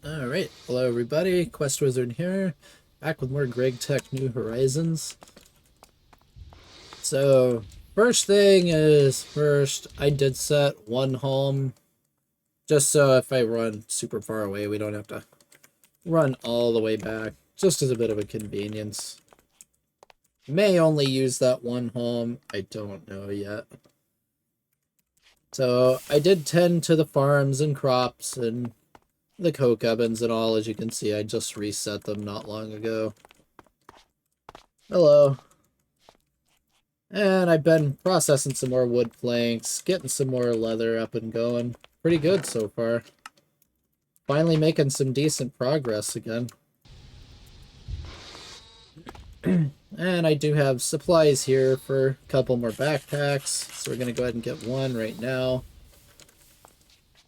Alright, hello everybody, Quest Wizard here, back with more GregTech New Horizons. So, first thing is, I did set one home, just so if I run super far away, we don't have to run all the way back, just as a bit of a convenience. May only use that one home, I don't know yet. So, I did tend to the farms and crops and the coke ovens and all. As you can see, I just reset them not long ago. Hello. And I've been processing some more wood planks, getting some more leather up and going. Pretty good so far. Finally making some decent progress again. And I do have supplies here for a couple more backpacks, so we're going to go ahead and get one right now.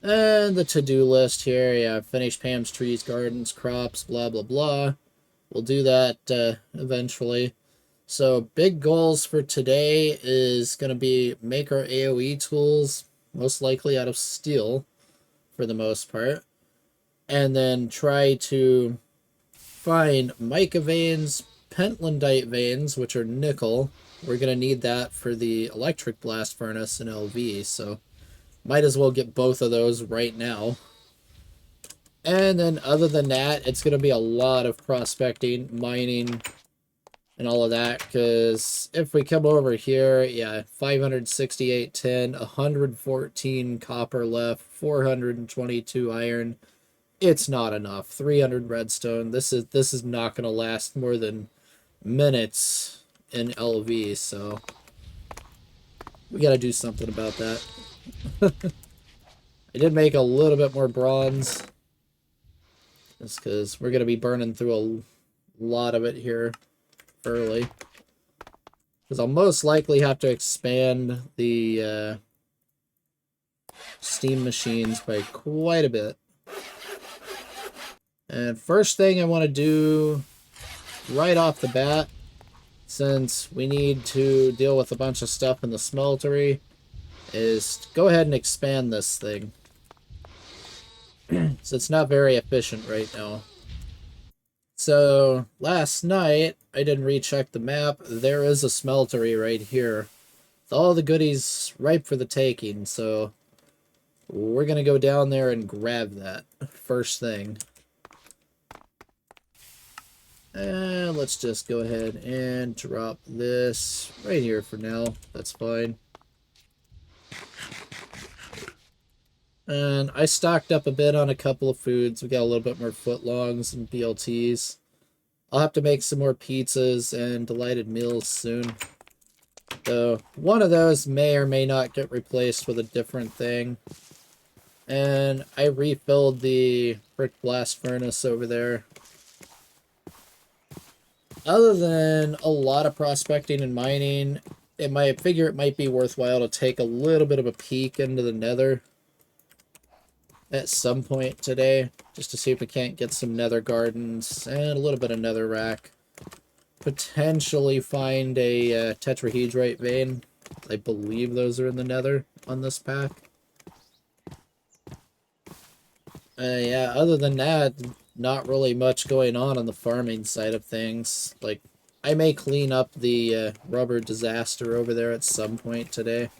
And the to-do list here, yeah, finish Pam's trees, gardens, crops, blah, blah, blah. We'll do that eventually. So, big goals for today is going to be make our AoE tools, most likely out of steel, for the most part. And then try to find mica veins, pentlandite veins, which are nickel. We're going to need that for the electric blast furnace in LV, so might as well get both of those right now. And then other than that, it's going to be a lot of prospecting, mining, and all of that, because if we come over here, yeah, 568 tin, 114 copper left, 422 iron. It's not enough. 300 redstone. This is not going to last more than minutes in LV, so we got to do something about that. I did make a little bit more bronze, just because we're going to be burning through a lot of it here early. Because I'll most likely have to expand the steam machines by quite a bit. And first thing I want to do right off the bat, since we need to deal with a bunch of stuff in the smeltery, is go ahead and expand this thing. So it's not very efficient right now. So last night, I didn't recheck the map. There is a smeltery right here, with all the goodies ripe for the taking, so we're going to go down there and grab that first thing. And let's just go ahead and drop this right here for now. That's fine. And I stocked up a bit on a couple of foods. We got a little bit more footlongs and BLTs. I'll have to make some more pizzas and delighted meals soon. So one of those may or may not get replaced with a different thing. And I refilled the brick blast furnace over there. Other than a lot of prospecting and mining, it might be worthwhile to take a little bit of a peek into the nether at some point today, just to see if we can't get some nether gardens and a little bit of nether rack. Potentially find a tetrahedrite vein. I believe those are in the nether on this pack. Yeah, other than that, not really much going on the farming side of things. Like, I may clean up the rubber disaster over there at some point today.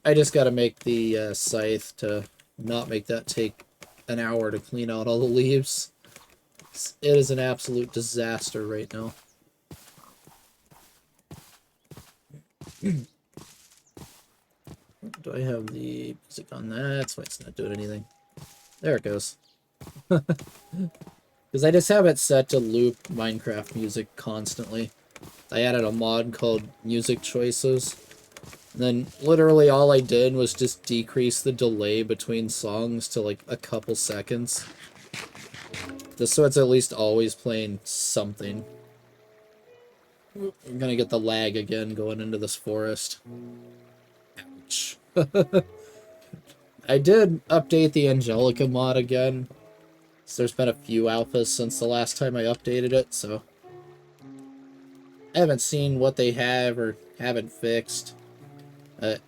I just gotta make the scythe to not make that take an hour to clean out all the leaves. It is an absolute disaster right now. Do I have the music on that? That's why it's not doing anything. There it goes. Because I just have it set to loop Minecraft music constantly. I added a mod called Music Choices. And then literally all I did was just decrease the delay between songs to like a couple seconds. Just so it's at least always playing something. I'm gonna get the lag again going into this forest. Ouch. I did update the Angelica mod again. So there's been a few alphas since the last time I updated it, so I haven't seen what they have or haven't fixed.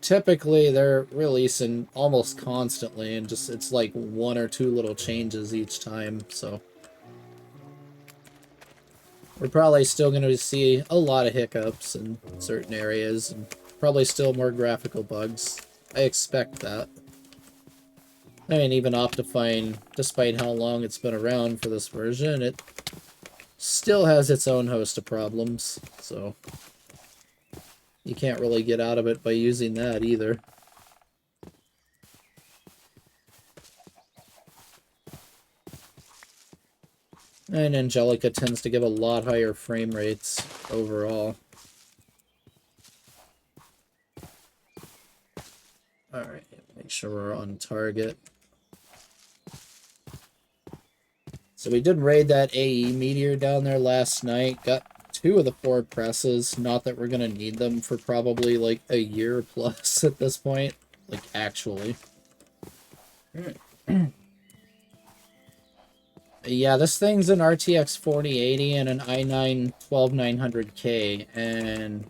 Typically, they're releasing almost constantly, and just it's like 1 or 2 little changes each time, so we're probably still going to see a lot of hiccups in certain areas, and probably still more graphical bugs. I expect that. I mean, even Optifine, despite how long it's been around for this version, it still has its own host of problems, so you can't really get out of it by using that either. And Angelica tends to give a lot higher frame rates overall. Alright, make sure we're on target. So we did raid that AE meteor down there last night. Got 2 of the 4 presses. Not that we're going to need them for probably like a year plus at this point. Like, actually. Yeah, this thing's an RTX 4080 and an i9 12900K, and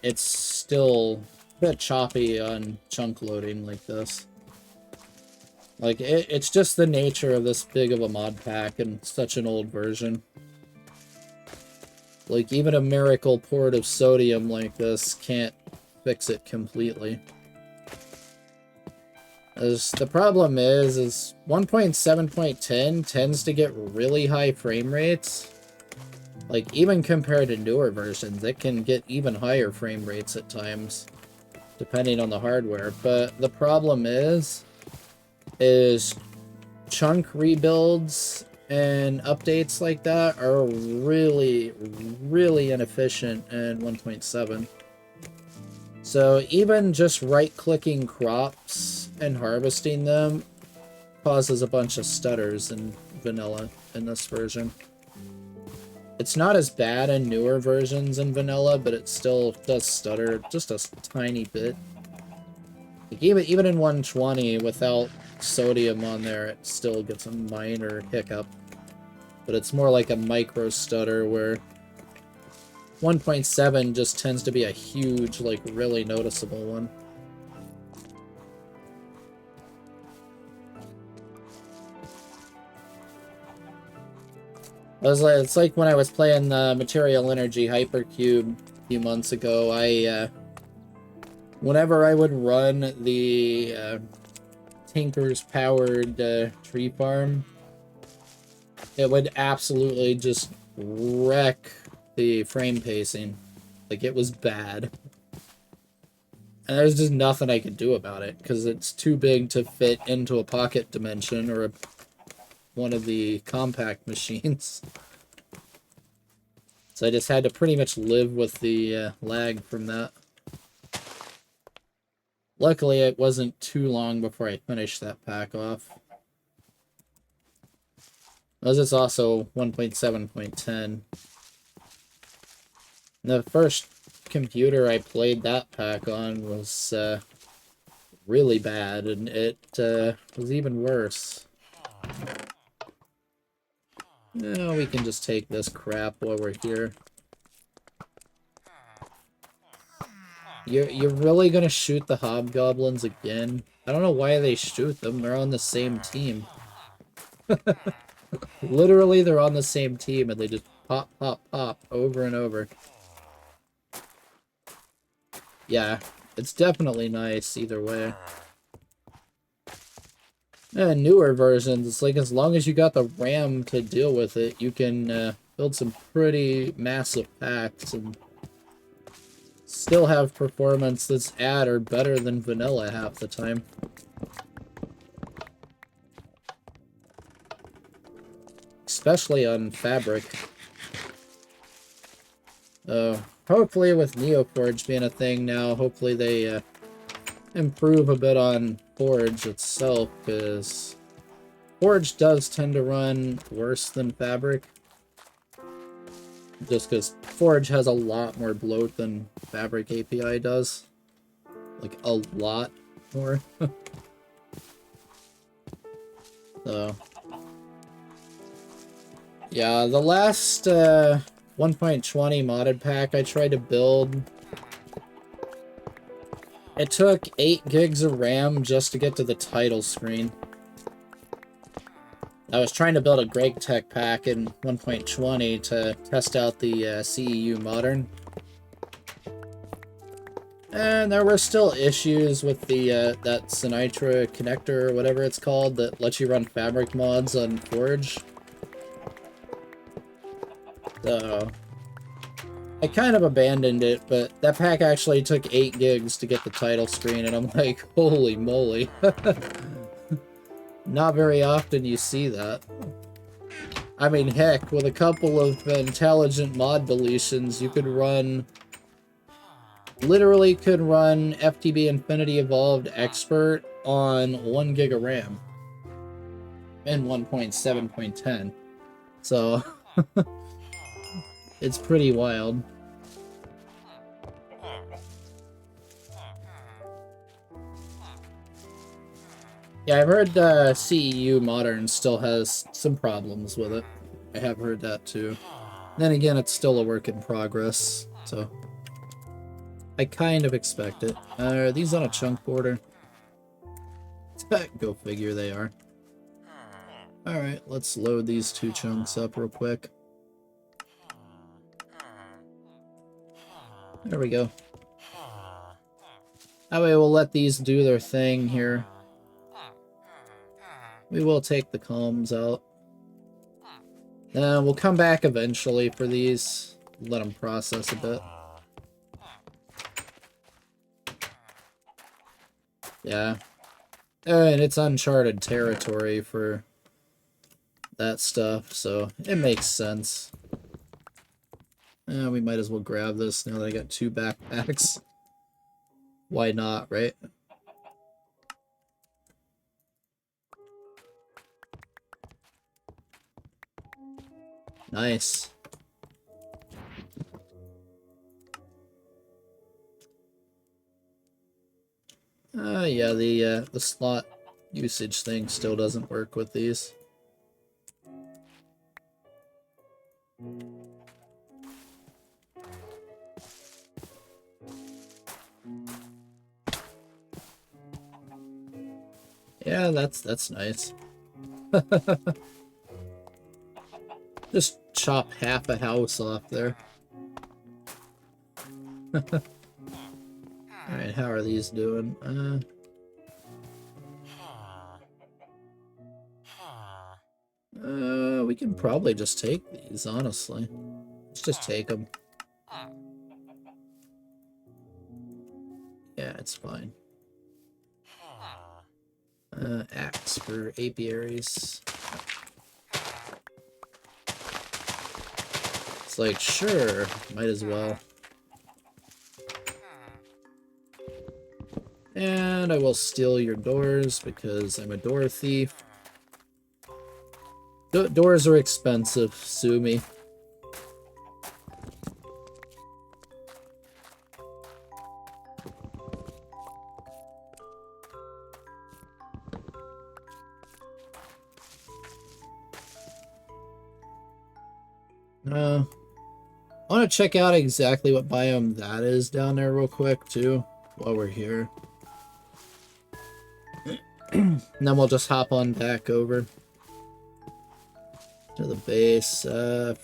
it's still a bit choppy on chunk loading like this. Like, it's just the nature of this big of a mod pack and such an old version. Like, even a miracle port of sodium like this can't fix it completely. As the problem is 1.7.10 tends to get really high frame rates. Like, even compared to newer versions, it can get even higher frame rates at times, depending on the hardware. But the problem is chunk rebuilds and updates like that are really, really inefficient in 1.7. So even just right-clicking crops and harvesting them causes a bunch of stutters in vanilla in this version. It's not as bad in newer versions in vanilla, but it still does stutter just a tiny bit. Like even in 120 without sodium on there, it still gets a minor hiccup. But it's more like a micro stutter where 1.7 just tends to be a huge, like, really noticeable one. It's like when I was playing the Material Energy Hypercube a few months ago, whenever I would run the Tinker's powered tree farm, it would absolutely just wreck the frame pacing. Like, it was bad. And there's just nothing I could do about it, because it's too big to fit into a pocket dimension or one of the compact machines. So I just had to pretty much live with the lag from that. Luckily, it wasn't too long before I finished that pack off. As it's also 1.7.10. The first computer I played that pack on was really bad, and it was even worse. We can just take this crap while we're here. You're really gonna shoot the hobgoblins again? I don't know why they shoot them. They're on the same team. Literally, they're on the same team, and they just pop, pop, pop over and over. Yeah, it's definitely nice either way. And newer versions, it's like as long as you got the RAM to deal with it, you can build some pretty massive packs and still have performance that's at or better than vanilla half the time. Especially on Fabric. Hopefully with NeoForge being a thing now, hopefully they improve a bit on Forge itself, because Forge does tend to run worse than Fabric. Just because Forge has a lot more bloat than Fabric API does. Like, a lot more. So, yeah, the last 1.20 modded pack I tried to build, It took 8 gigs of RAM just to get to the title screen. I was trying to build a GregTech pack in 1.20 to test out the CEU Modern. And there were still issues with the that Sinitra connector or whatever it's called that lets you run fabric mods on Forge. So I kind of abandoned it, but that pack actually took 8 gigs to get the title screen, and I'm like, holy moly. Not very often you see that. I mean, heck, with a couple of intelligent mod deletions, you could run... Literally could run FTB Infinity Evolved Expert on 1 gig of RAM. In 1.7.10. So... it's pretty wild. Yeah, I've heard CEU Modern still has some problems with it. I have heard that too. Then again, it's still a work in progress, so I kind of expect it. Are these on a chunk border? Go figure they are. Alright, let's load these 2 chunks up real quick. There we go. That way we'll let these do their thing here. We will take the columns out. We'll come back eventually for these. Let them process a bit. Yeah. And it's uncharted territory for that stuff, so it makes sense. We might as well grab this now that I got 2 backpacks. Why not, right? Nice. Yeah, the slot usage thing still doesn't work with these. Yeah, that's nice. Just chop half a house off there. Alright, how are these doing? We can probably just take these, honestly. Let's just take them. Yeah, it's fine. Axe for apiaries. It's like, sure, might as well. And I will steal your doors because I'm a door thief. Doors are expensive, sue me. I want to check out exactly what biome that is down there real quick, too, while we're here. And then we'll just hop on back over to the base.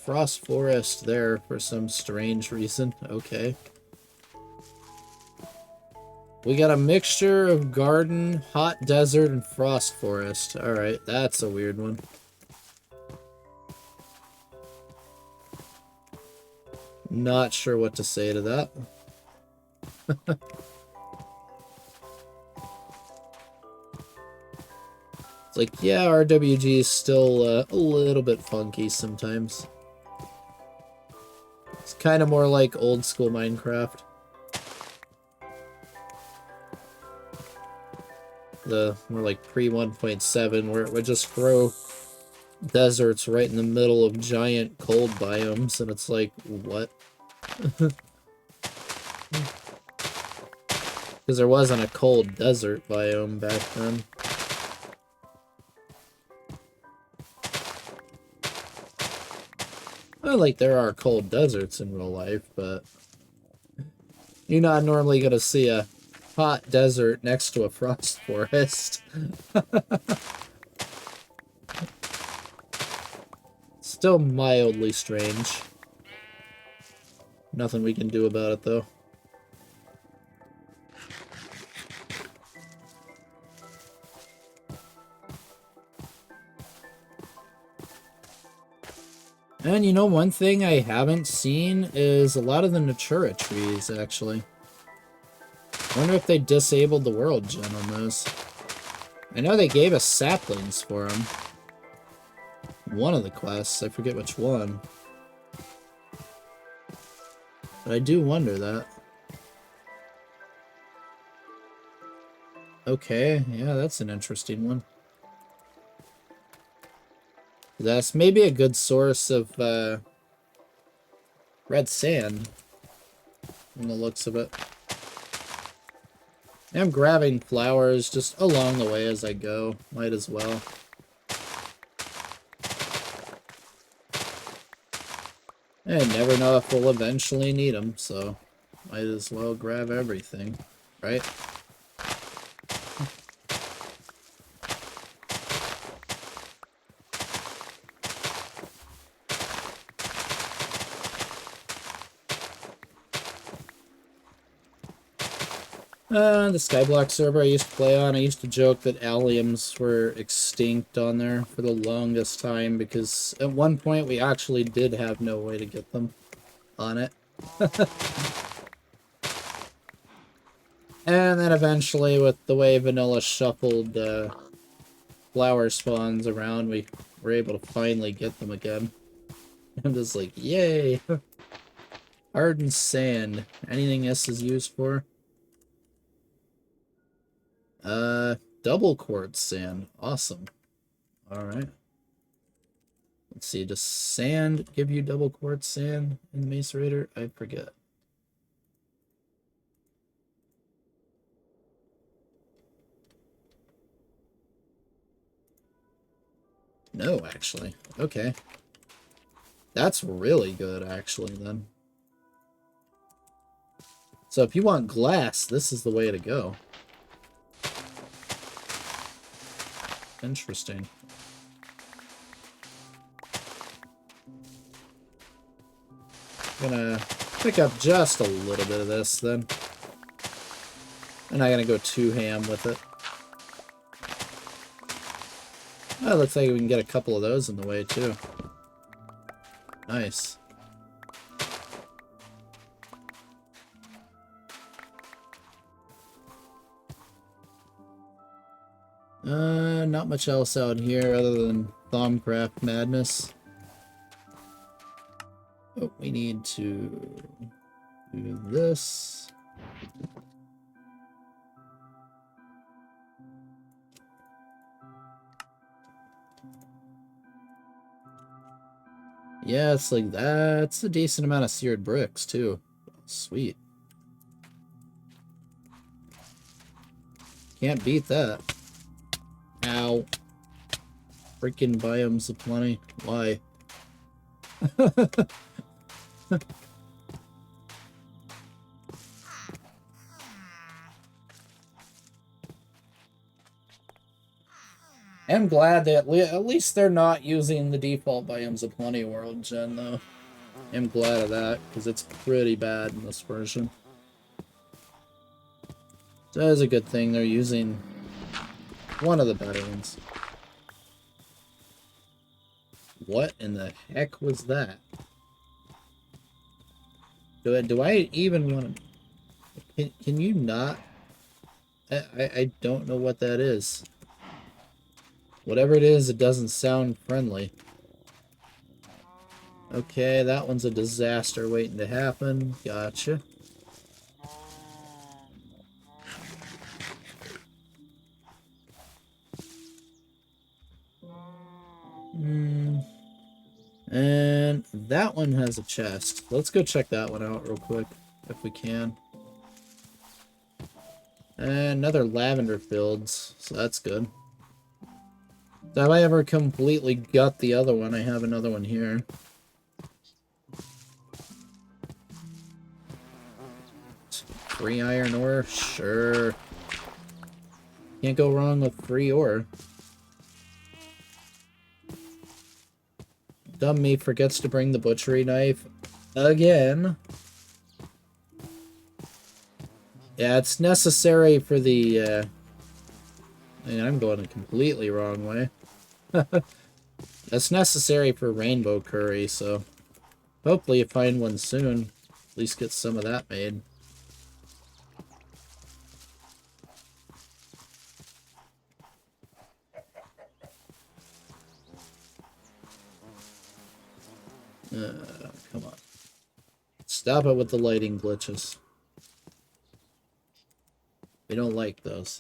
Frost Forest there for some strange reason. Okay. We got a mixture of garden, hot desert, and frost forest. Alright, that's a weird one. Not sure what to say to that. It's like, yeah, RWG is still a little bit funky sometimes. It's kind of more like old school Minecraft. The more like pre 1.7, where it would just throw deserts right in the middle of giant cold biomes, and it's like, what? Because there wasn't a cold desert biome back then. Well, like, there are cold deserts in real life, but you're not normally gonna see a hot desert next to a frost forest. Still mildly strange. Nothing we can do about it, though. And you know, one thing I haven't seen is a lot of the Natura trees, actually. I wonder if they disabled the world gen on those. I know they gave us saplings for them. One of the quests, I forget which one. But I do wonder that. Okay, yeah, that's an interesting one. That's maybe a good source of red sand, from the looks of it. I'm grabbing flowers just along the way as I go. Might as well. I never know if we'll eventually need them, so might as well grab everything, right? The Skyblock server I used to play on, I used to joke that alliums were extinct on there for the longest time because at one point we actually did have no way to get them on it. And then eventually, with the way vanilla shuffled flower spawns around, we were able to finally get them again. I'm just like, yay! Hardened sand. Anything this is used for? Double quartz sand. Awesome. Alright. Let's see, does sand give you double quartz sand in Mace Raider? I forget. No, actually. Okay. That's really good, actually, then. So if you want glass, this is the way to go. Interesting. Gonna pick up just a little bit of this, then. I'm not gonna go too ham with it. Oh, looks like we can get a couple of those in the way, too. Nice. Not much else out here other than Thaumcraft madness. Oh, we need to do this. Yeah, it's like that's a decent amount of seared bricks, too. Sweet. Can't beat that. Ow. Freaking biomes aplenty. Why? I'm glad that at least they're not using the default biomes aplenty world gen, though. I'm glad of that, because it's pretty bad in this version. So that is a good thing they're using one of the better ones. What in the heck was that? Do I even want to... Can you not? I don't know what that is. Whatever it is, it doesn't sound friendly. Okay, that one's a disaster waiting to happen. Gotcha. And that one has a chest. Let's go check that one out real quick, if we can. And another lavender fields, so that's good. So have I ever completely got the other one? I have another one here. Free iron ore? Sure. Can't go wrong with free ore. Dumb me forgets to bring the butchery knife again. Yeah, it's necessary for the, I'm going a completely wrong way. That's necessary for rainbow curry, so hopefully you find one soon. At least get some of that made. Come on. Stop it with the lighting glitches. We don't like those.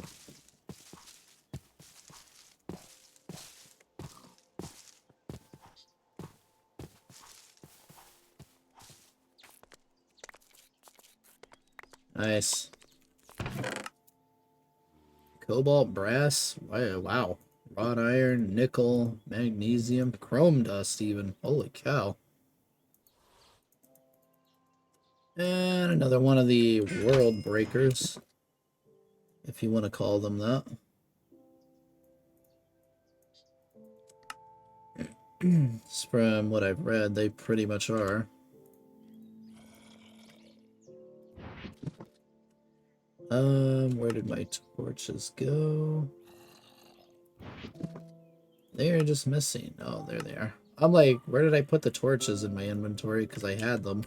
Nice. Cobalt, brass, wow. Wrought iron, nickel, magnesium, chrome dust even. Holy cow. And another one of the world breakers, if you want to call them that. From what I've read, they pretty much are. Where did my torches go? They're just missing. Oh, there they are. I'm like, where did I put the torches in my inventory? Because I had them.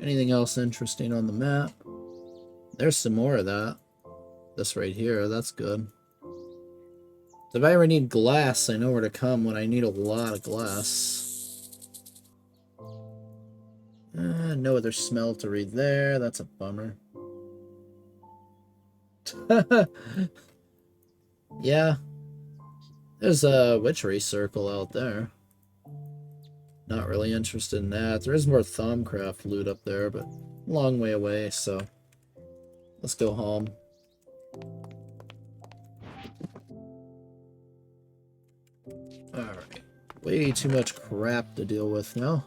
Anything else interesting on the map? There's some more of that. This right here, that's good. So if I ever need glass, I know where to come when I need a lot of glass. No other smeltery there. That's a bummer. Yeah. There's a witchery circle out there. Not really interested in that. There is more Thaumcraft loot up there, but a long way away, so let's go home. Alright. Way too much crap to deal with now.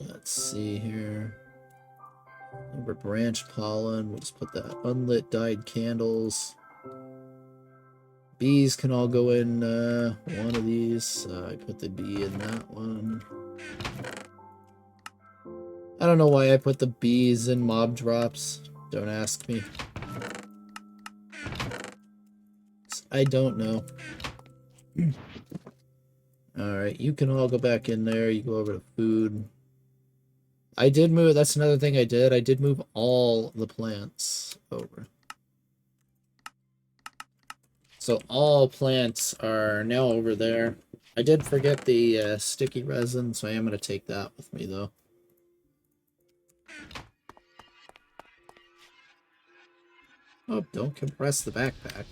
Let's see here. Number branch pollen. We'll just put that. Unlit dyed candles. Bees can all go in one of these. I put the bee in that one. I don't know why I put the bees in mob drops. Don't ask me. I don't know. Alright, you can all go back in there. You go over to food. I did move, that's another thing I did. I did move all the plants over. So all plants are now over there. I did forget the sticky resin, so I am going to take that with me, though. Oh, don't compress the backpack.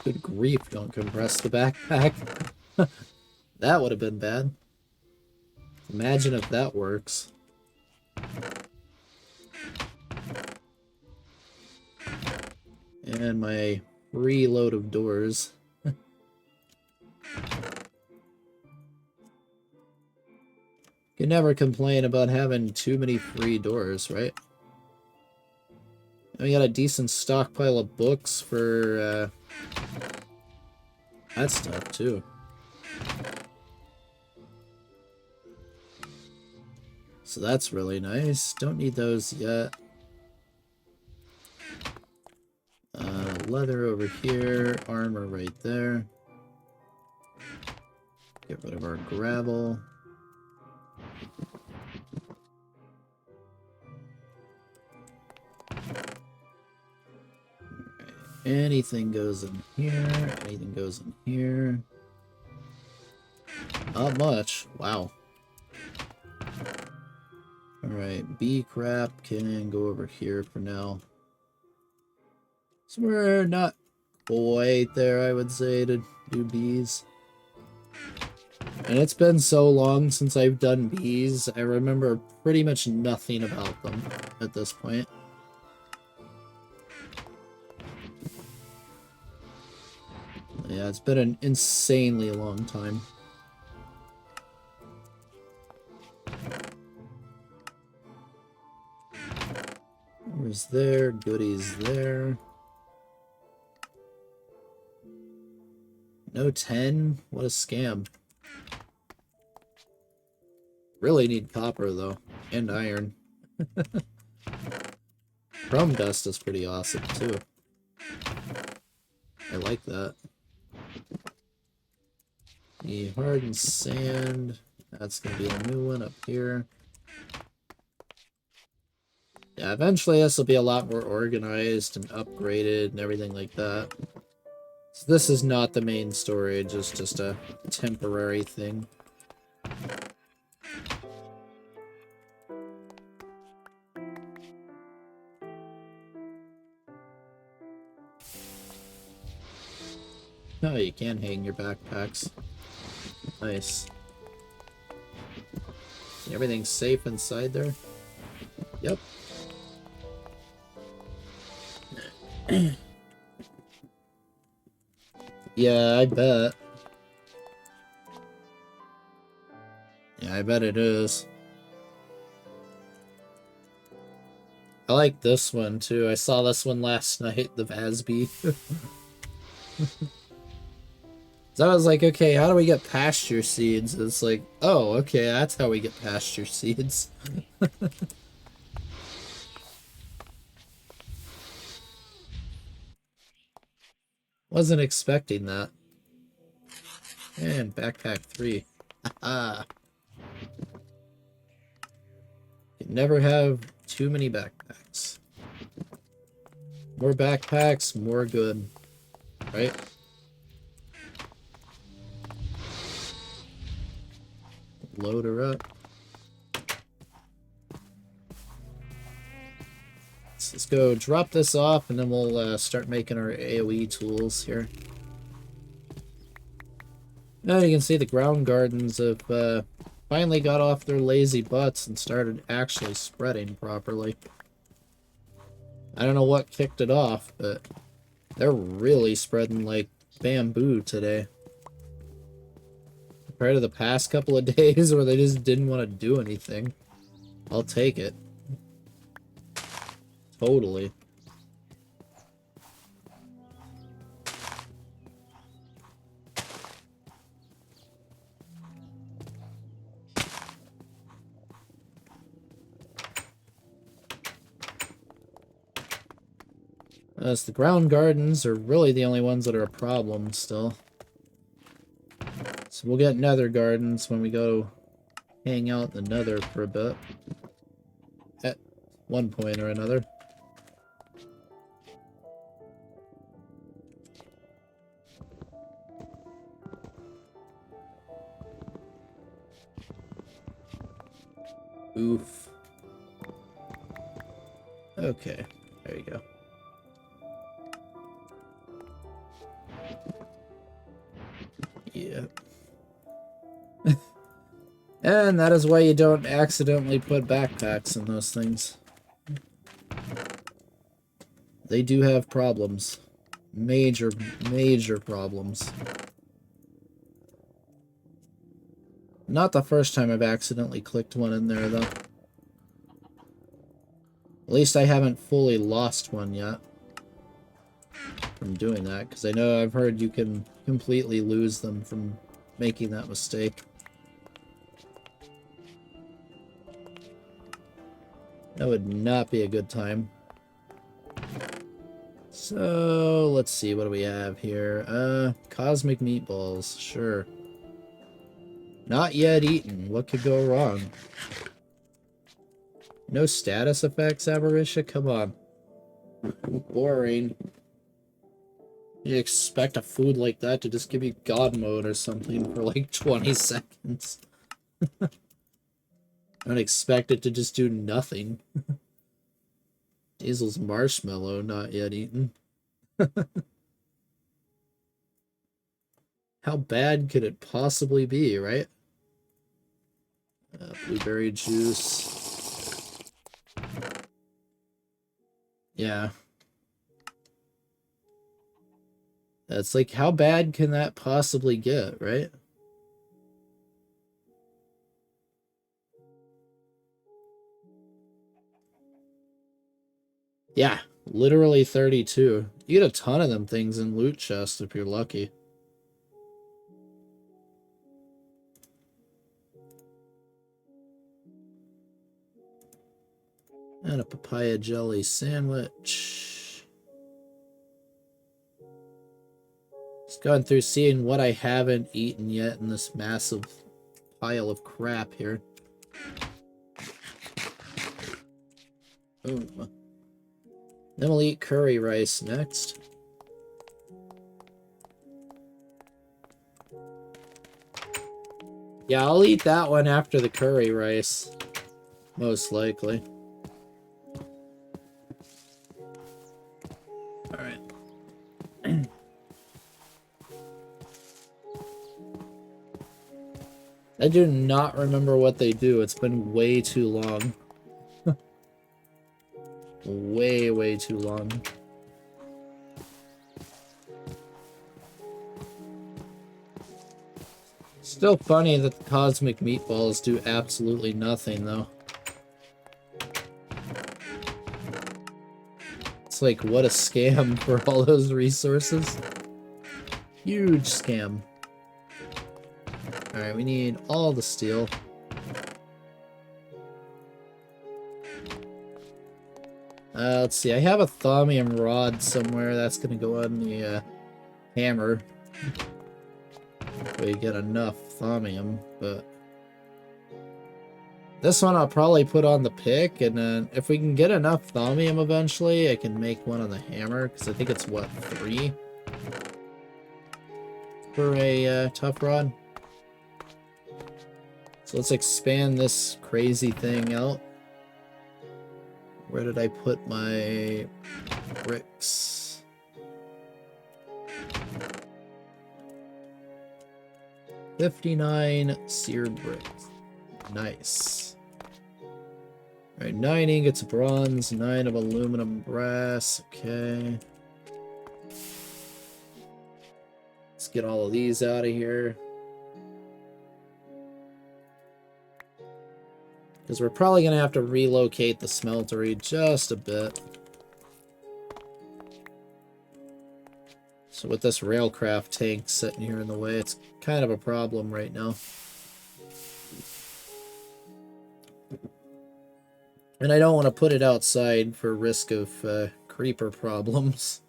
Good grief, don't compress the backpack. That would have been bad. Imagine if that works. And my reload of doors. You can never complain about having too many free doors, right? And we got a decent stockpile of books for that stuff too. So that's really nice. Don't need those yet. Leather over here, armor right there. Get rid of our gravel. Right. Anything goes in here, anything goes in here. Not much. Wow. Alright, bee crap can go over here for now. So we're not quite there, I would say, to do bees. And it's been so long since I've done bees, I remember pretty much nothing about them at this point. Yeah, it's been an insanely long time. Where's there? Goodies there. No 10? What a scam. Really need copper, though. And iron. Chrome dust is pretty awesome, too. I like that. The hardened sand. That's going to be a new one up here. Yeah, eventually this will be a lot more organized and upgraded and everything like that. So this is not the main storage, it's just a temporary thing. Oh, you can hang your backpacks. Nice. Everything's safe inside there? Yep. Yeah, I bet. Yeah, I bet it is. I like this one, too. I saw this one last night, the Vasby. So I was like, okay, how do we get pasture seeds? It's like, oh, okay, that's how we get pasture seeds. Wasn't expecting that. And backpack 3. Ah. You never have too many backpacks. More backpacks, more good. Right? Load her up. Let's go drop this off, and then we'll start making our AoE tools here. Now you can see the ground gardens have finally got off their lazy butts and started actually spreading properly. I don't know what kicked it off, but they're really spreading like bamboo today. Compared to the past couple of days where they just didn't want to do anything. I'll take it. Totally. As the ground gardens are really the only ones that are a problem still. So we'll get nether gardens when we go hang out in the nether for a bit. At one point or another. Oof. Okay, there you go. Yeah. And that is why you don't accidentally put backpacks in those things. They do have problems. Major, major problems. Not the first time I've accidentally clicked one in there, though. At least I haven't fully lost one yet from doing that, because I know I've heard you can completely lose them from making that mistake. That would not be a good time. So, let's see, what do we have here? Cosmic meatballs, sure. Not yet eaten. What could go wrong? No status effects, Avaricious? Come on. Boring. You expect a food like that to just give you God mode or something for like 20 seconds. I don't expect it to just do nothing. Diesel's marshmallow, not yet eaten. How bad could it possibly be, right? Blueberry juice. Yeah. It's like, how bad can that possibly get, right? Yeah, literally 32. You get a ton of them things in loot chests if you're lucky. And a papaya jelly sandwich. Just going through seeing what I haven't eaten yet in this massive pile of crap here. Ooh. Then we'll eat curry rice next. Yeah, I'll eat that one after the curry rice. Most likely. Alright. I do not remember what they do. It's been way too long. Way, way too long. Still funny that the cosmic meatballs do absolutely nothing, though. It's like, what a scam for all those resources. Huge scam. Alright, we need all the steel. Let's see, I have a thaumium rod somewhere that's gonna go on the hammer. We get enough thaumium, but this one I'll probably put on the pick, and then if we can get enough thaumium eventually, I can make one on the hammer, because I think it's, what, 3? For a tough rod. So let's expand this crazy thing out. Where did I put my bricks? $59 seared bricks. Nice. Alright, 9 ingots of bronze, 9 of aluminum brass. Okay. Let's get all of these out of here. Because we're probably going to have to relocate the smeltery just a bit. So with this railcraft tank sitting here in the way, it's kind of a problem right now. And I don't want to put it outside for risk of creeper problems.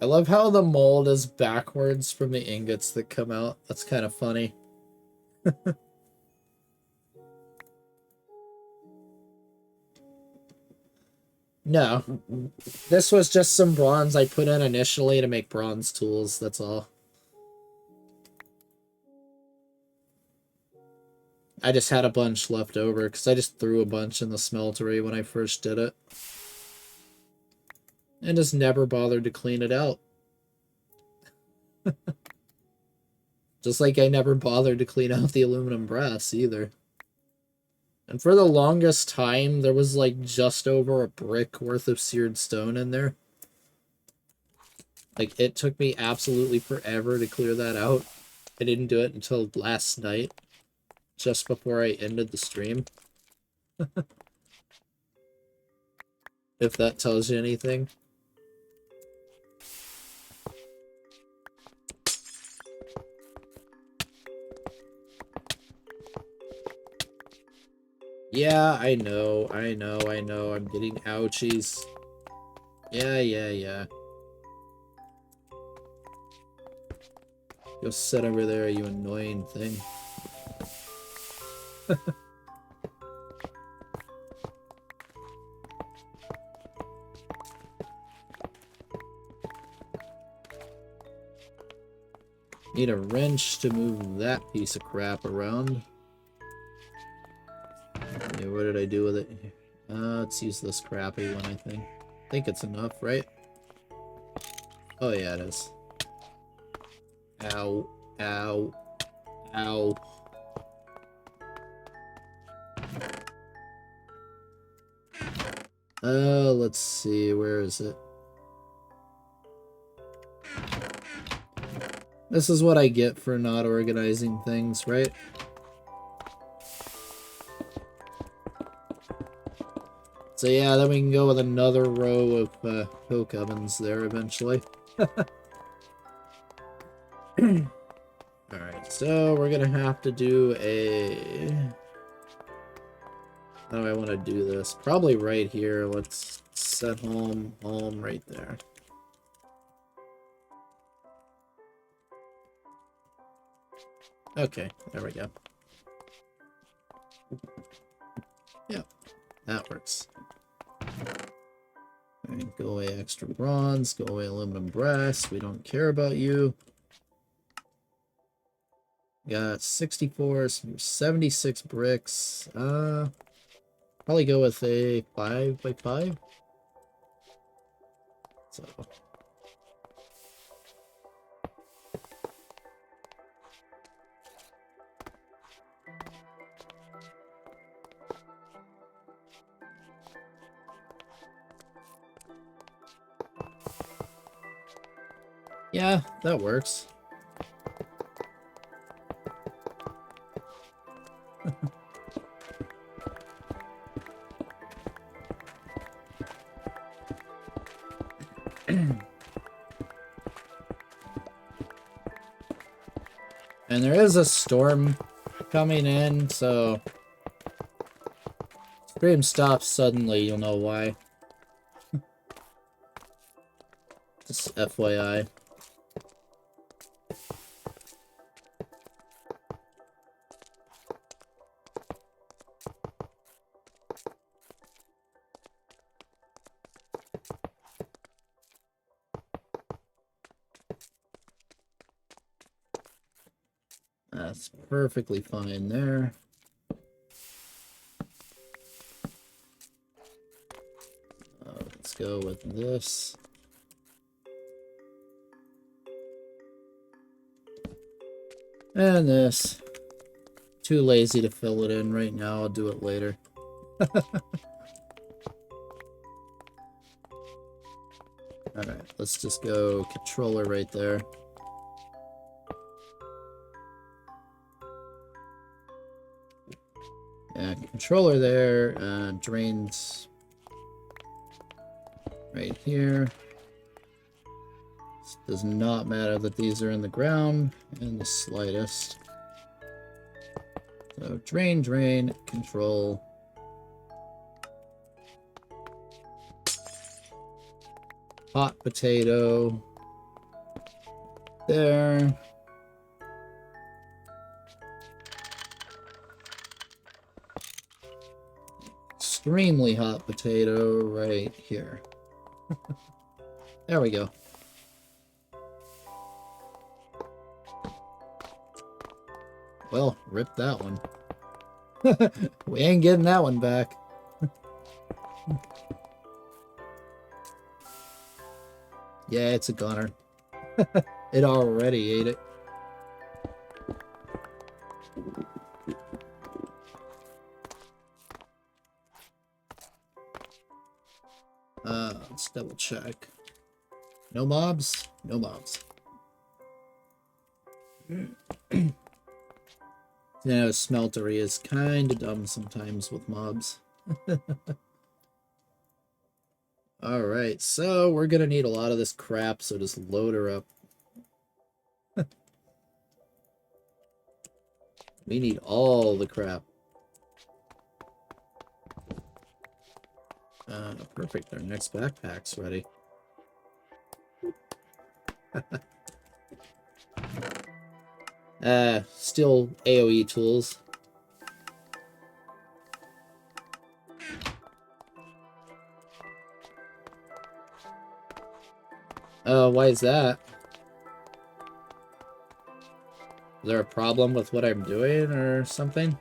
I love how the mold is backwards from the ingots that come out. That's kind of funny. No. This was just some bronze I put in initially to make bronze tools, that's all. I just had a bunch left over, because I just threw a bunch in the smeltery when I first did it. And just never bothered to clean it out. Just like I never bothered to clean out the aluminum brass either. And for the longest time, there was like just over a brick worth of seared stone in there. Like, it took me absolutely forever to clear that out. I didn't do it until last night, just before I ended the stream. If that tells you anything. Yeah, I know. I'm getting ouchies. Yeah. Go sit over there, you annoying thing. Need a wrench to move that piece of crap around. Yeah, what did I do with it? Let's use this crappy one, I think. I think it's enough, right? Oh yeah, it is. Ow. Let's see, where is it? This is what I get for not organizing things, right? So yeah, then we can go with another row of coke ovens there eventually. Alright, so we're gonna have to do a... How do I want to do this? Probably right here. Let's set home right there. Okay, there we go. Yep, that works. Alright, go away extra bronze, go away aluminum brass. We don't care about you. Got 64, 76 bricks. Probably go with a 5x5. So. Yeah, that works. And there is a storm coming in, so stream stops suddenly, you'll know why. Just FYI. That's perfectly fine there. Let's go with this. And this. Too lazy to fill it in right now. I'll do it later. Alright, let's just go controller right there. Yeah, controller there, drains right here. It does not matter that these are in the ground in the slightest. So drain, drain, control. Hot potato. There. Extremely hot potato right here. There we go. Well, rip that one. We ain't getting that one back. Yeah, it's a gunner. It already ate it. Let's double check. No mobs? No mobs. Yeah, smeltery is kind of dumb sometimes with mobs. Alright, so we're gonna need a lot of this crap, so just load her up. We need all the crap. Perfect, our next backpack's ready. Still AoE tools. Why is that? Is there a problem with what I'm doing or something?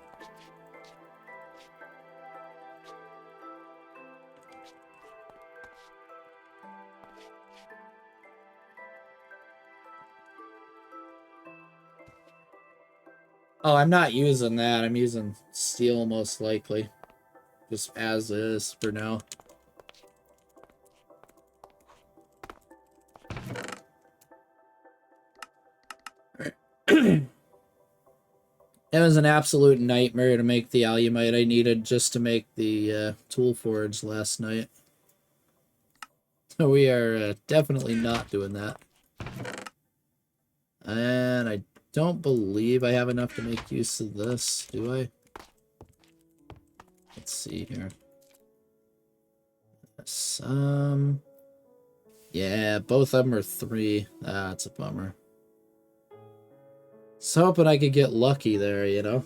Oh, I'm not using that. I'm using steel most likely. Just as is for now. It was an absolute nightmare to make the alumite I needed just to make the tool forge last night. So we are definitely not doing that. And I don't believe I have enough to make use of this, do I? Let's see here. Yeah, both of them are 3. That's a bummer. So hoping I could get lucky there, you know?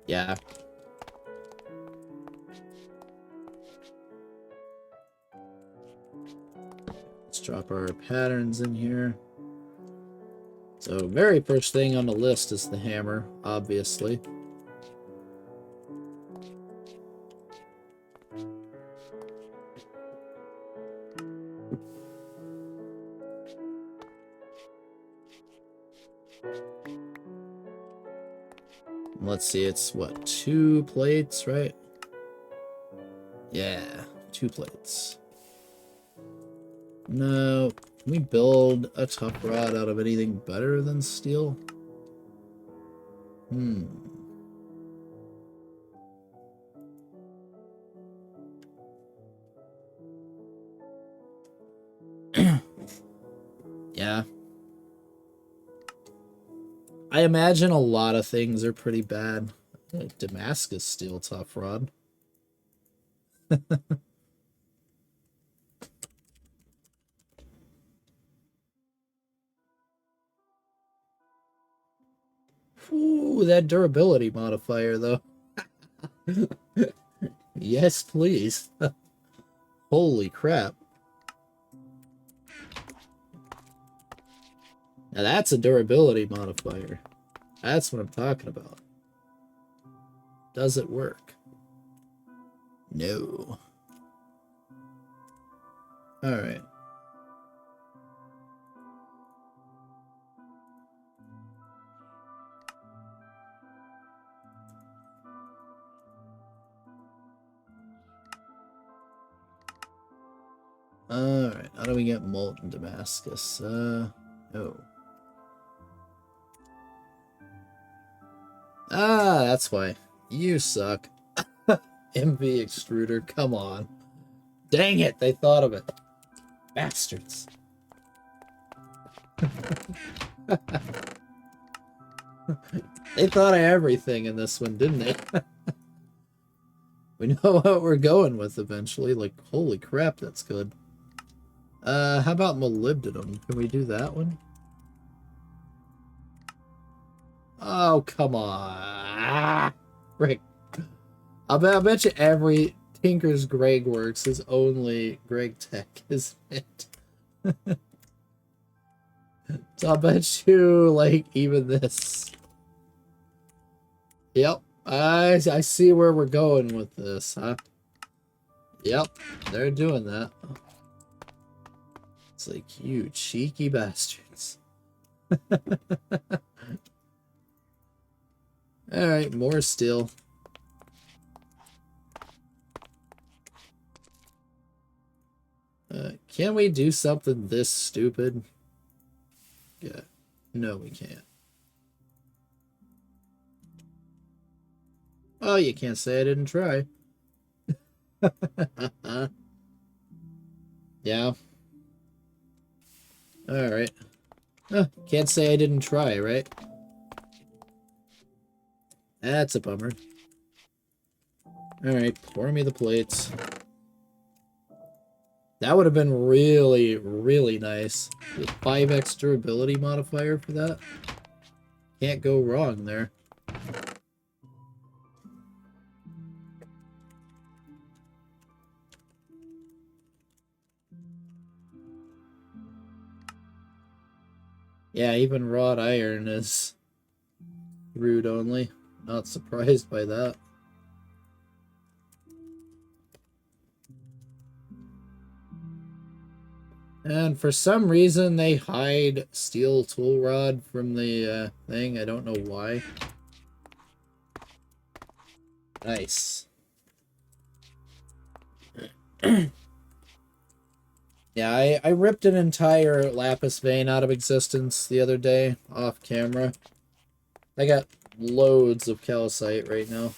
Yeah. Let's drop our patterns in here. So, very first thing on the list is the hammer, obviously. Let's see, it's what, 2 plates, right? Yeah, 2 plates. No, can we build a tough rod out of anything better than steel? Yeah. I imagine a lot of things are pretty bad. Damascus steel tough rod. Ooh, that durability modifier, though. Yes, please. Holy crap. Now that's a durability modifier. That's what I'm talking about. Does it work? No. Alright. Alright, how do we get molten Damascus? Oh. Ah, that's why. You suck. MV extruder, come on. Dang it, they thought of it. Bastards. They thought of everything in this one, didn't they? We know what we're going with eventually. Like, holy crap, that's good. How about molybdenum? Can we do that one? Oh, come on. Rick. I bet you every Tinker's Greg Works is only GregTech, isn't it? So I'll bet you, like, even this. Yep. I see where we're going with this, huh? Yep. They're doing that. It's like, you cheeky bastards. Alright, more steel. Can we do something this stupid? Yeah. No, we can't. Oh, you can't say I didn't try. Yeah. Alright. Can't say I didn't try, right? That's a bummer. Alright, pour me the plates. That would have been really, really nice. The 5x durability modifier for that. Can't go wrong there. Yeah, even wrought iron is rude only. Not surprised by that. And for some reason, they hide steel tool rod from the thing. I don't know why. Nice. Yeah, Yeah, I ripped an entire lapis vein out of existence the other day off camera. I got loads of calcite right now.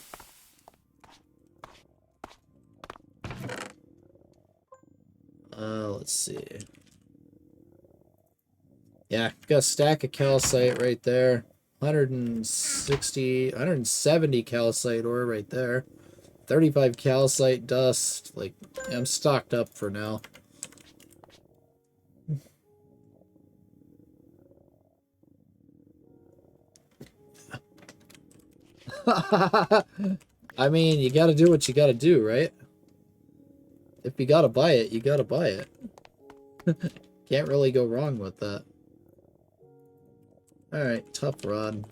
Let's see. Yeah, got a stack of calcite right there. 170 calcite ore right there. 35 calcite dust. Like, yeah, I'm stocked up for now. I mean, you gotta do what you gotta do, right? If you gotta buy it, you gotta buy it. Can't really go wrong with that. Alright, tough rod.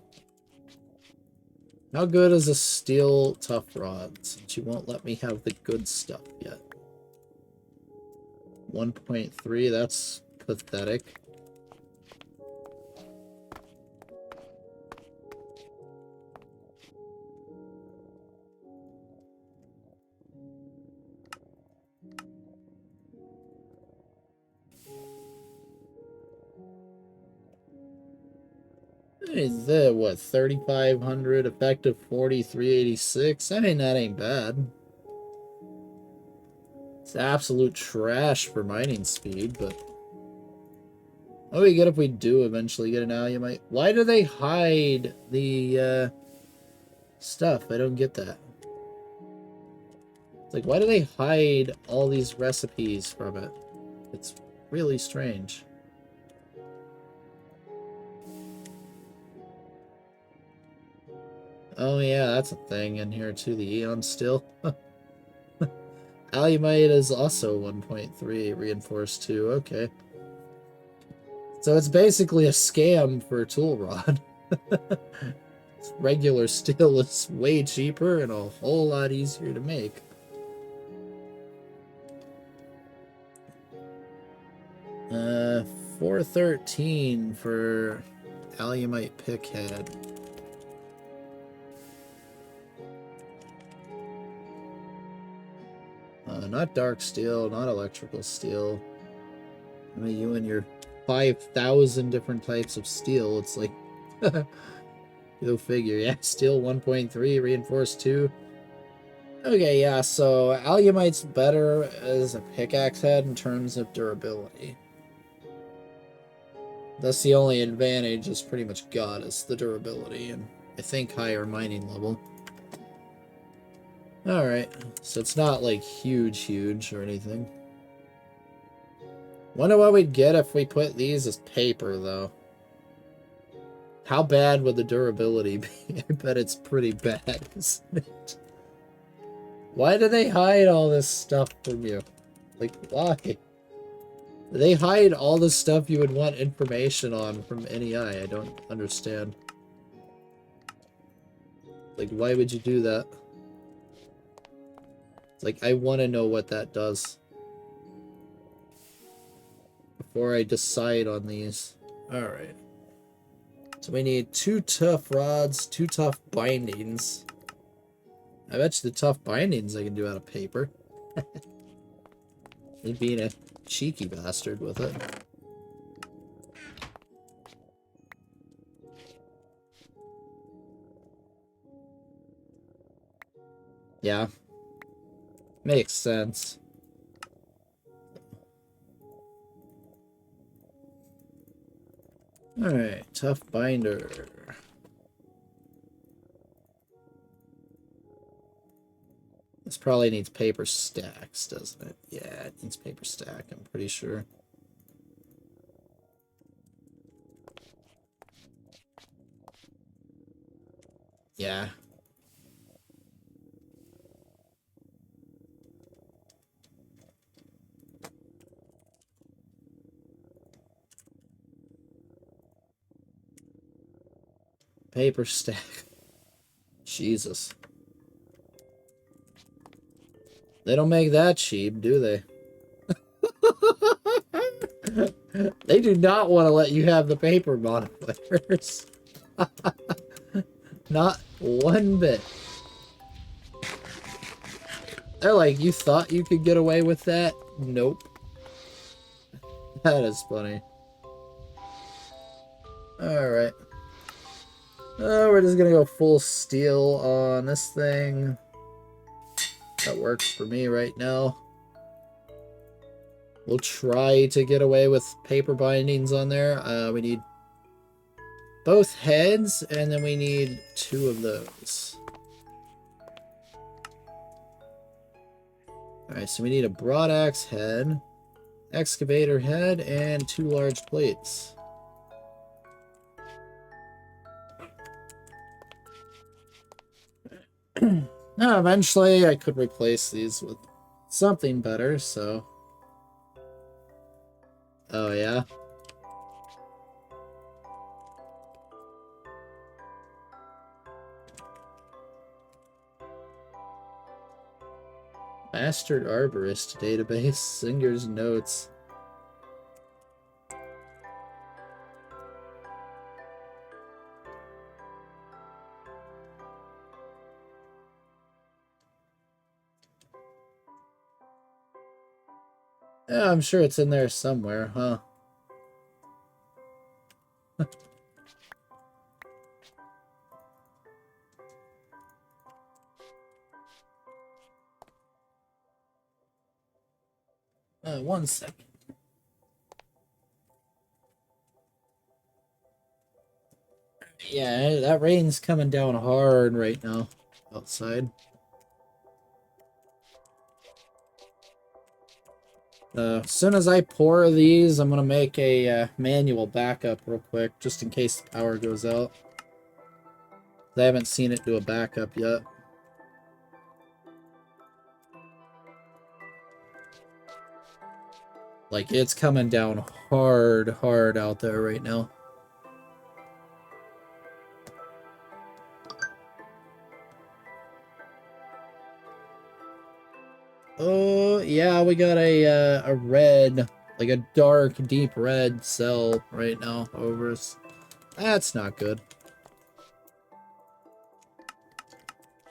How good is a steel tough rod? Since you won't let me have the good stuff yet. 1.3, that's pathetic. Is that what, 3,500, effective 4386? I mean, that ain't bad. It's absolute trash for mining speed, but what do we get if we do eventually get an alumite? Why do they hide the stuff? I don't get that. It's like, why do they hide all these recipes from it? It's really strange. Oh yeah, that's a thing in here too, the Eon Steel. Alumite is also 1.3, reinforced 2, okay. So it's basically a scam for tool rod. Regular steel is way cheaper and a whole lot easier to make. Uh, 413 for alumite pickhead. Not dark steel, not electrical steel. I mean, you and your 5,000 different types of steel, it's like... Go figure. Yeah, steel 1.3, reinforced 2. Okay, yeah, so alumite's better as a pickaxe head in terms of durability. That's the only advantage it's pretty much got, is the durability, and I think higher mining level. Alright, so it's not like huge or anything. Wonder what we'd get if we put these as paper, though. How bad would the durability be? I bet it's pretty bad, isn't it? Why do they hide all this stuff from you? Like, why? They hide all the stuff you would want information on from NEI. I don't understand. Like, why would you do that? It's like, I want to know what that does before I decide on these. Alright. So we need 2 tough rods, 2 tough bindings. I bet you the tough bindings I can do out of paper. Me being a cheeky bastard with it. Yeah. Makes sense. Alright, tough binder. This probably needs paper stacks, doesn't it? Yeah, it needs paper stack, I'm pretty sure. Yeah. Paper stack. Jesus. They don't make that cheap, do they? They do not want to let you have the paper modifiers. Not one bit. They're like, you thought you could get away with that? Nope. That is funny. Alright. We're just gonna go full steel on this thing. That works for me right now. We'll try to get away with paper bindings on there. We need both heads, and then we need 2 of those. Alright, so we need a broad axe head, excavator head, and 2 large plates. Now, eventually I could replace these with something better, so... Oh, yeah? Mastered Arborist database, Singer's notes. Yeah, I'm sure it's in there somewhere, huh? One second. Yeah, that rain's coming down hard right now outside. As soon as I pour these, I'm gonna make a manual backup real quick, just in case the power goes out. I haven't seen it do a backup yet. Like, it's coming down hard out there right now. Oh, yeah, we got a red, like a dark, deep red cell right now over us. That's not good.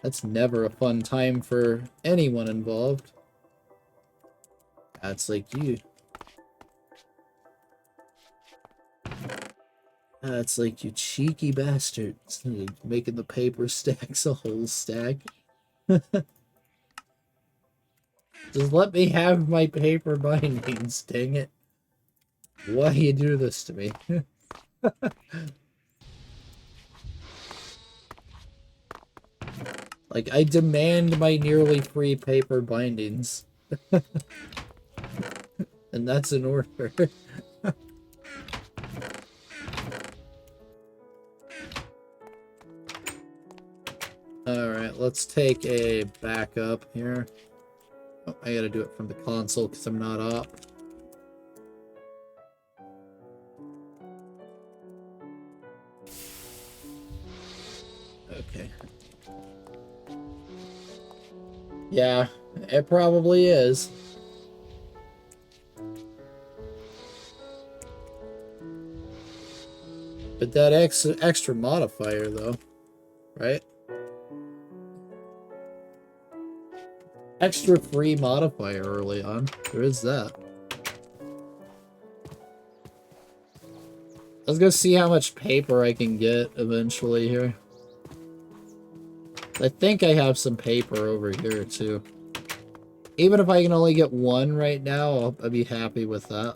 That's never a fun time for anyone involved. That's like you. That's like you cheeky bastards. Making the paper stacks a whole stack. Just let me have my paper bindings, dang it. Why you do this to me? Like, I demand my nearly free paper bindings. And that's an order. Alright, let's take a backup here. Oh, I gotta do it from the console because I'm not up. Okay. Yeah, it probably is. But that extra modifier, though, right? Extra free modifier early on. There is that. Let's go see how much paper I can get eventually here. I think I have some paper over here, too. Even if I can only get 1 right now, I'll be happy with that.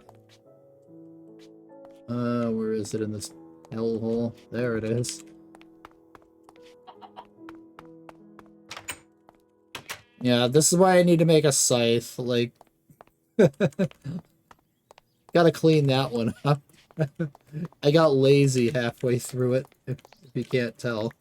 Where is it in this hellhole? There it is. Yeah, this is why I need to make a scythe, like... Gotta clean that one up. I got lazy halfway through it, if you can't tell.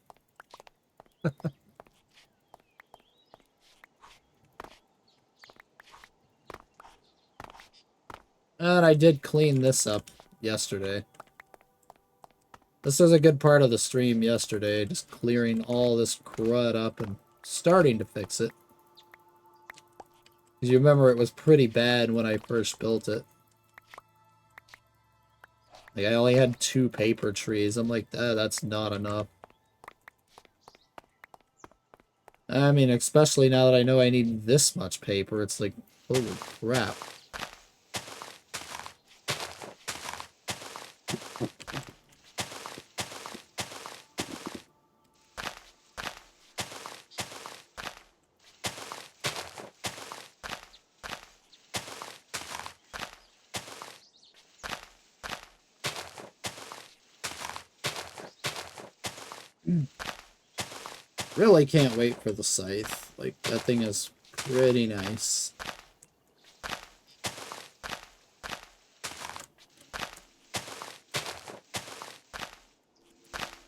And I did clean this up yesterday. This was a good part of the stream yesterday, just clearing all this crud up and starting to fix it. Because you remember it was pretty bad when I first built it. Like, I only had 2 paper trees. I'm like, that's not enough. I mean, especially now that I know I need this much paper, it's like, holy crap. Really can't wait for the scythe. Like, that thing is pretty nice.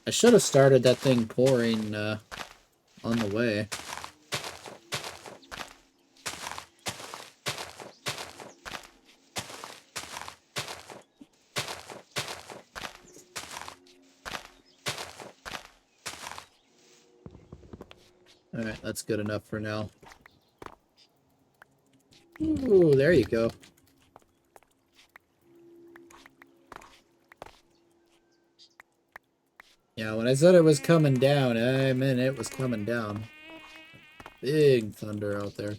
I should have started that thing pouring on the way. Alright, that's good enough for now. Ooh, there you go. Yeah, when I said it was coming down, I meant it was coming down. Big thunder out there.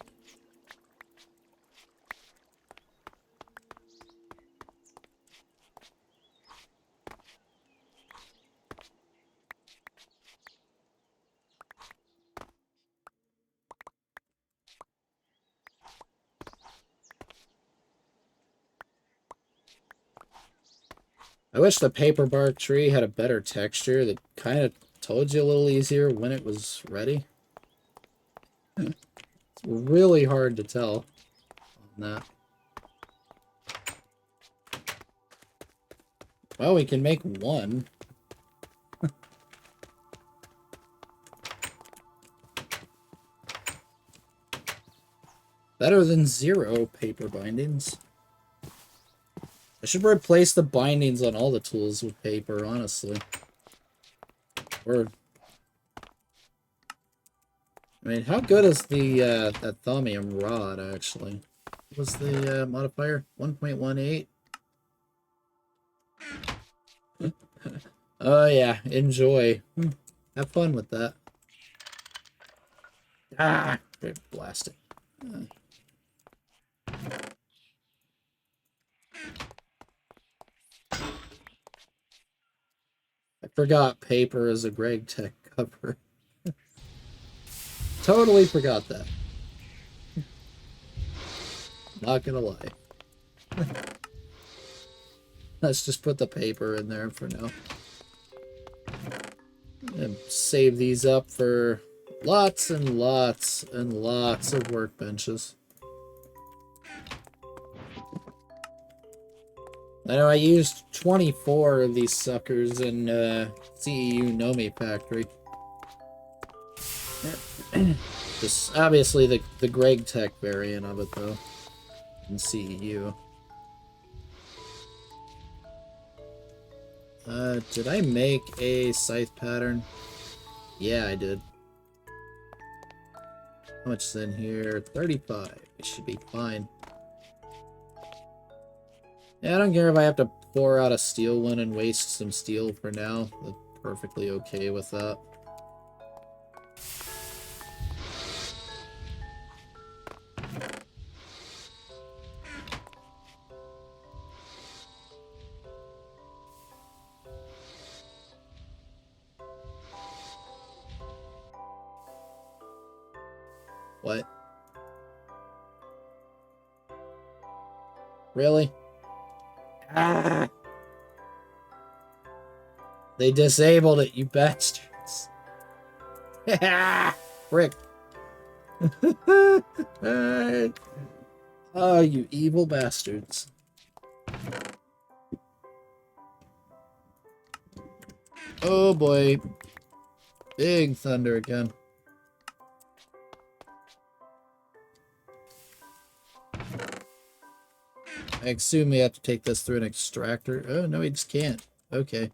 I wish the paper bark tree had a better texture that kind of told you a little easier when it was ready. It's really hard to tell on that. Well, we can make one. Better than 0 paper bindings. I should replace the bindings on all the tools with paper, honestly. Or, I mean, how good is the that thaumium rod, actually? What was the modifier? 1.18? Oh, yeah. Enjoy. Have fun with that. Ah! Blast it. I forgot paper is a GregTech cover. Totally forgot that. Not gonna lie. Let's just put the paper in there for now. And save these up for lots and lots and lots of workbenches. I know I used 24 of these suckers in CEU Nomi Factory. Just obviously the GregTech variant of it though in CEU. Did I make a scythe pattern? Yeah, I did. How much is in here? 35. It should be fine. Yeah, I don't care if I have to pour out a steel one and waste some steel for now. I'm perfectly okay with that. What? Really? Ah! They disabled it, you bastards. Frick. Oh, you evil bastards. Oh boy. Big thunder again. I assume we have to take this through an extractor. Oh, no, we just can't. Okay.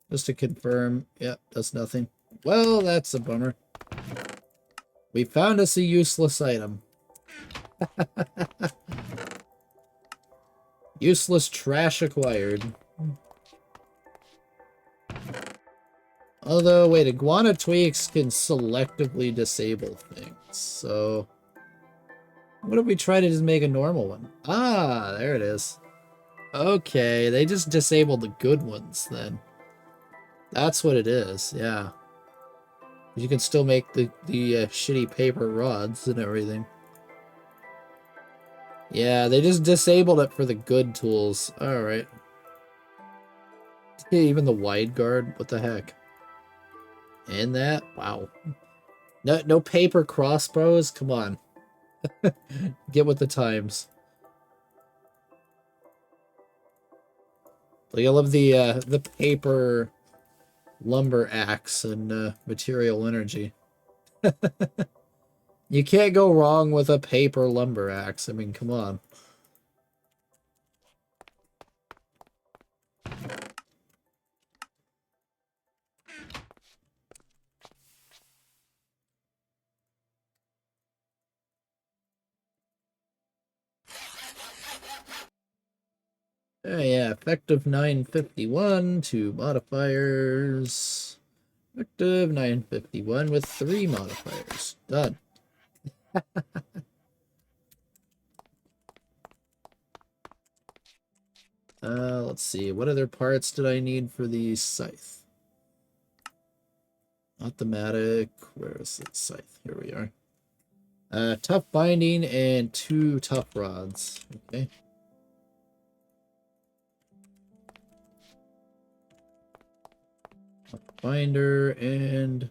Just to confirm. Yep, does nothing. Well, that's a bummer. We found us a useless item. Useless trash acquired. Although, wait, iguana tweaks can selectively disable things, so... What if we try to just make a normal one? Ah, there it is. Okay, they just disabled the good ones, then. That's what it is, yeah. You can still make the shitty paper rods and everything. Yeah, they just disabled it for the good tools. Alright. Even the wide guard? What the heck? And that, wow. No paper crossbows? Come on. Get with the times. Like, I love the paper lumber axe and material energy. You can't go wrong with a paper lumber axe. I mean, come on. Oh yeah, effective 951, 2 modifiers. Effective 951 with 3 modifiers. Done. Let's see. What other parts did I need for the scythe? Automatic. Where is the scythe? Here we are. Tough binding and 2 tough rods. Okay. Binder and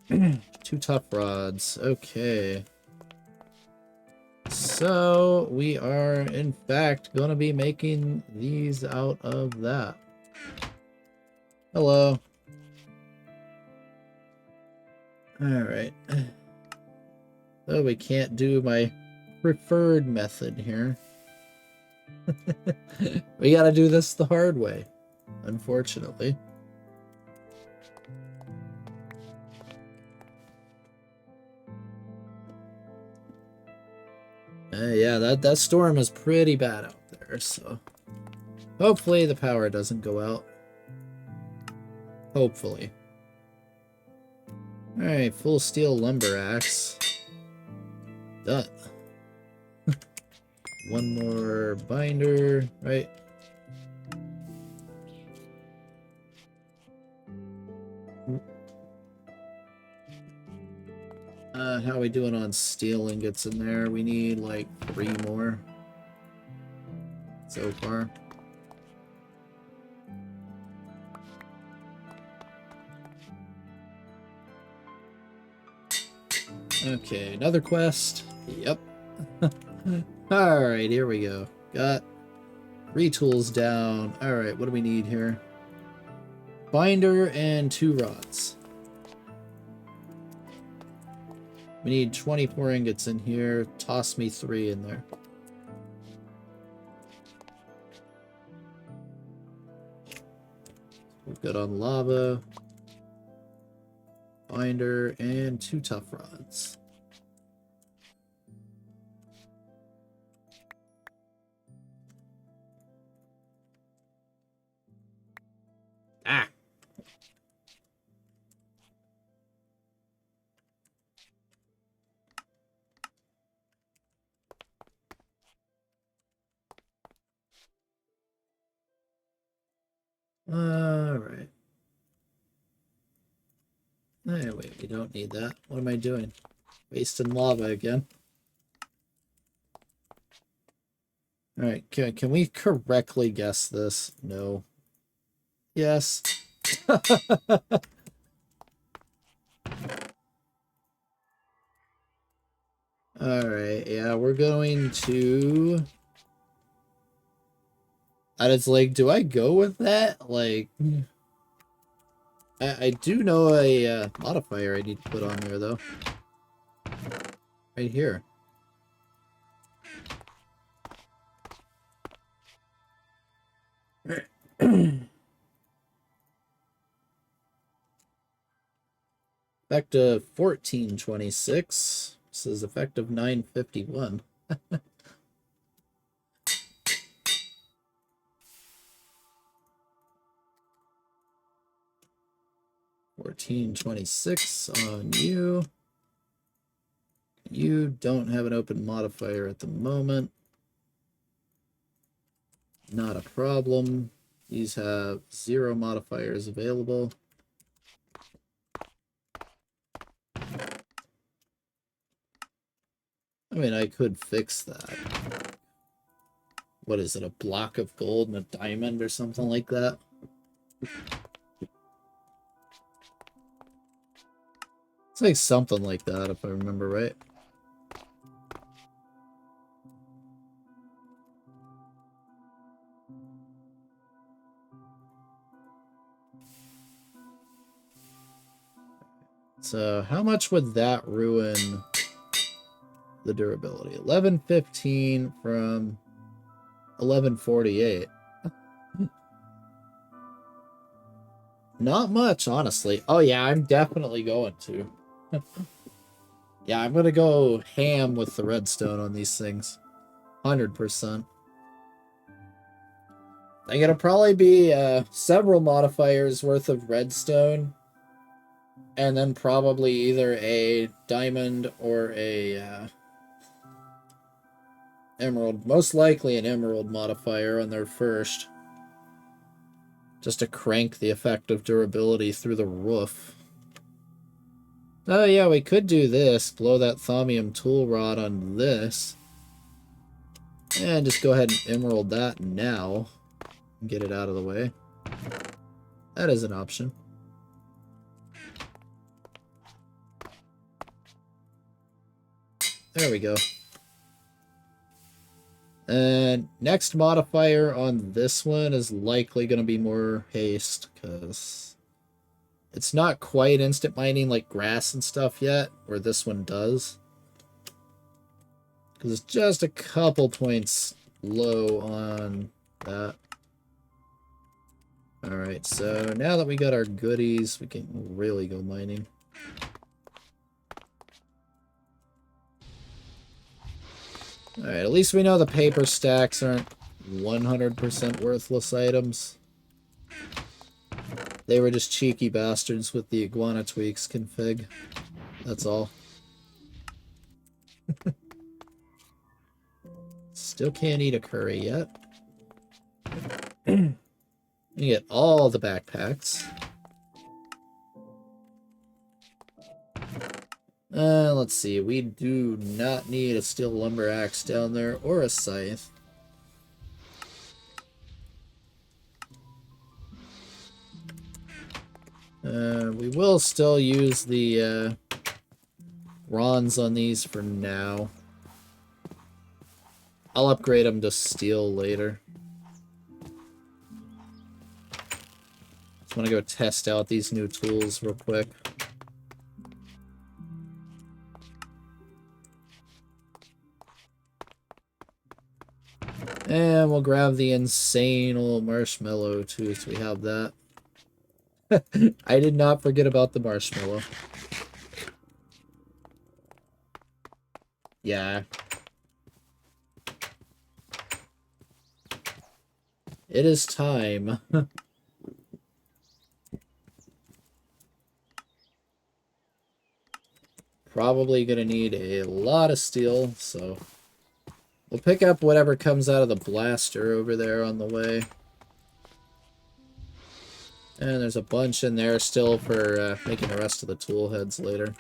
2 tough rods. Okay. So we are in fact going to be making these out of that. Hello. Alright. Oh, we can't do my preferred method here. We gotta do this the hard way, unfortunately. Yeah, that storm is pretty bad out there, so hopefully the power doesn't go out. Hopefully. Alright, full steel lumber axe. Done. One more binder, right? How are we doing on steel ingots in there? We need like 3 more so far. Okay, another quest. Yep. Alright, here we go. Got 3 tools down. Alright, what do we need here? Binder and 2 rods. We need 24 ingots in here. Toss me 3 in there. We're good on lava. Binder and 2 tough rods. Ah! Alright. Hey, wait, we don't need that. What am I doing? Wasting lava again. Alright, can we correctly guess this? No. Yes. Alright, yeah, we're going to... And it's like, do I go with that? Like... I do know a modifier I need to put on there, though. Right here. Effective 1426. This is effective 951. 1426 on you. You don't have an open modifier at the moment. Not a problem. These have 0 modifiers available. I mean, I could fix that. What is it, a block of gold and a diamond or something like that? It's like something like that, if I remember right. So how much would that ruin the durability? 1115 from 1148. Not much, honestly. Oh yeah, I'm definitely going to. Yeah, I'm gonna go ham with the redstone on these things. 100%. I'm gonna probably be several modifiers worth of redstone, and then probably either a diamond or a emerald. Most likely an emerald modifier on their first. Just to crank the effect of durability through the roof. Oh yeah, we could do this. Blow that thaumium tool rod on this. And just go ahead and emerald that now. Get it out of the way. That is an option. There we go. And next modifier on this one is likely going to be more haste, because it's not quite instant mining like grass and stuff yet, where this one does. Because it's just a couple points low on that. Alright, so now that we got our goodies, we can really go mining. Alright, at least we know the paper stacks aren't 100% worthless items. They were just cheeky bastards with the iguana tweaks config. That's all. Still can't eat a curry yet. You get all the backpacks. Let's see. We do not need a steel lumber axe down there or a scythe. We will still use the bronze on these for now. I'll upgrade them to steel later. Just want to go test out these new tools real quick. And we'll grab the insane old marshmallow too, so we have that. I did not forget about the marshmallow. Yeah. It is time. Probably gonna need a lot of steel, so we'll pick up whatever comes out of the blaster over there on the way. And there's a bunch in there still for making the rest of the tool heads later.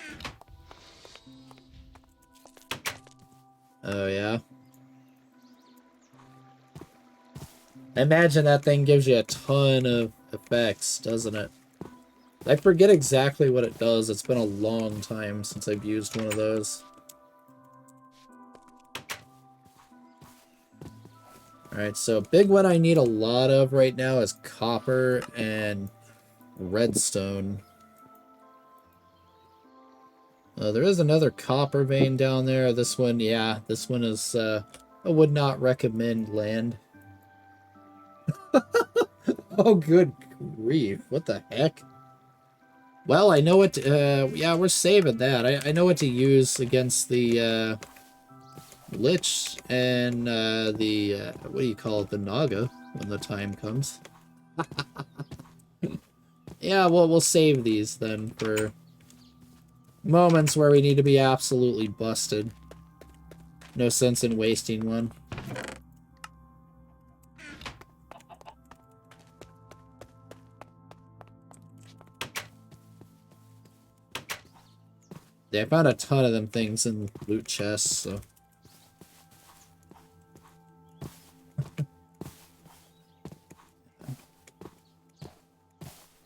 Oh, yeah? I imagine that thing gives you a ton of effects, doesn't it? I forget exactly what it does. It's been a long time since I've used one of those. Alright, so big one I need a lot of right now is copper and redstone. There is another copper vein down there. This one, yeah, this one is, I would not recommend land. Oh, good grief. What the heck? Well, I know what to, yeah, we're saving that. I know what to use against the, Lich and, the, what do you call it? The Naga, when the time comes. Yeah, well, we'll save these then for moments where we need to be absolutely busted. No sense in wasting one. Yeah, I found a ton of them things in loot chests, so...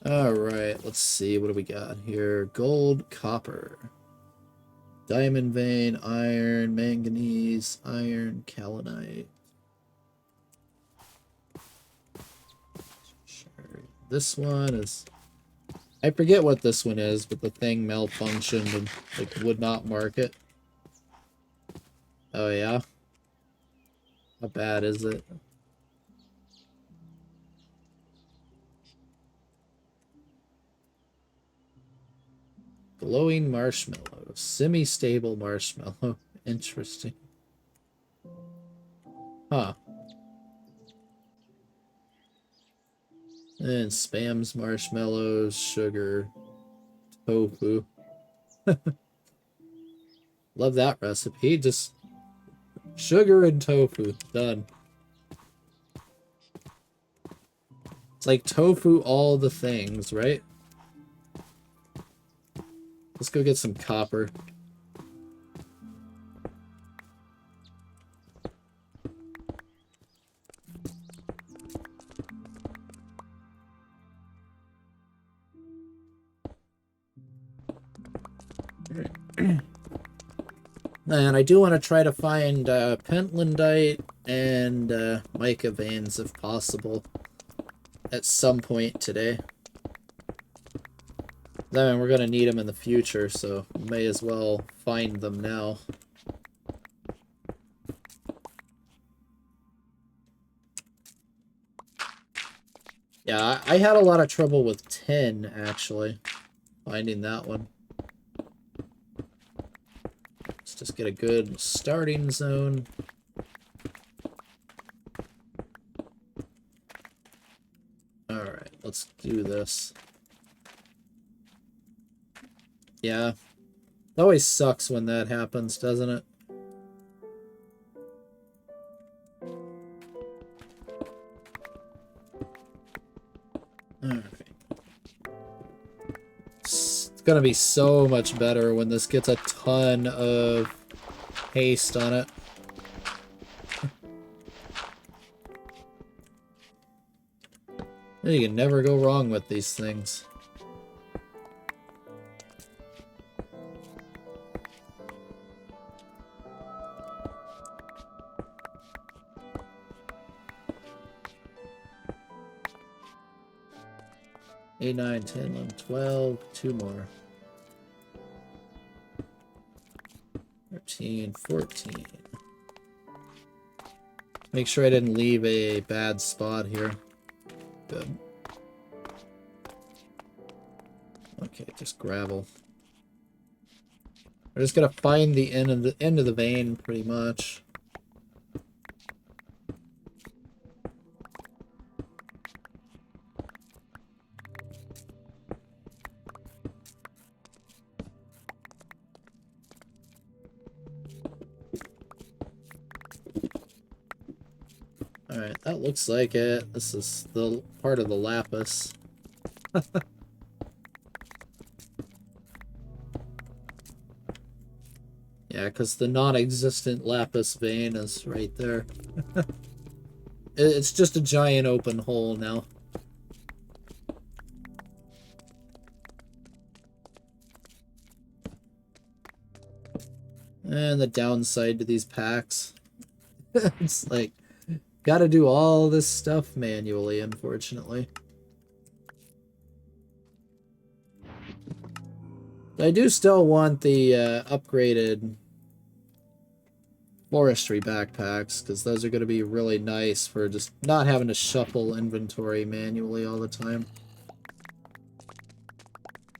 Alright, let's let's see, what do we got here? Gold, copper, diamond vein, iron, manganese, iron, kaolinite. Sure. This one is... I forget what this one is, but the thing malfunctioned and like would not mark it. Oh yeah? How bad is it? Glowing marshmallow. Semi-stable marshmallow. Interesting. Huh. And spams marshmallows, sugar, tofu. Love that recipe. Just sugar and tofu. Done. It's like tofu all the things, right? Let's go get some copper. And I do want to try to find pentlandite and mica veins if possible at some point today. I mean, we're going to need them in the future, so we may as well find them now. Yeah, I had a lot of trouble with tin, actually, finding that one. Let's just get a good starting zone. Alright, let's do this. Yeah. It always sucks when that happens, doesn't it? Alright. It's gonna be so much better when this gets a ton of haste on it. You can never go wrong with these things. Eight, 9, 10, 11, 12, 2 more. 13, 14. Make sure I didn't leave a bad spot here. Good. Okay, just gravel. We're just gonna find the end of the vein, pretty much. Alright, that looks like it. This is the part of the lapis. Yeah, because the non-existent lapis vein is right there. It's just a giant open hole now. And the downside to these packs. It's like, gotta do all this stuff manually, unfortunately. I do still want the upgraded forestry backpacks, because those are going to be really nice for just not having to shuffle inventory manually all the time.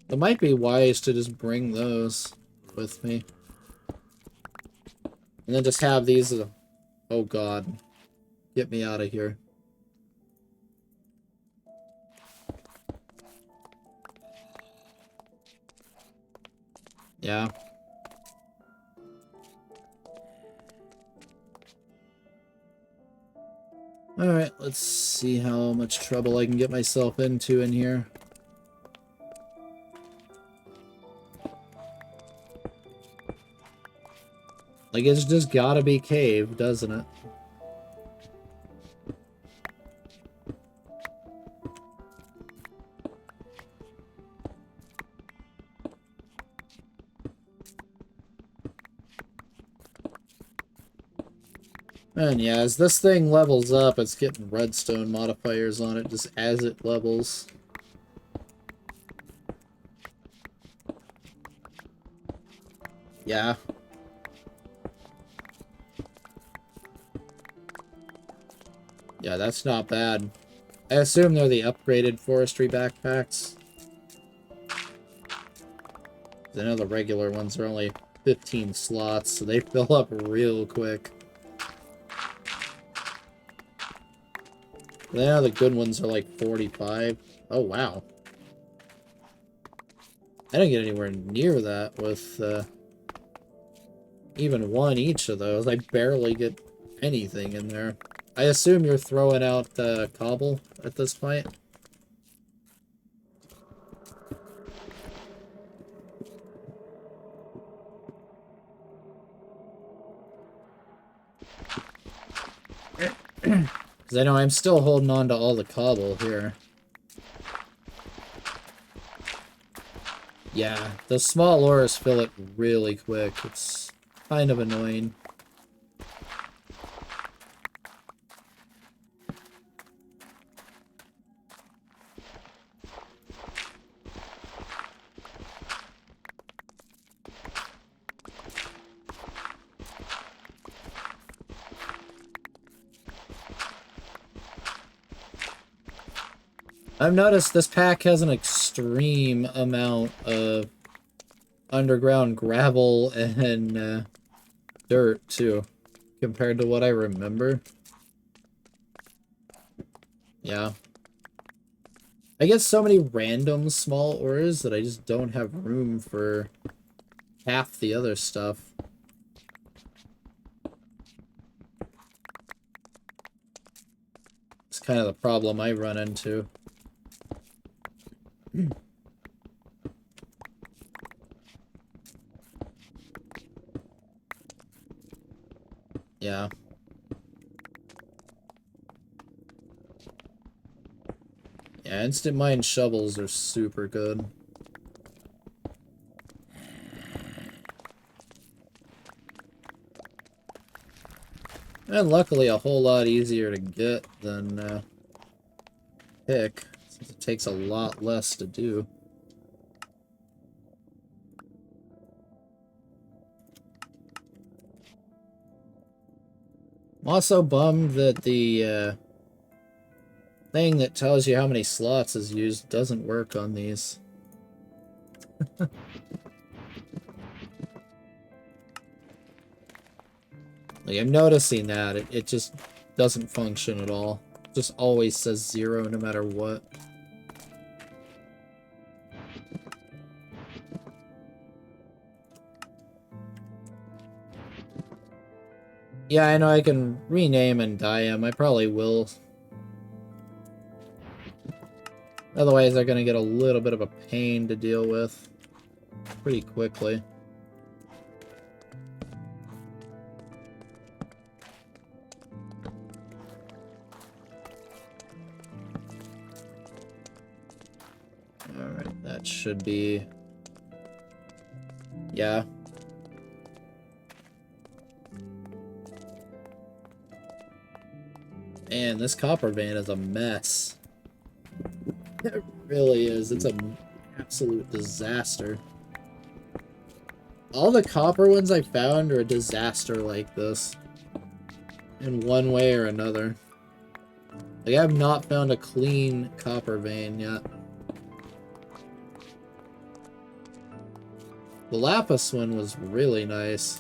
It might be wise to just bring those with me. And then just have these... oh god. Get me out of here. Yeah. Alright, let's see how much trouble I can get myself into in here. Like, it's just gotta be cave, doesn't it? And yeah, as this thing levels up, it's getting redstone modifiers on it just as it levels. Yeah. Yeah, that's not bad. I assume they're the upgraded forestry backpacks. I know the regular ones are only 15 slots, so they fill up real quick. I know the good ones are like 45. Oh, wow. I didn't get anywhere near that with even one each of those. I barely get anything in there. I assume you're throwing out cobble at this point? Because I know I'm still holding on to all the cobble here. Yeah, the small ores fill it really quick. It's kind of annoying. I've noticed this pack has an extreme amount of underground gravel and dirt, too, compared to what I remember. Yeah. I get so many random small ores that I just don't have room for half the other stuff. It's kind of the problem I run into. Yeah. Yeah, instant mine shovels are super good. And luckily a whole lot easier to get than pick, since it takes a lot less to do. I'm also bummed that the thing that tells you how many slots is used doesn't work on these. Like, I'm noticing that. It just doesn't function at all. It just always says 0 no matter what. Yeah, I know I can rename and dye them. I probably will. Otherwise, they're gonna get a little bit of a pain to deal with pretty quickly. Alright, that should be... Yeah. Man, this copper vein is a mess. It really is. It's an absolute disaster. All the copper ones I found are a disaster like this. In one way or another. Like, I have not found a clean copper vein yet. The lapis one was really nice.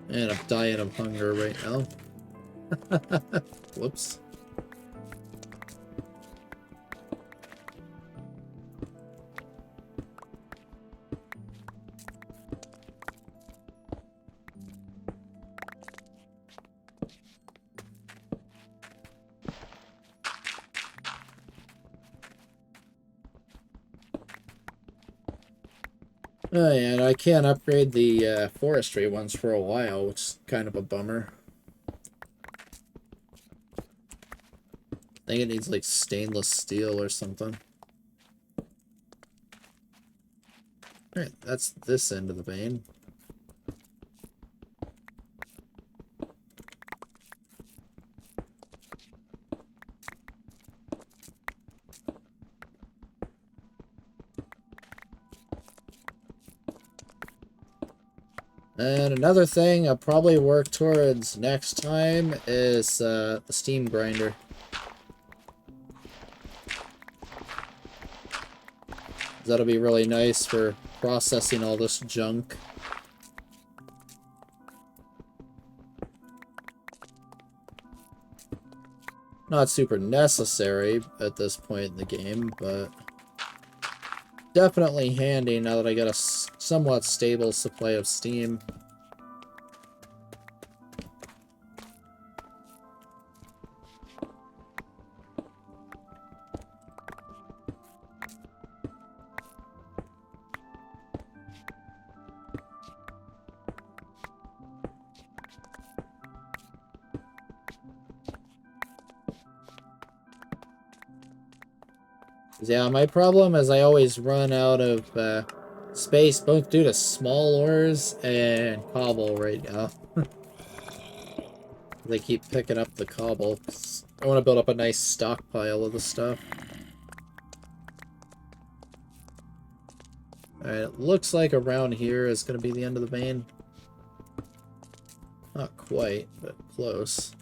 And I'm dying of hunger right now. Whoops. Oh yeah, and I can't upgrade the forestry ones for a while, which is kind of a bummer. I think it needs like stainless steel or something. Alright, that's this end of the vein. And another thing I'll probably work towards next time is the steam grinder. That'll be really nice for processing all this junk. Not super necessary at this point in the game, but definitely handy now that I got a somewhat stable supply of steam. Yeah, my problem is I always run out of space, both due to small ores and cobble right now. They keep picking up the cobble. I want to build up a nice stockpile of the stuff. Alright, it looks like around here is going to be the end of the vein. Not quite, but close.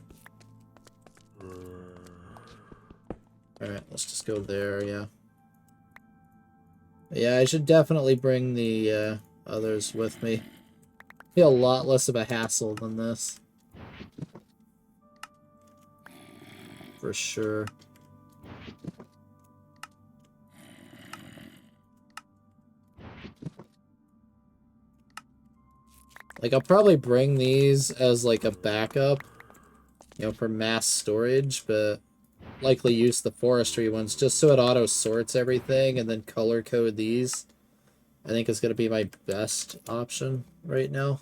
Alright, let's just go there, yeah. Yeah, I should definitely bring the others with me. Be a lot less of a hassle than this. For sure. Like, I'll probably bring these as, like, a backup, you know, for mass storage, but likely use the forestry ones just so it auto-sorts everything and then color code these. I think is going to be my best option right now.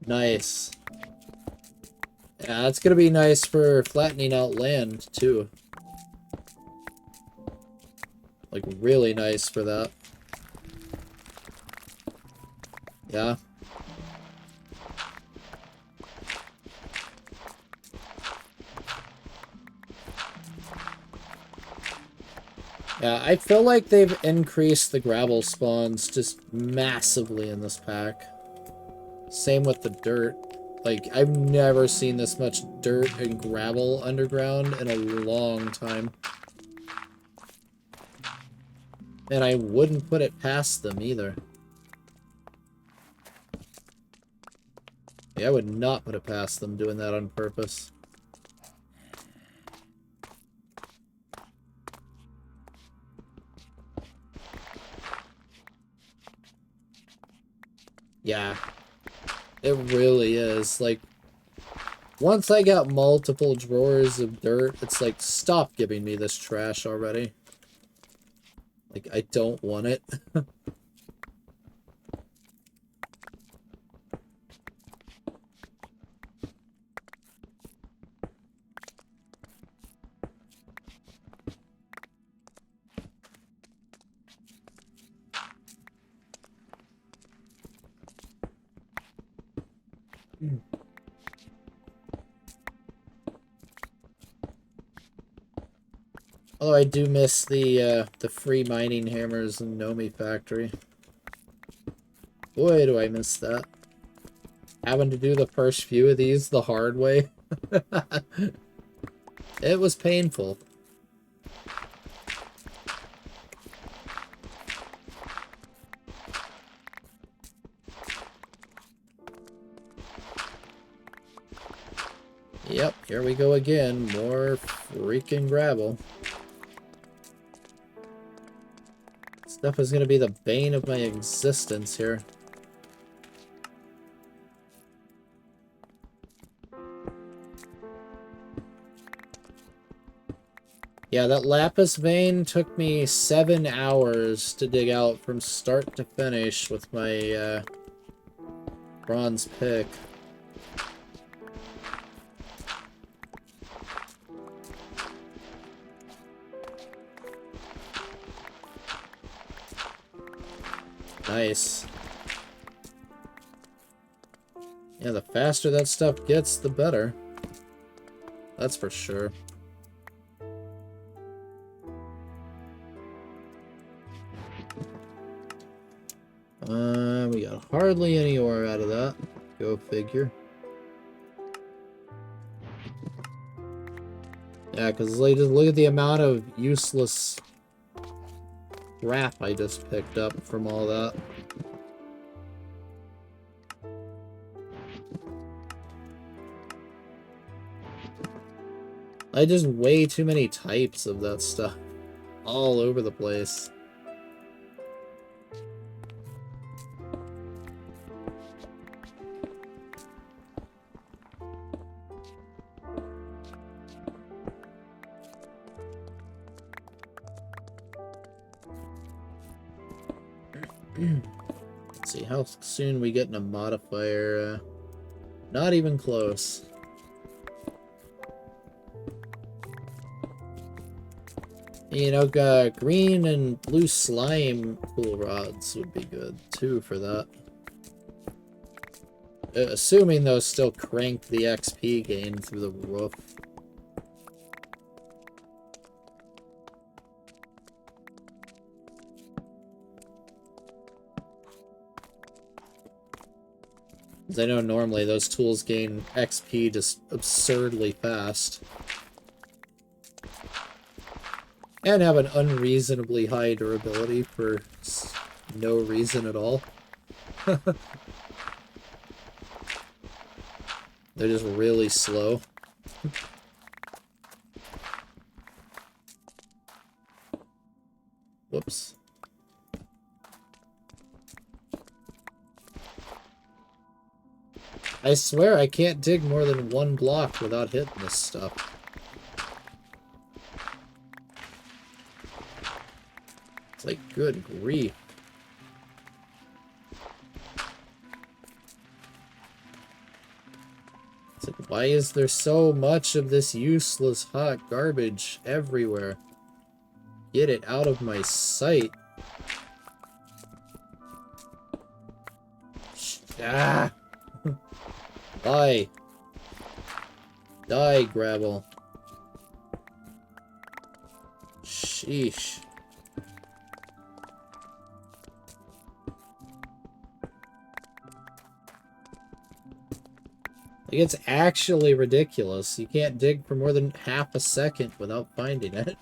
Nice. Yeah, that's going to be nice for flattening out land, too. Like, really nice for that. Yeah. Yeah, I feel like they've increased the gravel spawns just massively in this pack. Same with the dirt. Like, I've never seen this much dirt and gravel underground in a long time. And I wouldn't put it past them either. Yeah, I would not put it past them doing that on purpose. Yeah. It really is. Like, once I got multiple drawers of dirt, it's like, stop giving me this trash already. Like, I don't want it. Although I do miss the free mining hammers in Nomi Factory. Boy, do I miss that. Having to do the first few of these the hard way. It was painful. Yep, here we go again. More freaking gravel. Stuff is going to be the bane of my existence here. Yeah, that lapis vein took me 7 hours to dig out from start to finish with my bronze pick. Nice. Yeah, the faster that stuff gets, the better. That's for sure. We got hardly any ore out of that. Go figure. Yeah, because like, just look at the amount of useless crap I just picked up from all that. I just way too many types of that stuff all over the place. Let's see how soon we get in a modifier. Not even close. You know, green and blue slime pool rods would be good too for that. Assuming those still crank the XP gain through the roof. Because I know normally those tools gain XP just absurdly fast. And have an unreasonably high durability for no reason at all. They're just really slow. Whoops. I swear I can't dig more than one block without hitting this stuff. It's like, good grief. It's like, why is there so much of this useless hot garbage everywhere? Get it out of my sight. Ah! Die. Die, gravel. Sheesh. Like, it's actually ridiculous. You can't dig for more than half a second without finding it.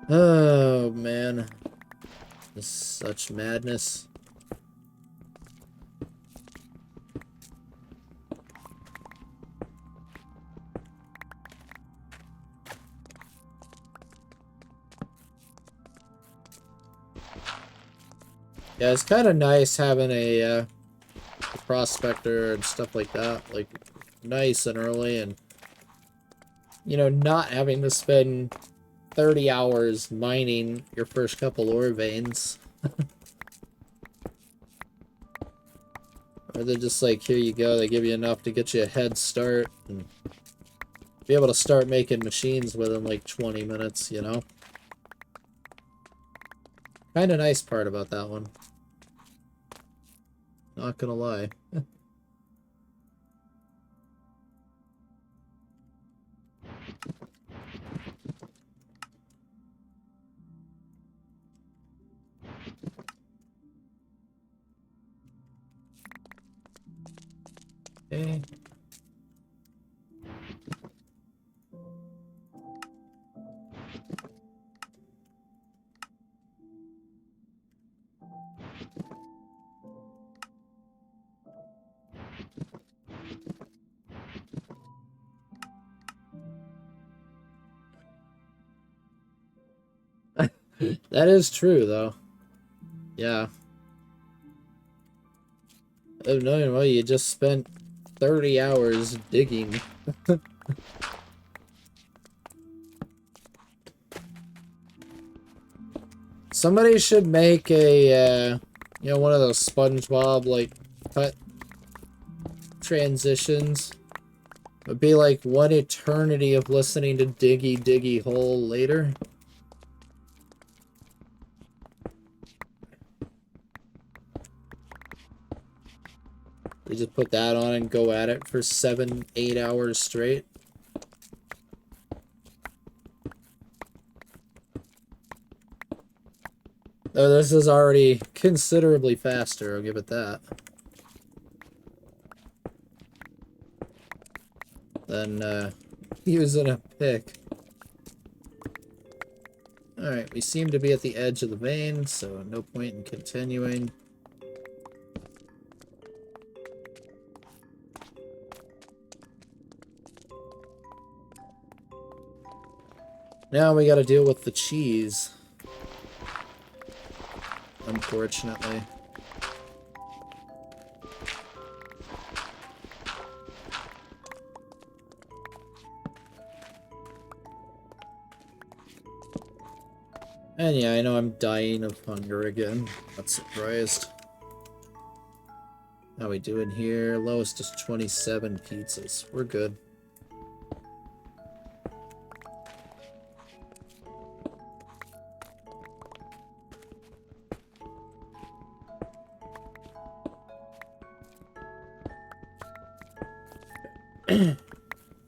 Oh, man. This is such madness. Yeah, it's kind of nice having a prospector and stuff like that, like, nice and early, and, you know, not having to spend 30 hours mining your first couple ore veins. Or they're just like, here you go, they give you enough to get you a head start, and be able to start making machines within like 20 minutes, you know? Kind of nice part about that one. Not gonna lie. Okay. That is true, though. Yeah. Oh, no, well, you just spent 30 hours digging. Somebody should make a, you know, one of those SpongeBob, like, cut transitions. It'd be like one eternity of listening to Diggy Diggy Hole later. You just put that on and go at it for 7-8 hours straight. Though this is already considerably faster, I'll give it that. Than using a pick. Alright, we seem to be at the edge of the vein, so no point in continuing. Now we gotta deal with the cheese. Unfortunately. And yeah, I know I'm dying of hunger again. Not surprised. How we doing here? Lowest is 27 pizzas. We're good.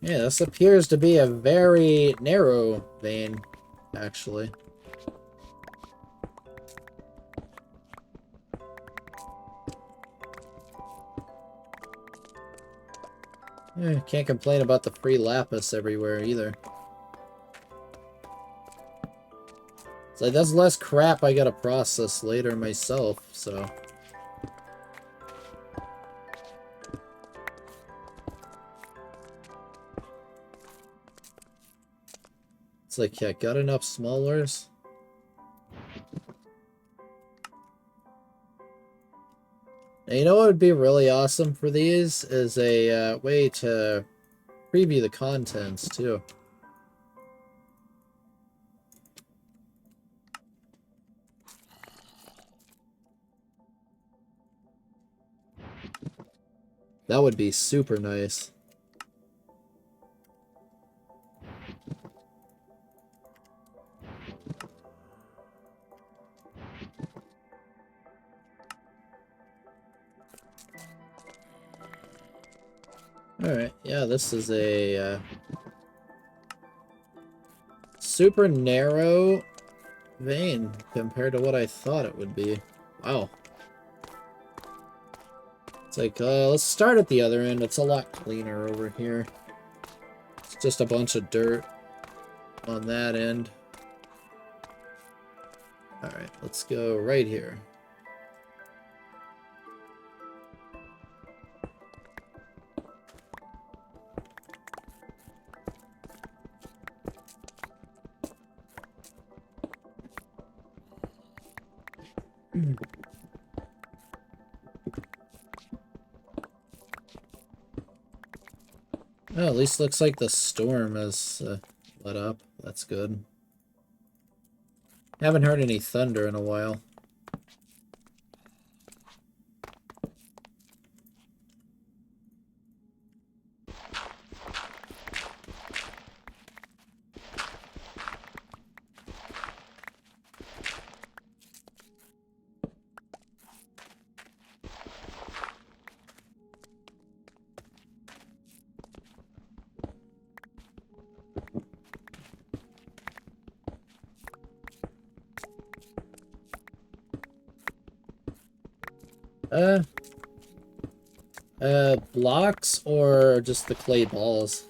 Yeah, this appears to be a very narrow vein, actually. Can't complain about the free lapis everywhere either. It's like, that's less crap I gotta process later myself, so... It's like, yeah, got enough smallers? Now, you know what would be really awesome for these? Is a way to preview the contents, too. That would be super nice. Alright, yeah, this is a super narrow vein compared to what I thought it would be. Wow. It's like, let's start at the other end. It's a lot cleaner over here. It's just a bunch of dirt on that end. Alright, let's go right here. Oh, at least looks like the storm has let up. That's good. Haven't heard any thunder in a while. Blocks or just the clay balls?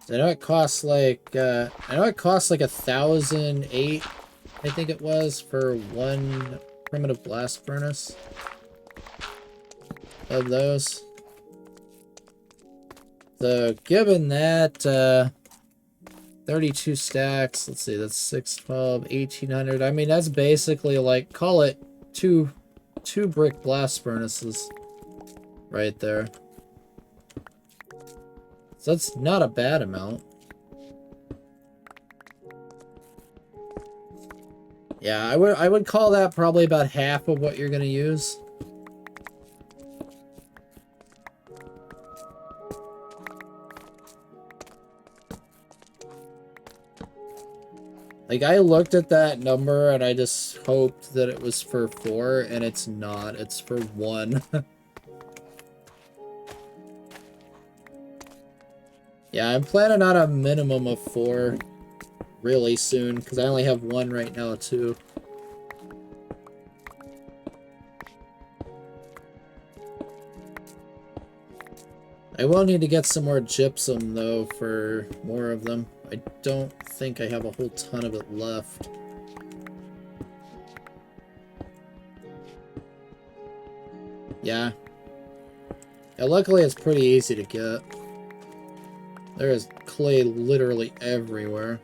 I know it costs like, I know it costs like 1,008, I think it was, for one primitive blast furnace of those. So, given that, 32 stacks, let's see, that's 612, 1,800. I mean, that's basically like, call it two brick blast furnaces right there. So that's not a bad amount. Yeah, I would call that probably about half of what you're gonna use. Like, I looked at that number and I just hoped that it was for 4, and it's not. It's for 1. Yeah, I'm planning on a minimum of 4 really soon, because I only have 1 right now, too. I will need to get some more gypsum, though, for more of them. I don't think I have a whole ton of it left. Yeah. Yeah, luckily it's pretty easy to get. There is clay literally everywhere.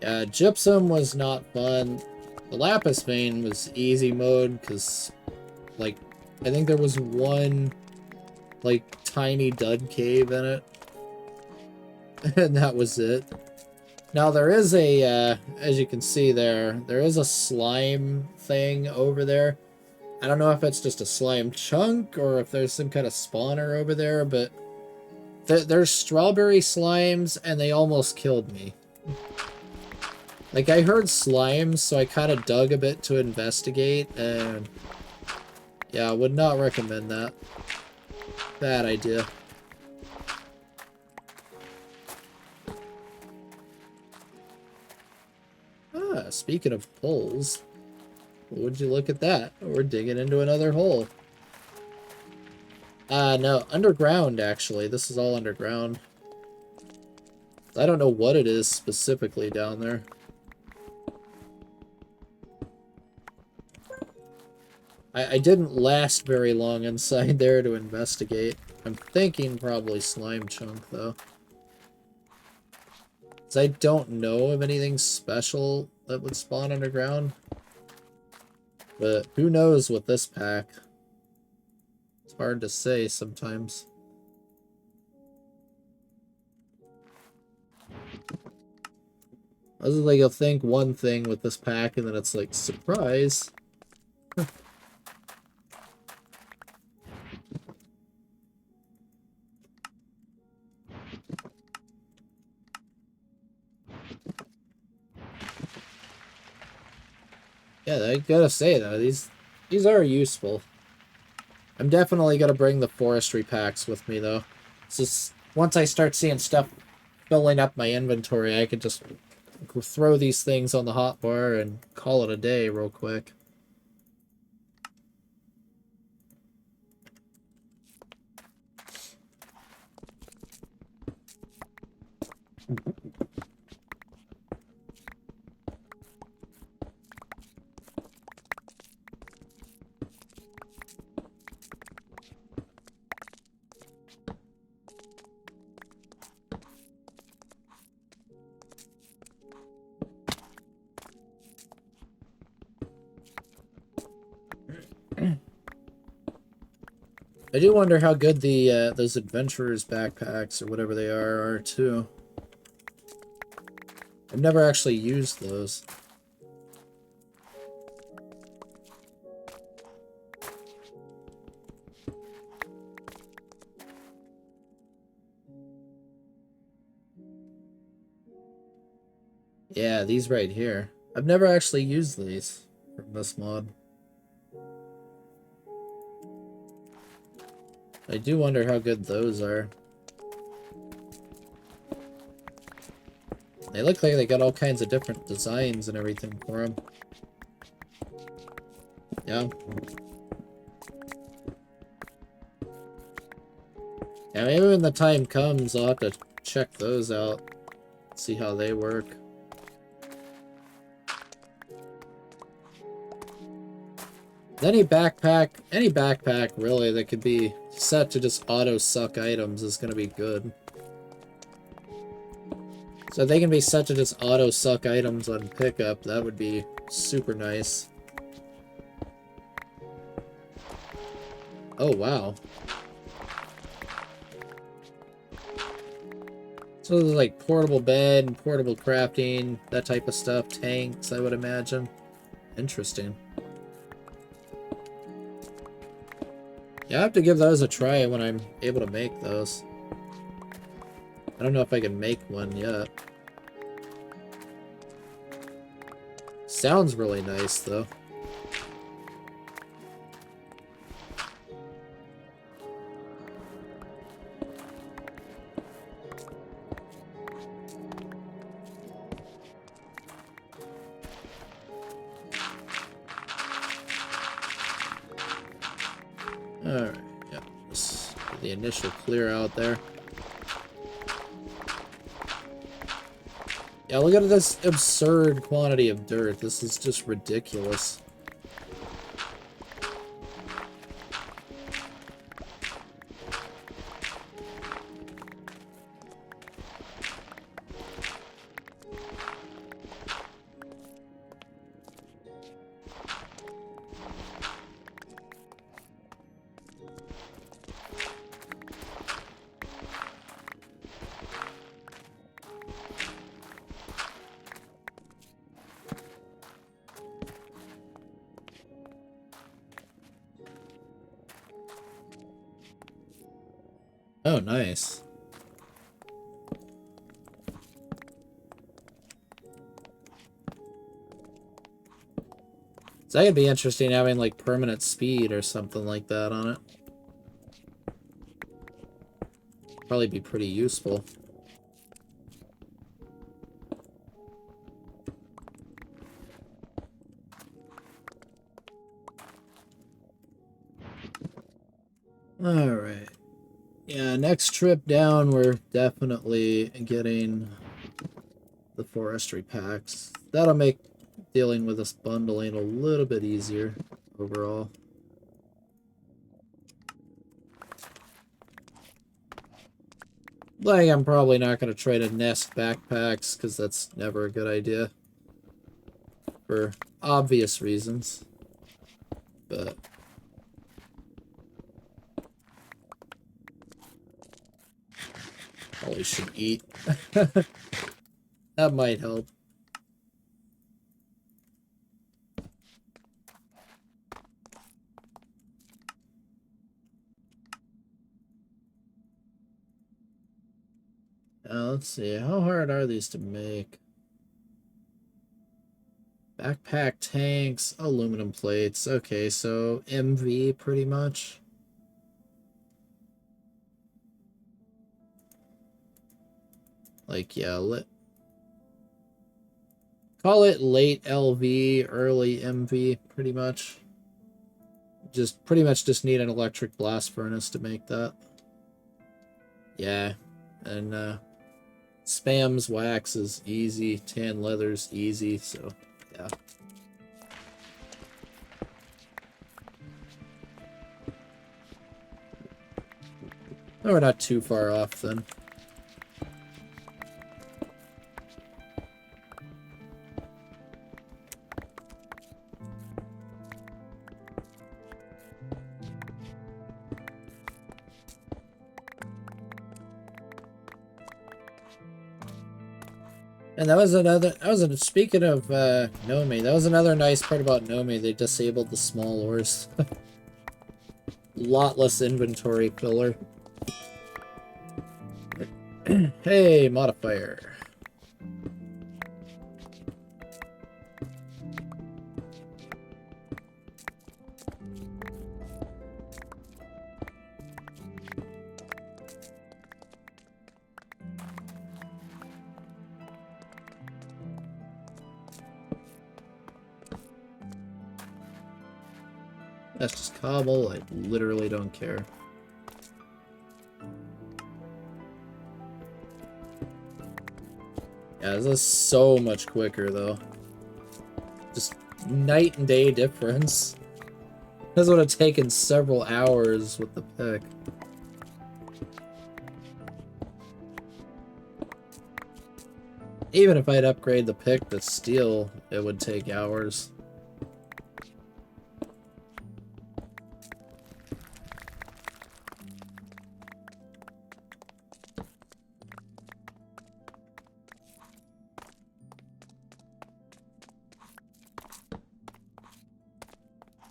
Yeah, gypsum was not fun. The lapis vein was easy mode, because, like, I think there was one, like, tiny dud cave in it. And that was it. Now, there is a, as you can see there is a slime thing over there. I don't know if it's just a slime chunk, or if there's some kind of spawner over there, but there's strawberry slimes, and they almost killed me. Like, I heard slimes, so I kind of dug a bit to investigate, and yeah, I would not recommend that. Bad idea. Ah, speaking of holes, would you look at that? We're digging into another hole. No, underground, actually. This is all underground. I don't know what it is specifically down there. I didn't last very long inside there to investigate. I'm thinking probably slime chunk, though. 'Cause I don't know of anything special that would spawn underground. But who knows with this pack? It's hard to say sometimes. I was like, you'll think one thing with this pack, and then it's like, surprise. Yeah, I gotta say though, these are useful. I'm definitely gonna bring the forestry packs with me though. It's just once I start seeing stuff filling up my inventory, I could just throw these things on the hotbar and call it a day real quick. I do wonder how good the those adventurers backpacks or whatever they are too. I've never actually used those. Yeah, these right here. I've never actually used these from this mod. I do wonder how good those are. They look like they got all kinds of different designs and everything for them. Yeah. Yeah, maybe when the time comes, I'll have to check those out. See how they work. Any backpack really that could be set to just auto-suck items is going to be good. So if they can be set to just auto-suck items on pickup, that would be super nice. Oh, wow. So there's like portable bed, portable crafting, that type of stuff. Tanks, I would imagine. Interesting. Yeah, I have to give those a try when I'm able to make those. I don't know if I can make one yet. Sounds really nice, though. Alright, yeah. Let's get the initial clear out there. Yeah, look at this absurd quantity of dirt. This is just ridiculous. Oh, nice. So that could be interesting having like permanent speed or something like that on it. Probably be pretty useful. Alright. Yeah, next trip down, we're definitely getting the forestry packs. That'll make dealing with this bundling a little bit easier overall. Like, I'm probably not going to try to nest backpacks, because that's never a good idea. For obvious reasons. But probably should eat. That might help. Let's see. How hard are these to make? Backpack tanks, aluminum plates. Okay, so MV pretty much. Like, yeah, call it late LV, early MV, pretty much. Pretty much just need an electric blast furnace to make that. Yeah, and spams, wax is easy, tan leather's easy, so yeah. Oh, we're not too far off then. And speaking of Nomi, that was another nice part about Nomi. They disabled the small ores. Lot less inventory filler. Hey, modifier. That's just cobble. I literally don't care. Yeah, this is so much quicker, though. Just night and day difference. This would have taken several hours with the pick. Even if I'd upgrade the pick to steel, it would take hours.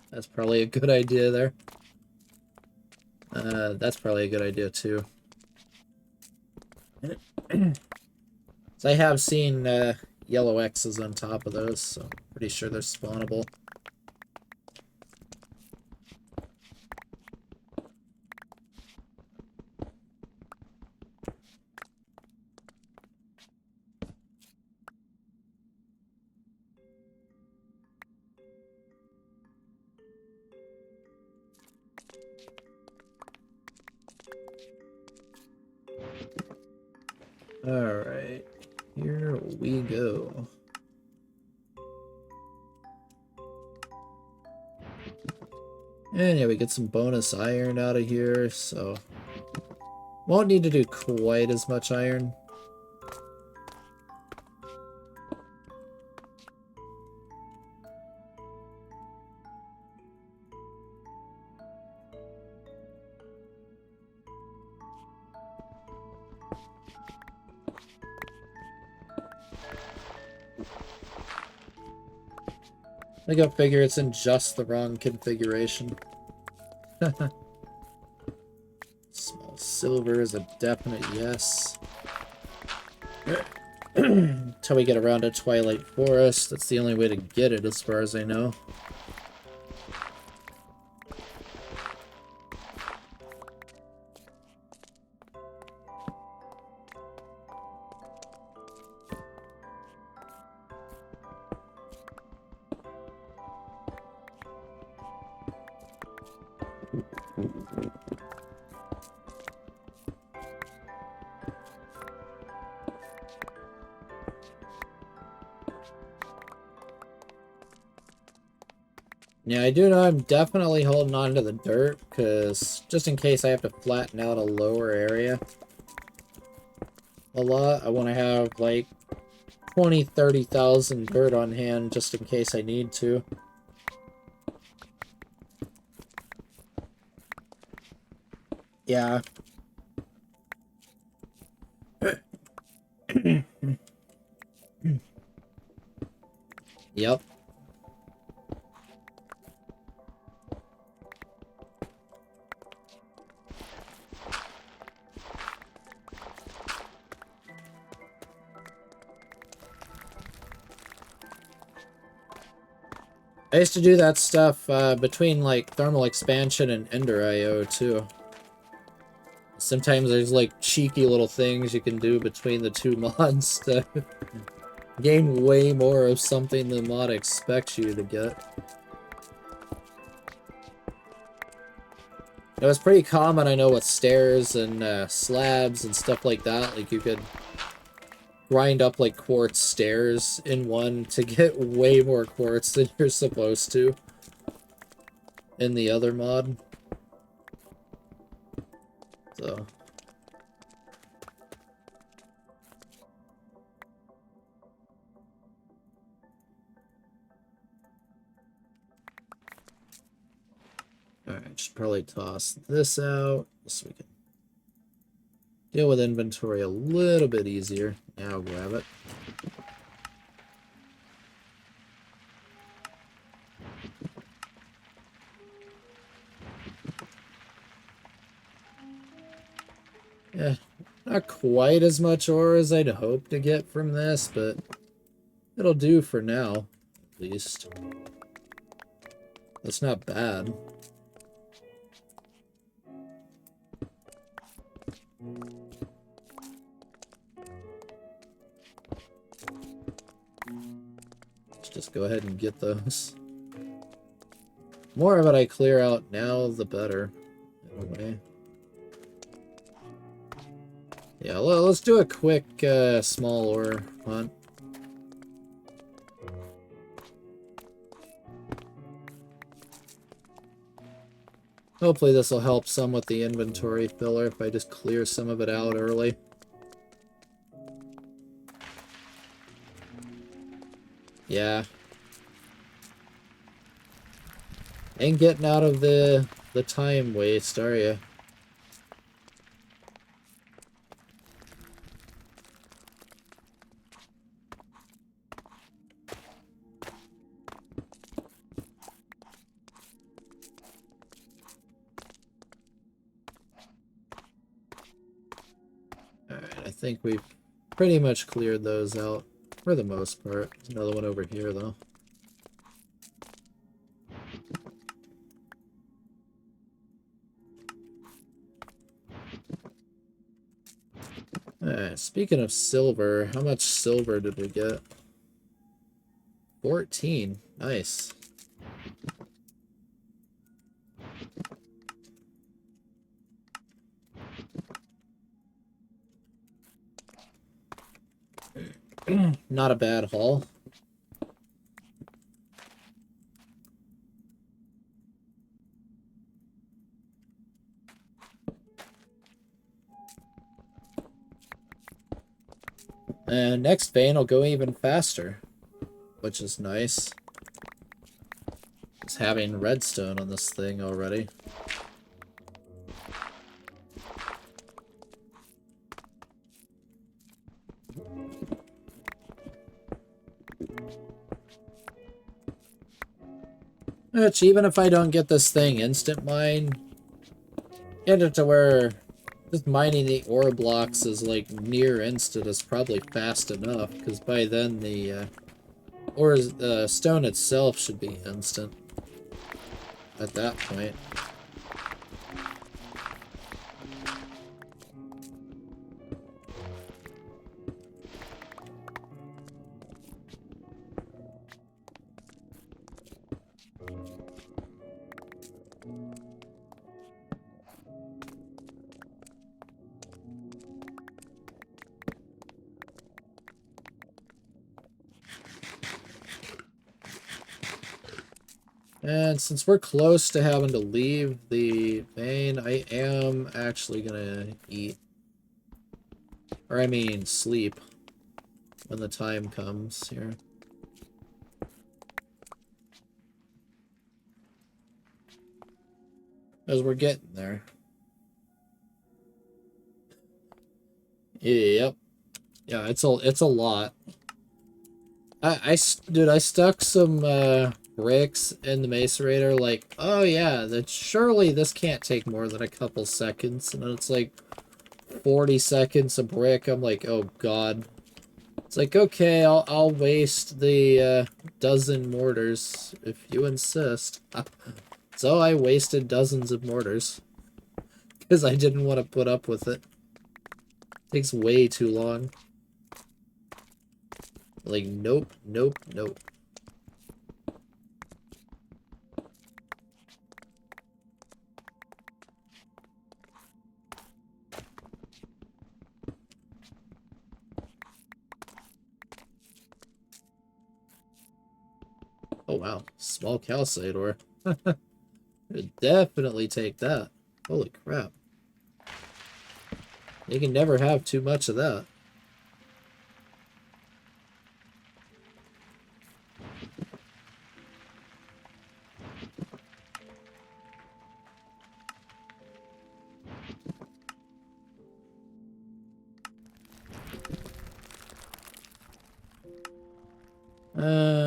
That's probably a good idea there. That's probably a good idea too. So I have seen yellow X's on top of those, so I'm pretty sure they're spawnable. Alright, here we go. And yeah, we get some bonus iron out of here, so won't need to do quite as much iron. I go figure it's in just the wrong configuration. Small silver is a definite yes. Until we get around to Twilight Forest, that's the only way to get it as far as I know. Yeah, I do know I'm definitely holding on to the dirt, because just in case I have to flatten out a lower area a lot, I want to have like 20,000-30,000 dirt on hand just in case I need to. Yeah. Yep. I used to do that stuff between like thermal expansion and Ender IO too. Sometimes there's like cheeky little things you can do between the two mods to gain way more of something the mod expects you to get. It was pretty common, I know, with stairs and slabs and stuff like that. Like you could grind up like quartz stairs in one to get way more quartz than you're supposed to in the other mod. So alright, should probably toss this out so we can deal with inventory a little bit easier. Now I'll grab it. Yeah, not quite as much ore as I'd hope to get from this, but it'll do for now, at least. That's not bad. Let's just go ahead and get those. More of it I clear out now, the better, in a way. Yeah, let's do a quick small ore hunt. Hopefully this will help some with the inventory filler if I just clear some of it out early. Yeah. Ain't getting out of the time waste, are you? think we've pretty much cleared those out for the most part. There's another one over here, though. Speaking of silver, how much silver did we get? 14. Nice. Not a bad haul. And next vein will go even faster, which is nice. Just having redstone on this thing already. Which, even if I don't get this thing instant mine, get it to where just mining the ore blocks is like near instant is probably fast enough, because by then the stone itself should be instant at that point. And since we're close to having to leave the vein, I am actually gonna eat. Or I mean sleep when the time comes here. As we're getting there. Yep. Yeah, it's a lot. Dude, I stuck some bricks in the macerator, like, oh yeah, that surely this can't take more than a couple seconds, and it's like 40 seconds a brick. I'm like, oh god. It's like, okay, I'll waste the dozen mortars if you insist. So I wasted dozens of mortars because I didn't want to put up with it. It takes way too long. Like, nope, nope, nope. Oh wow, small calcite ore. I'd definitely take that. Holy crap. You can never have too much of that.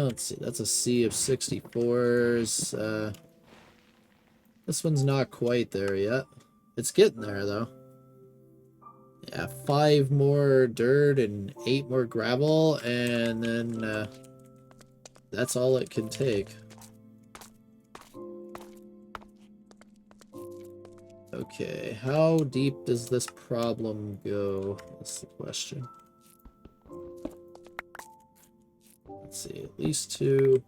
Let's see, that's a sea of 64s. This one's not quite there yet. It's getting there, though. Yeah, 5 more dirt and 8 more gravel, and then that's all it can take. Okay, how deep does this problem go? That's the question. Let's see, at least 2.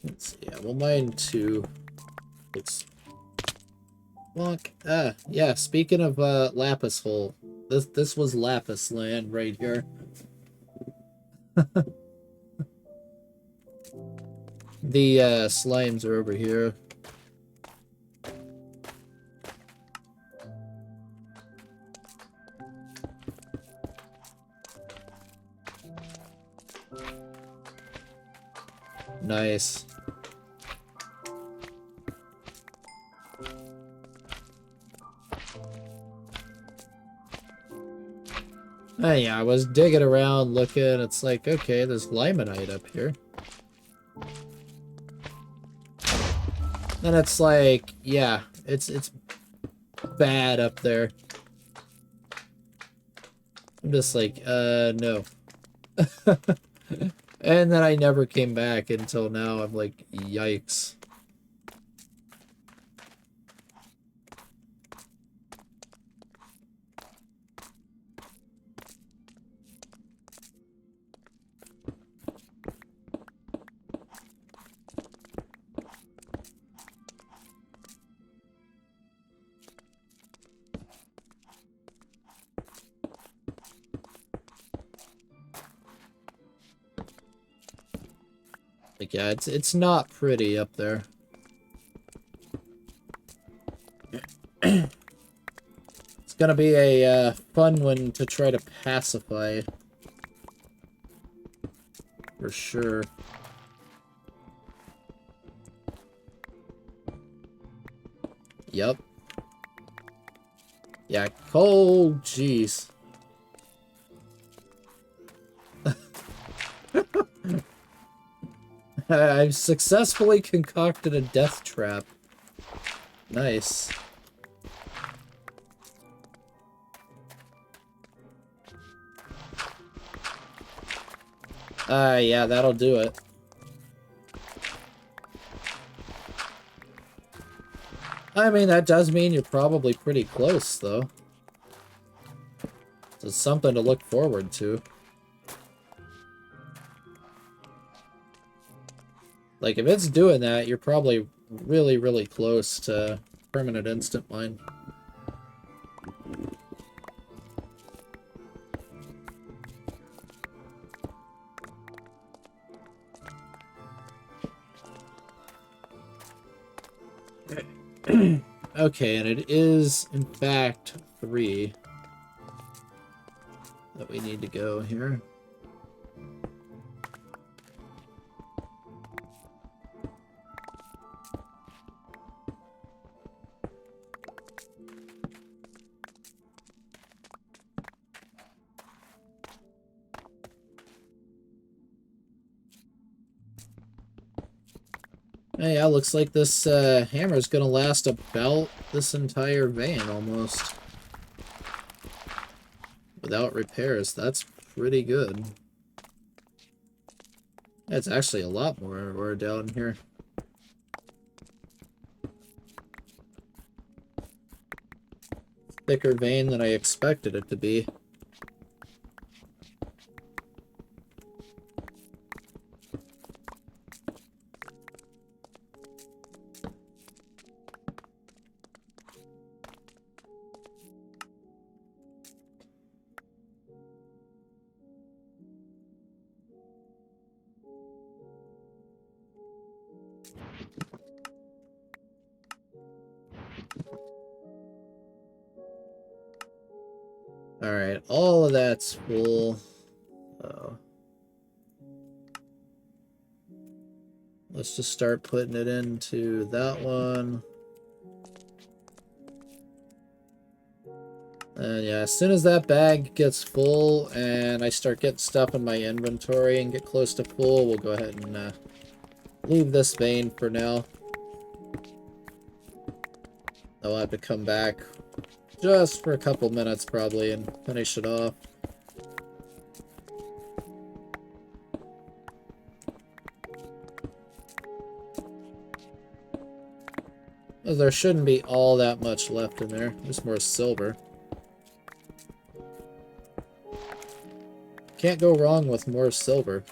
Let's see, yeah, we'll mine 2. It's Walk. Yeah, speaking of lapis hole, this was lapis land right here. The slimes are over here. Nice. Yeah, I was digging around looking. It's like, okay, there's limonite up here. Then it's like, yeah, it's bad up there. I'm just like, no. And then I never came back until now. I'm like, yikes. Like, yeah, it's not pretty up there. It's gonna be a fun one to try to pacify. For sure. Yep. Yeah, oh, jeez. I've successfully concocted a death trap. Nice. Yeah, that'll do it. I mean, that does mean you're probably pretty close, though. So it's something to look forward to. Like, if it's doing that, you're probably really, really close to permanent instant mine. Okay, and it is, in fact, 3 that we need to go here. Hey, yeah, looks like this hammer is gonna last about this entire vein, almost. Without repairs. That's pretty good. That's actually a lot more ore down here. Thicker vein than I expected it to be. Alright, all of that's full. Oh. Let's just start putting it into that one. And yeah, as soon as that bag gets full and I start getting stuff in my inventory and get close to full, we'll go ahead and leave this vein for now. I'll have to come back just for a couple minutes probably and finish it off. There shouldn't be all that much left in there. There's more silver. Can't go wrong with more silver.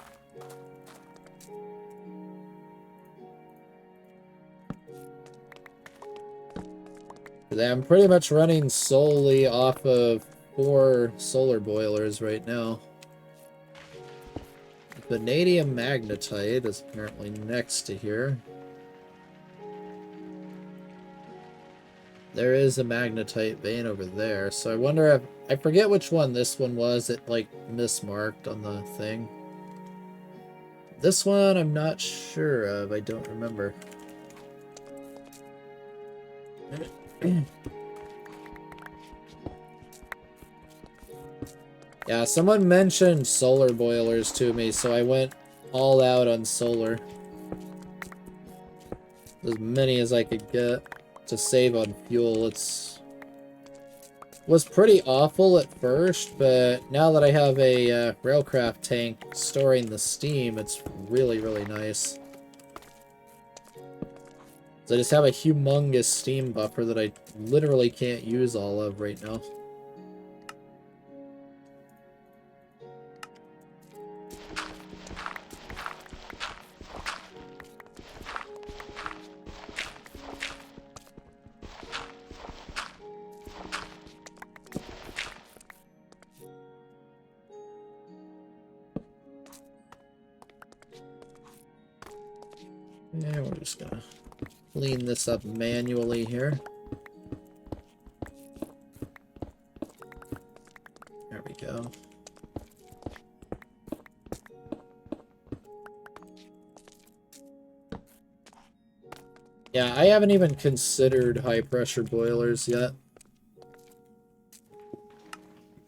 I'm pretty much running solely off of 4 solar boilers right now. Vanadium magnetite is apparently next to here. There is a magnetite vein over there, so I wonder if... I forget which one this one was. It, like, mismarked on the thing. This one I'm not sure of. I don't remember. Yeah, someone mentioned solar boilers to me, so I went all out on solar. as many as I could get to save on fuel. Was pretty awful at first, but now that I have a railcraft tank storing the steam, it's really, really nice. So I just have a humongous steam buffer that I literally can't use all of right now. Yeah, we're just gonna clean this up manually here. There we go. Yeah, I haven't even considered high pressure boilers yet.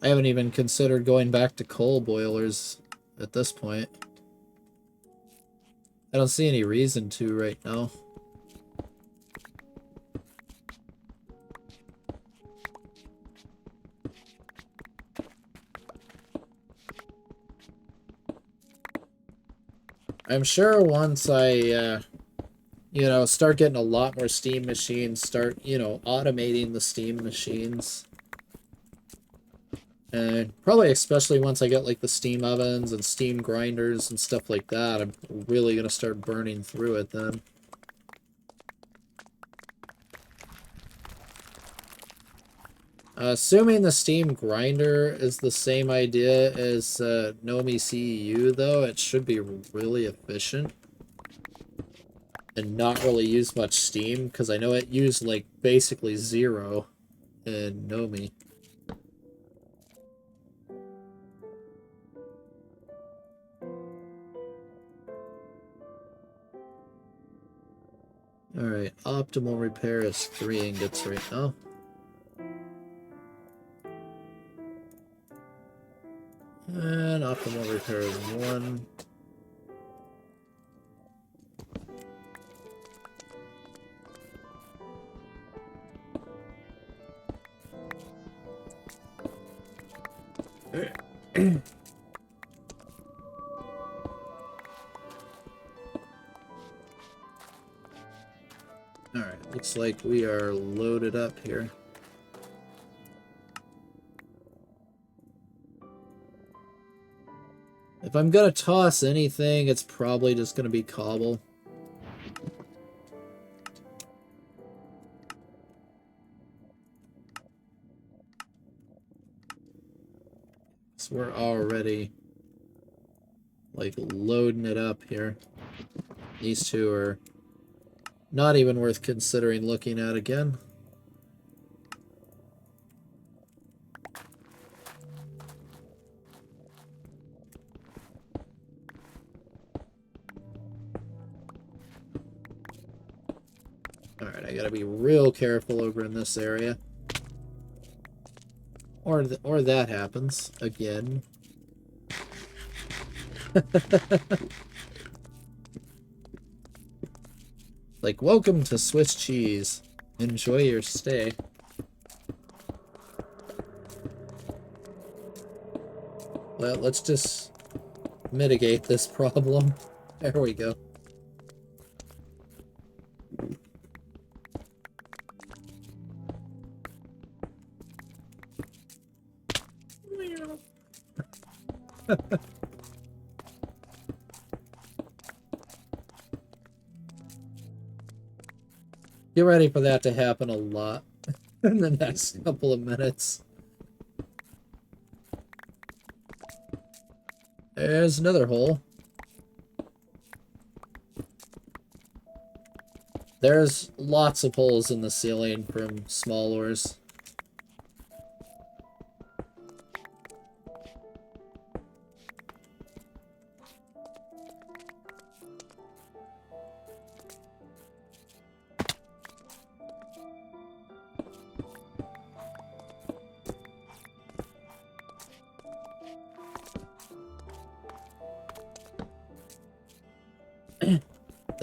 I haven't even considered going back to coal boilers at this point. I don't see any reason to right now. I'm sure once I, you know, start getting a lot more steam machines, start, you know, automating the steam machines. And probably especially once I get like the steam ovens and steam grinders and stuff like that, I'm really going to start burning through it then. Assuming the steam grinder is the same idea as Nomi CEU, though, it should be really efficient. And not really use much steam, because I know it used like basically 0 in Nomi. Alright, optimal repair is 3 ingots right now. And optimal repair is 1. Alright, looks like we are loaded up here. If I'm gonna toss anything, it's probably just gonna be cobble. So we're already like loading it up here. These two are not even worth considering looking at again. Alright, I gotta be real careful over in this area. Or that happens again. Like, welcome to Swiss cheese. Enjoy your stay. Well, let's just mitigate this problem. There we go. Get ready for that to happen a lot in the next couple of minutes. There's another hole. There's lots of holes in the ceiling from small ores.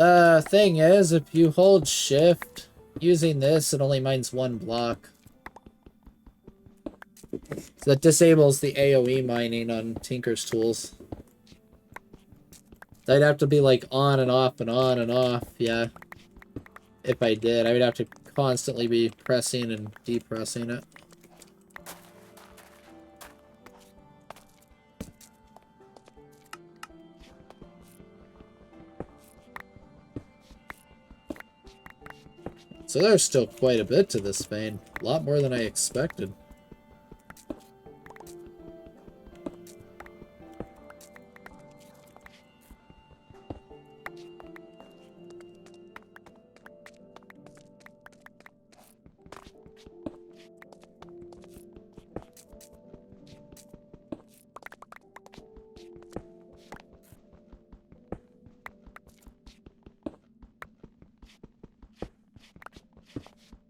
The thing is, if you hold shift using this, it only mines one block. So that disables the AoE mining on Tinker's tools. I'd have to be like on and off and on and off, yeah. If I did, I would have to constantly be pressing and depressing it. So there's still quite a bit to this vein. A lot more than I expected.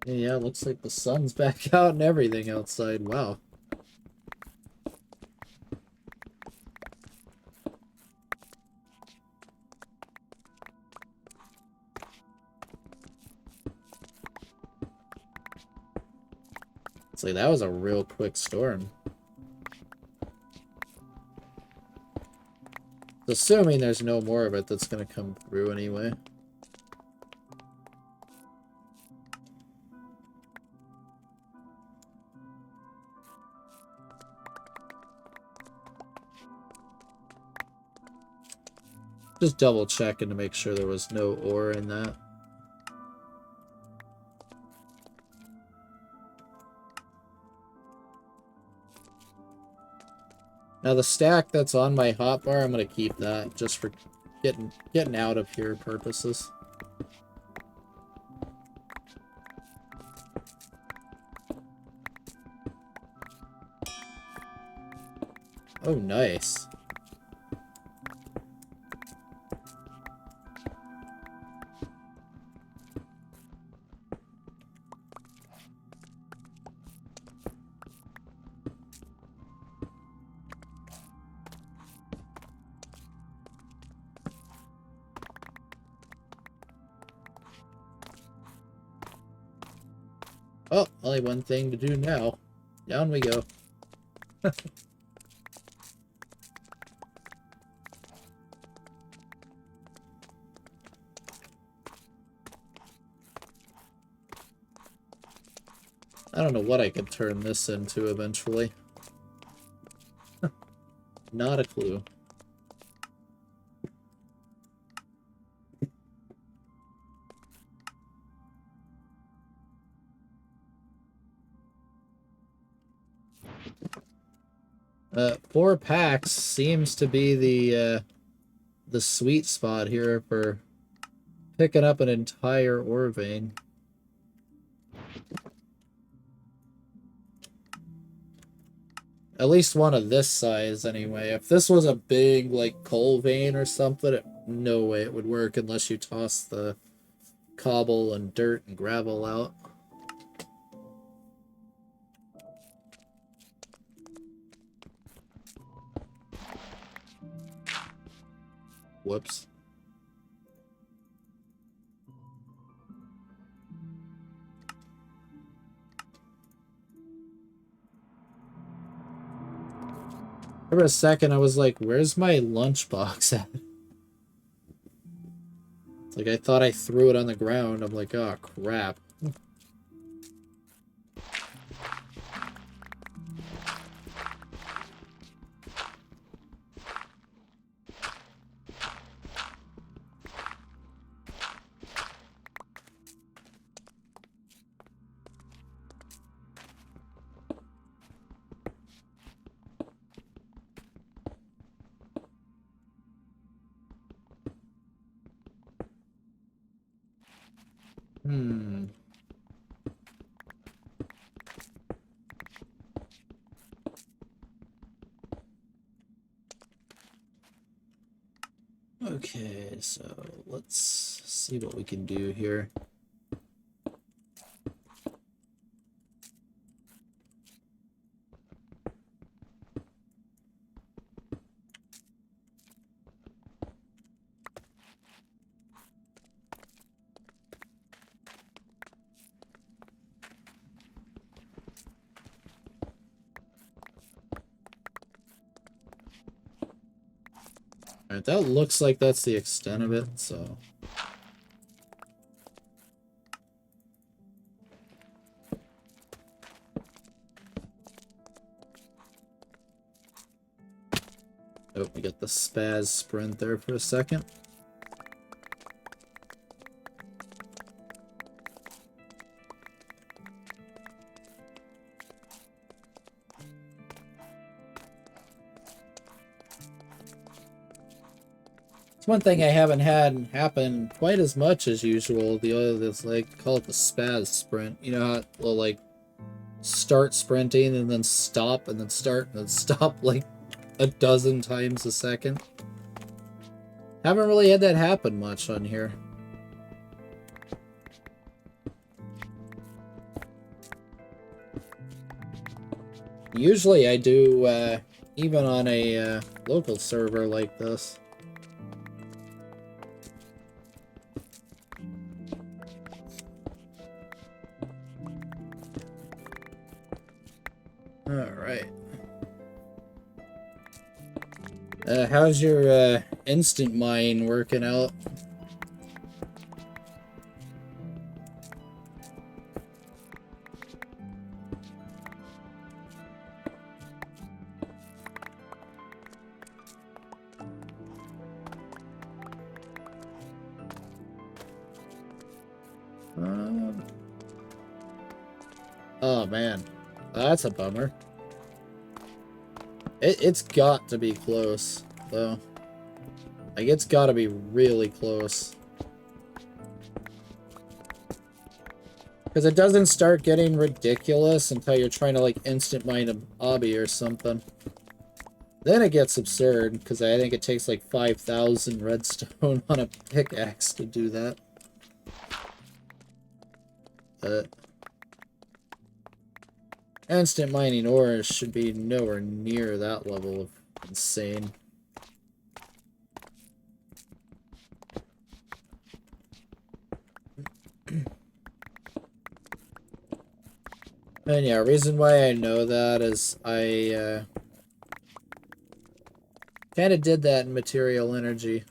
Yeah, looks like the sun's back out and everything outside. Wow. It's like that was a real quick storm. Assuming there's no more of it that's gonna come through anyway. Just double checking to make sure there was no ore in that. Now the stack that's on my hotbar, I'm gonna keep that just for getting out of here purposes. Oh, nice. Oh, only one thing to do now. Down we go. I don't know what I could turn this into eventually. Not a clue. Four packs seems to be the sweet spot here for picking up an entire ore vein. At least one of this size, anyway. If this was a big, like, coal vein or something, no way it would work unless you toss the cobble and dirt and gravel out. Whoops. For a second, I was like, where's my lunchbox at? It's like, I thought I threw it on the ground. I'm like, oh, crap. Okay, so let's see what we can do here. Alright, that looks like that's the extent of it, so... Oh, we got the spaz sprint there for a second. It's one thing I haven't had happen quite as much as usual. The other is like, call it the spaz sprint. You know how it will like start sprinting and then stop and then start and then stop like a dozen times a second. Haven't really had that happen much on here. Usually I do, even on a local server like this. Alright. How's your instant mine working out? Oh man, that's a bummer. It's got to be close, though. Like, it's got to be really close. Because it doesn't start getting ridiculous until you're trying to, like, instant mine a obby or something. Then it gets absurd, because I think it takes, like, 5,000 redstone on a pickaxe to do that. But... instant mining ores should be nowhere near that level of insane. And yeah, reason why I know that is I kind of did that in material energy.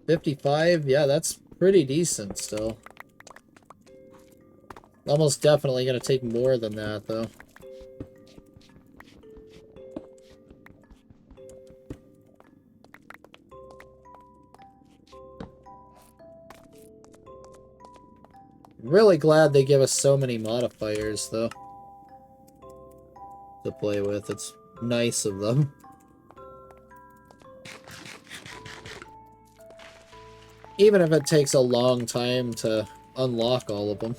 55? Yeah, that's pretty decent still. Almost definitely gonna take more than that, though. Really glad they give us so many modifiers, though, to play with. It's nice of them. Even if it takes a long time to unlock all of them.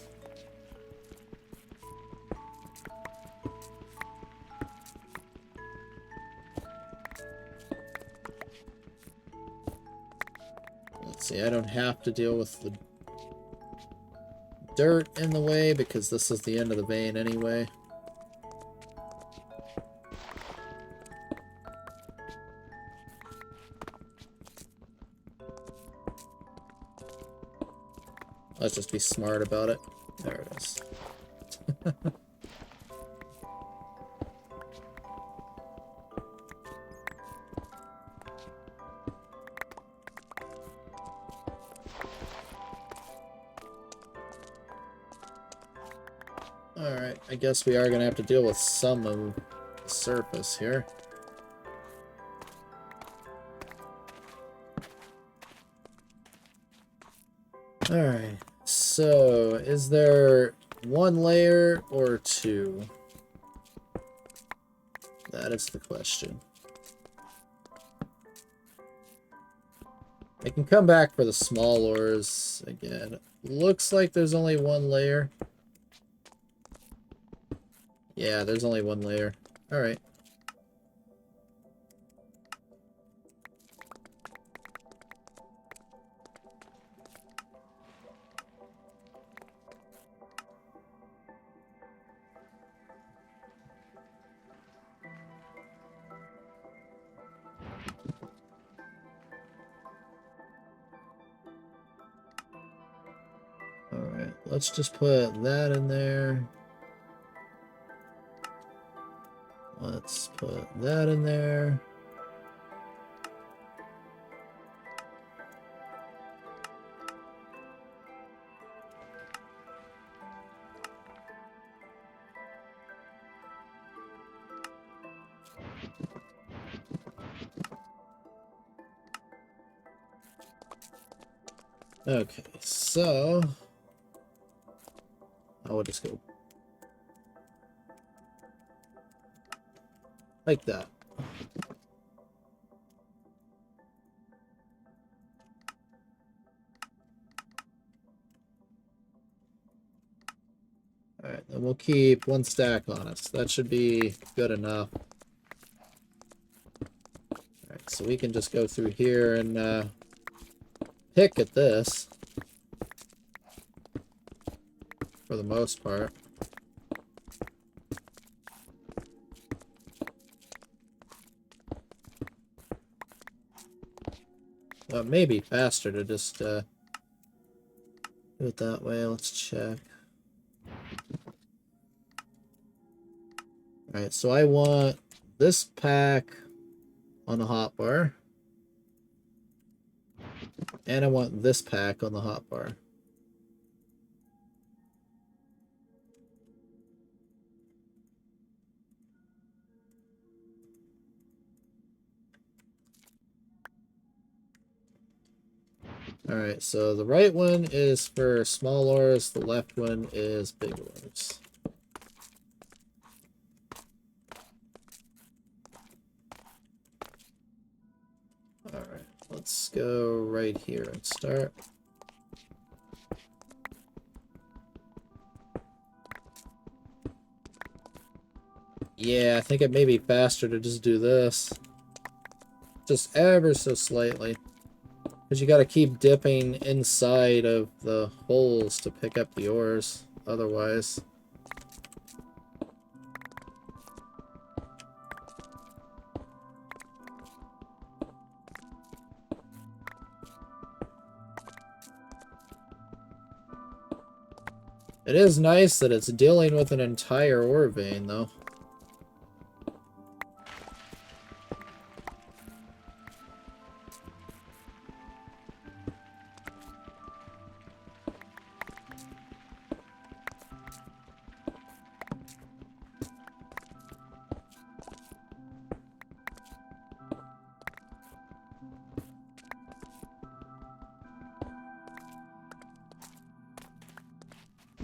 Let's see, I don't have to deal with the dirt in the way because this is the end of the vein anyway. Let's just be smart about it. There it is. Alright, I guess we are going to have to deal with some of the surface here. Alright, so is there one layer or two? That is the question. I can come back for the small ores again. Looks like there's only one layer. Yeah, there's only one layer. Alright. Alright, let's just put that in there. Let's put that in there. Okay, so I will just go like that. Alright, then we'll keep 1 stack on us. That should be good enough. Alright, so we can just go through here and pick at this. For the most part. Well, it may be faster to just do it that way. Let's check. Alright, so I want this pack on the hotbar. And I want this pack on the hotbar. Alright, so the right one is for small ores, the left one is big ores. Alright, let's go right here and start. Yeah, I think it may be faster to just do this. Just ever so slightly. Because you gotta keep dipping inside of the holes to pick up the ores, otherwise. It is nice that it's dealing with an entire ore vein, though.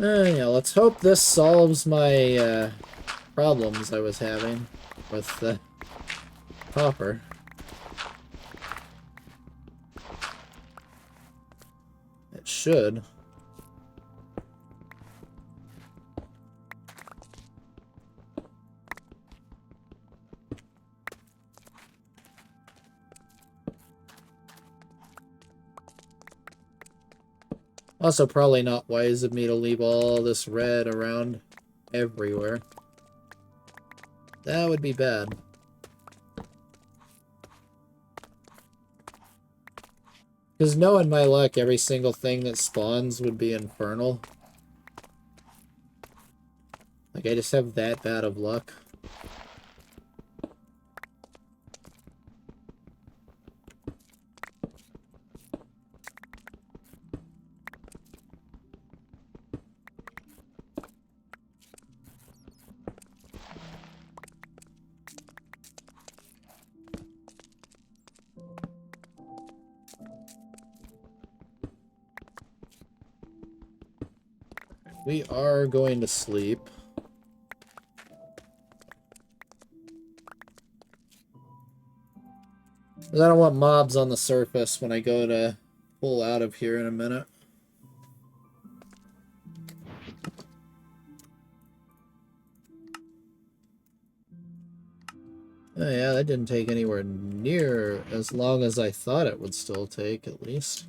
Yeah, let's hope this solves my problems I was having with the copper. It should. Also, probably not wise of me to leave all this red around everywhere. That would be bad. Because knowing my luck, every single thing that spawns would be infernal. Like, I just have that bad of luck. We are going to sleep. Because I don't want mobs on the surface when I go to pull out of here in a minute. Oh yeah, that didn't take anywhere near as long as I thought it would still take, at least.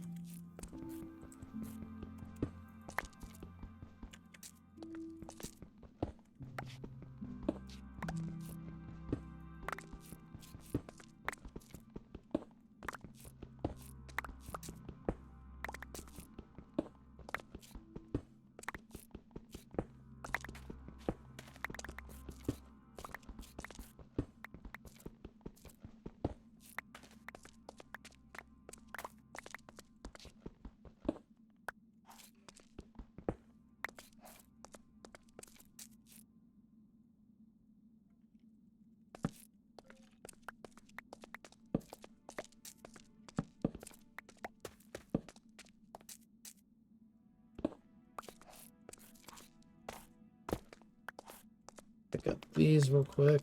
Pick up these real quick.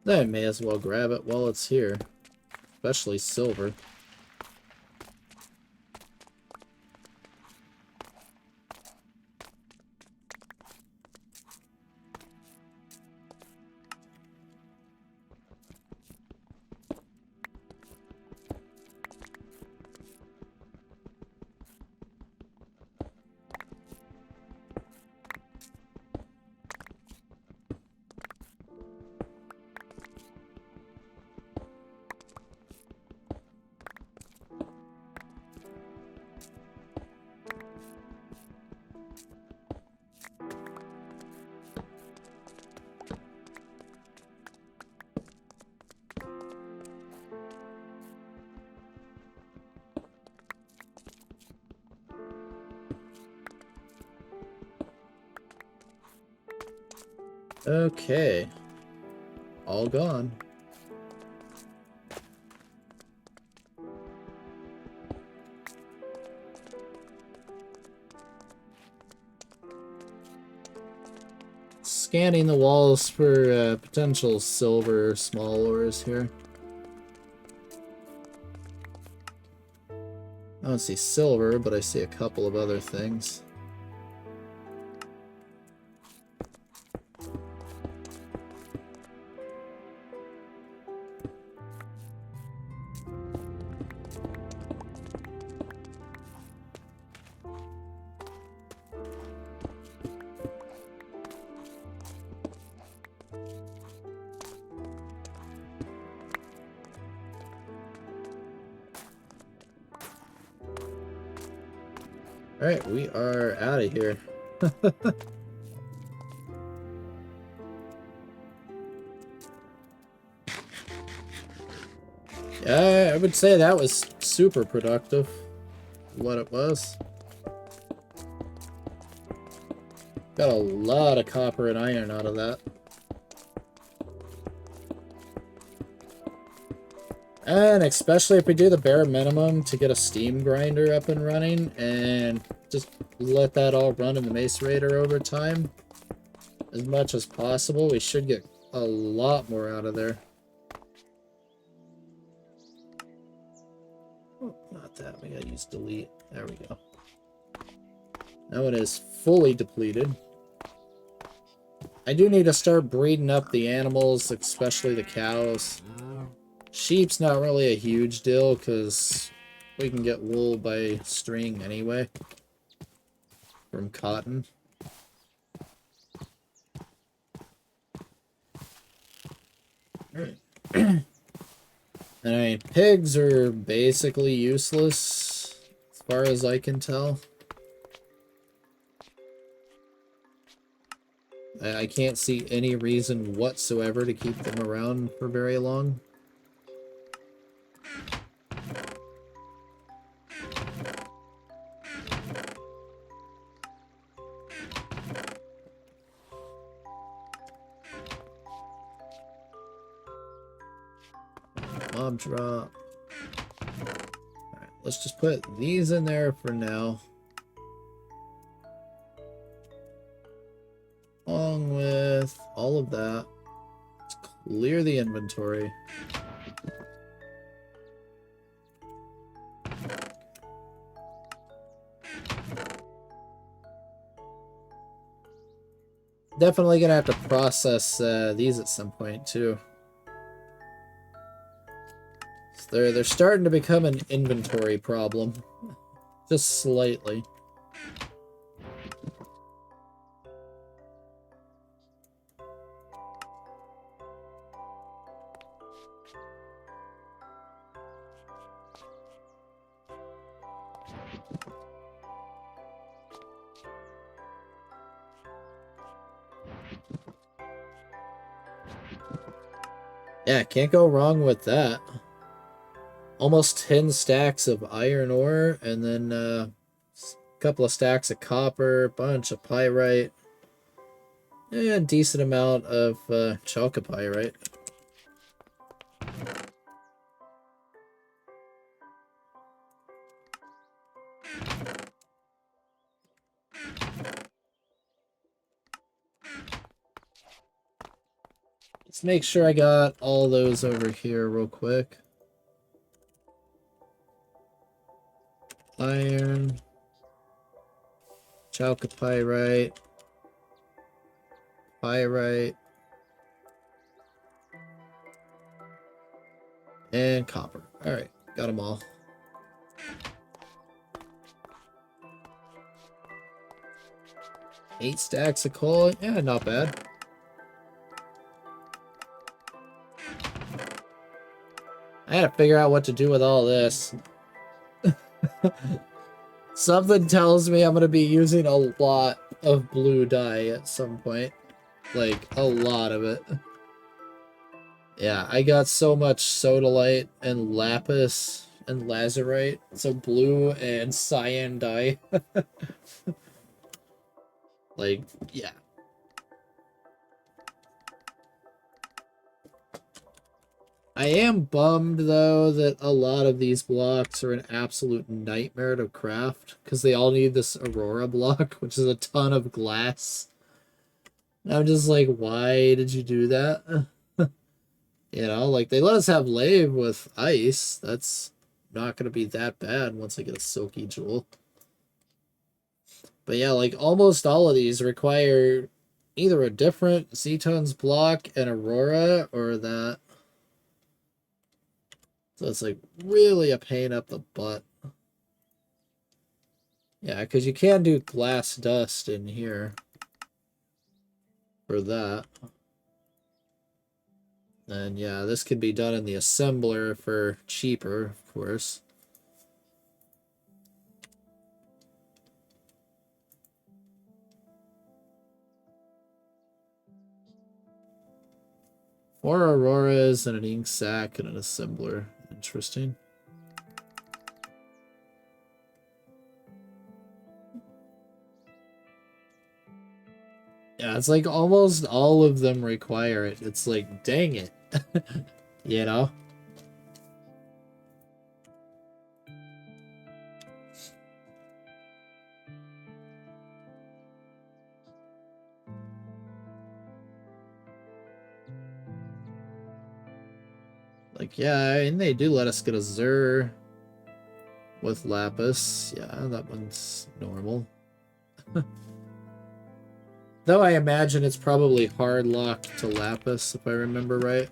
I may as well grab it while it's here, especially silver. Okay. All gone. Scanning the walls for potential silver small ores here. I don't see silver, but I see a couple of other things. Alright, we are out of here. Yeah, I would say that was super productive. What it was. Got a lot of copper and iron out of that. And especially if we do the bare minimum to get a steam grinder up and running and just let that all run in the macerator over time as much as possible, we should get a lot more out of there. Oh, not that. We gotta use delete. There we go. Now it is fully depleted. I do need to start breeding up the animals, especially the cows. Sheep's not really a huge deal because we can get wool by string anyway from cotton. And I mean, pigs are basically useless as far as I can tell. I can't see any reason whatsoever to keep them around for very long. Mob drop. Alright, let's just put these in there for now. Along with all of that. Let's clear the inventory. Definitely gonna have to process these at some point too. So they're starting to become an inventory problem, just slightly. Yeah, can't go wrong with that. Almost 10 stacks of iron ore, and then a couple of stacks of copper, bunch of pyrite, and a decent amount of chalcopyrite. Let's make sure I got all those over here real quick. Iron. Chalcopyrite. Pyrite. And copper. Alright, got them all. Eight stacks of coal. Yeah, not bad. I gotta figure out what to do with all this. Something tells me I'm gonna be using a lot of blue dye at some point. Like, a lot of it. Yeah, I got so much sodalite and lapis and lazurite. So blue and cyan dye. Like, yeah. I am bummed, though, that a lot of these blocks are an absolute nightmare to craft, because they all need this Aurora block, which is a ton of glass. And I'm just like, why did you do that? You know, like, they let us have lave with ice. That's not going to be that bad once I get a silky jewel. But yeah, like, almost all of these require either a different Cetones block and Aurora, or that. So it's like really a pain up the butt. Yeah, because you can do glass dust in here for that. And yeah, this could be done in the assembler for cheaper, of course. Four Auroras and an ink sac and an assembler. Interesting. Yeah, it's like almost all of them require it. It's like, dang it. You know? Like, yeah, and they do let us get a Zur with Lapis. Yeah, that one's normal. Though I imagine it's probably hard locked to Lapis, if I remember right.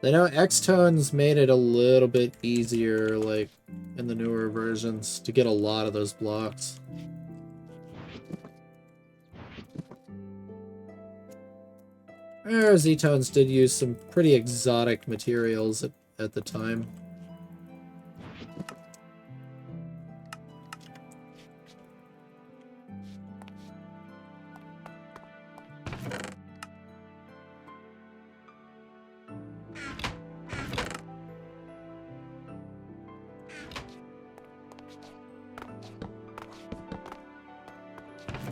I know X-Tones made it a little bit easier, like, in the newer versions, to get a lot of those blocks. Z-Tones did use some pretty exotic materials at the time.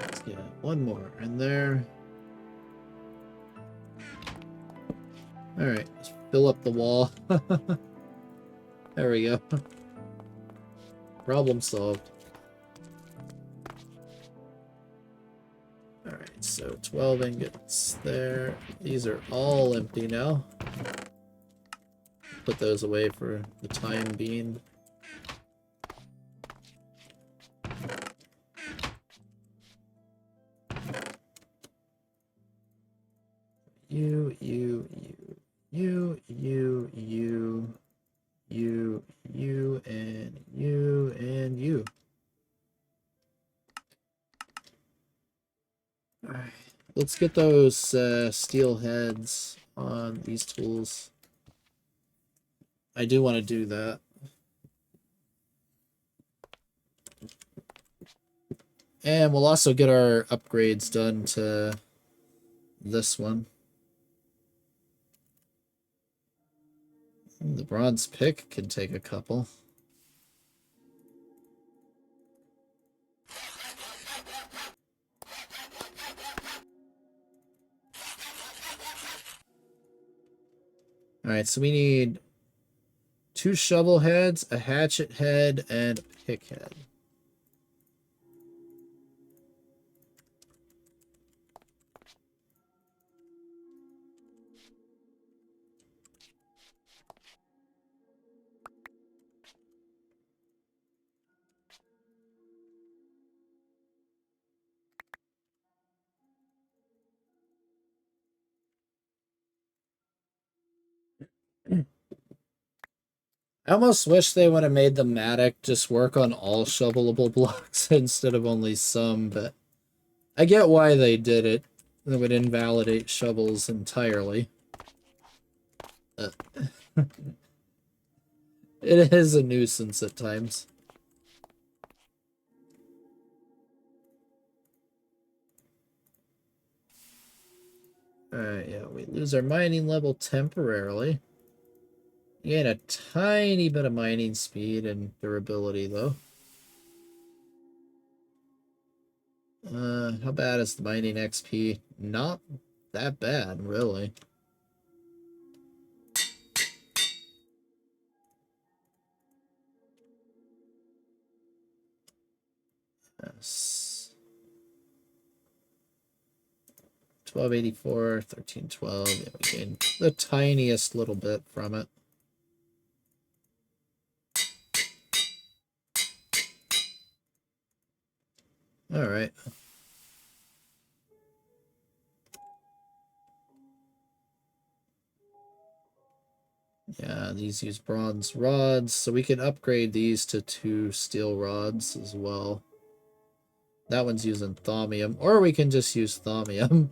Let's get one more in there. Alright, let's fill up the wall. There we go. Problem solved. Alright, so 12 ingots there. These are all empty now. Put those away for the time being. You, and you. Alright, let's get those steel heads on these tools. I do want to do that. And we'll also get our upgrades done to this one. The bronze pick can take a couple. Alright, so we need 2 shovel heads, a hatchet head, and a pick head. I almost wish they would have made the Matic just work on all shovelable blocks instead of only some, but I get why they did it. It would invalidate shovels entirely. It is a nuisance at times. Alright, yeah, we lose our mining level temporarily. Gain a tiny bit of mining speed and durability, though. How bad is the mining XP? Not that bad, really. Yes. 1284, 1312. Yeah, we gain the tiniest little bit from it. Alright. Yeah, these use bronze rods, so we can upgrade these to 2 steel rods as well. That one's using thaumium, or we can just use thaumium,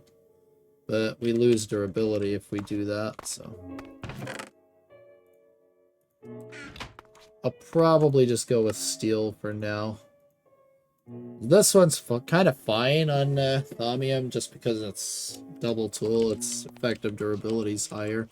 but we lose durability if we do that, so. I'll probably just go with steel for now. This one's kind of fine on thaumium just because it's double tool, its effective durability is higher.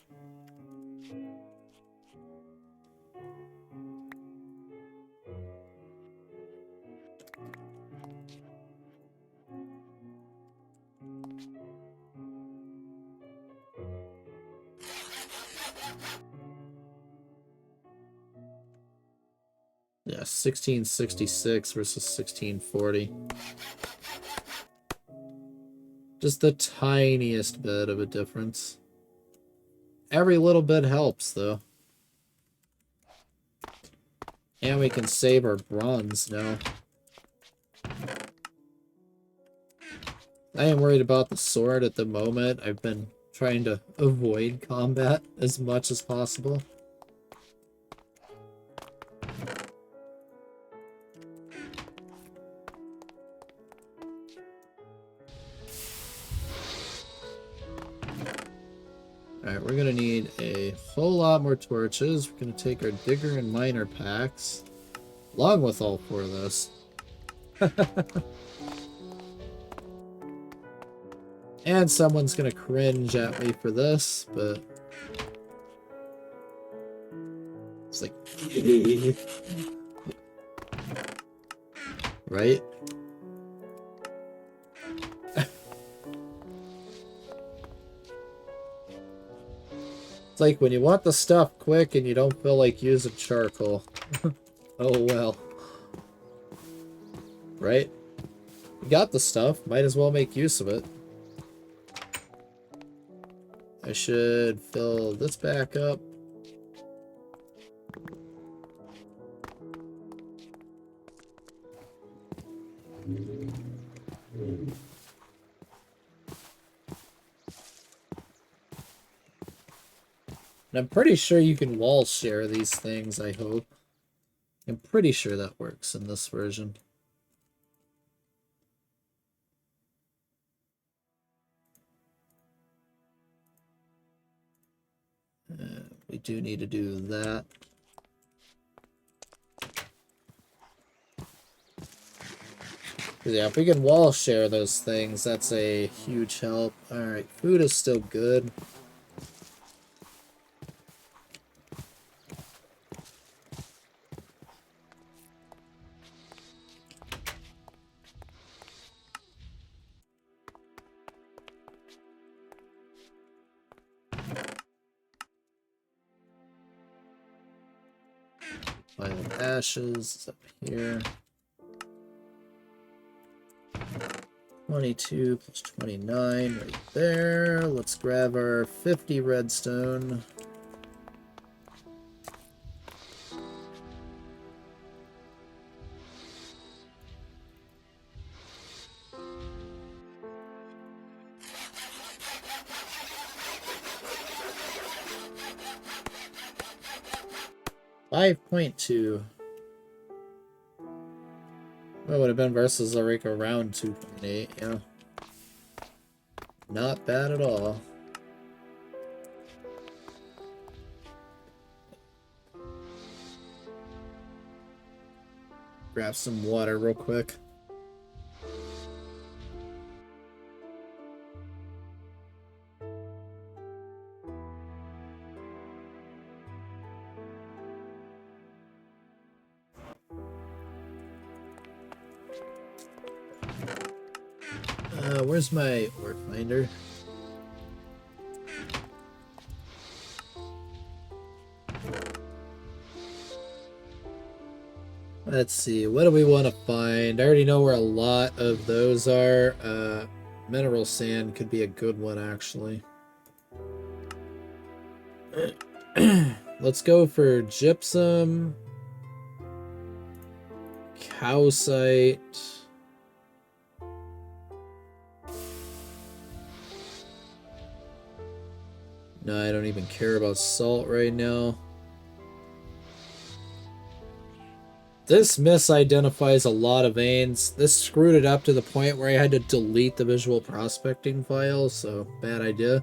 Yeah, 1666 versus 1640. Just the tiniest bit of a difference. Every little bit helps, though. And we can save our bronze now. I am worried about the sword at the moment. I've been trying to avoid combat as much as possible. Alright, we're gonna need a whole lot more torches. We're gonna take our digger and miner packs, along with all 4 of those. And someone's gonna cringe at me for this, but it's like, right? It's like when you want the stuff quick and you don't feel like using charcoal. Oh well. Right? You got the stuff, might as well make use of it. I should fill this back up. And I'm pretty sure you can wall share these things, I hope. I'm pretty sure that works in this version. We do need to do that. Yeah, if we can wall share those things, that's a huge help. Alright, food is still good. Violent ashes is up here. 22 plus 29 right there. Let's grab our 50 redstone. 5.2. What would have been versus like around 2.8, yeah. Not bad at all. Grab some water real quick. Where's my ore finder? Let's see, what do we want to find? I already know where a lot of those are. Mineral sand could be a good one, actually. Let's go for gypsum, calcite. No, I don't even care about salt right now. This misidentifies a lot of veins. This screwed it up to the point where I had to delete the visual prospecting file, so bad idea.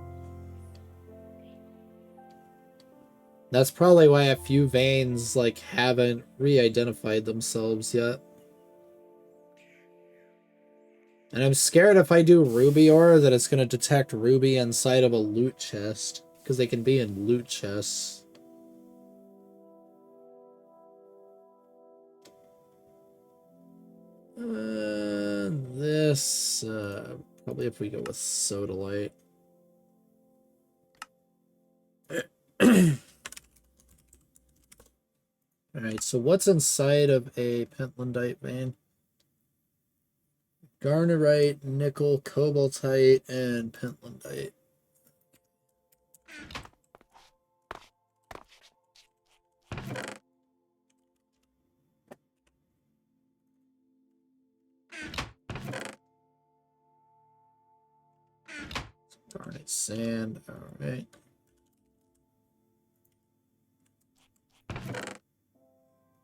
That's probably why a few veins like haven't re-identified themselves yet. And I'm scared if I do ruby ore that it's going to detect ruby inside of a loot chest, because they can be in loot chests. This, probably if we go with sodalite. Alright, so what's inside of a pentlandite vein? Garnerite, nickel, cobaltite, and pentlandite. Garnet sand, alright.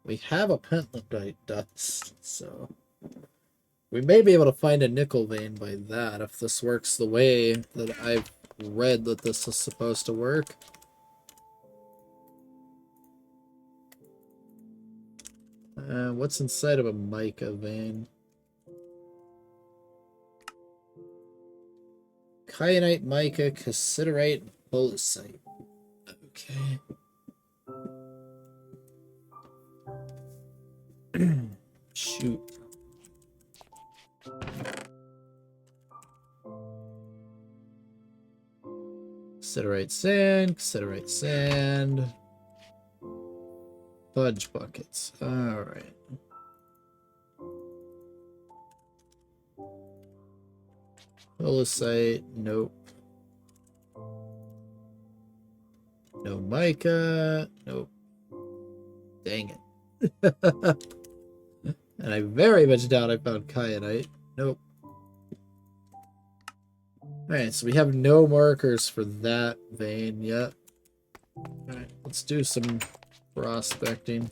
We have a pentlandite dust, so we may be able to find a nickel vein by that if this works the way that I've read that this is supposed to work. What's inside of a mica vein? Kyanite, mica, cassiterite, and polysite. Okay. Shoot. Cassiterite sand. Fudge buckets. Alright. Polysite, nope. No mica, nope. Dang it. And I very much doubt I found kyanite. Nope. Alright, so we have no markers for that vein yet. Alright, let's do some prospecting.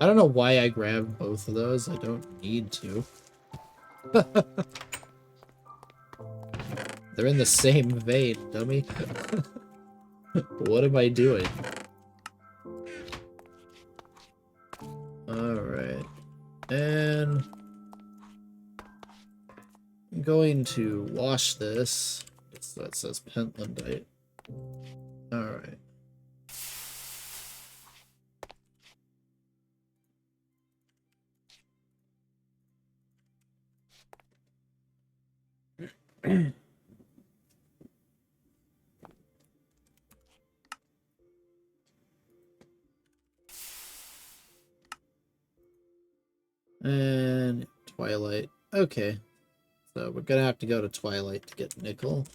I don't know why I grabbed both of those. I don't need to. They're in the same vein, dummy. What am I doing? Alright. And I'm going to wash this. That says pentlandite. Alright. And Twilight. Okay. So we're gonna have to go to Twilight to get nickel.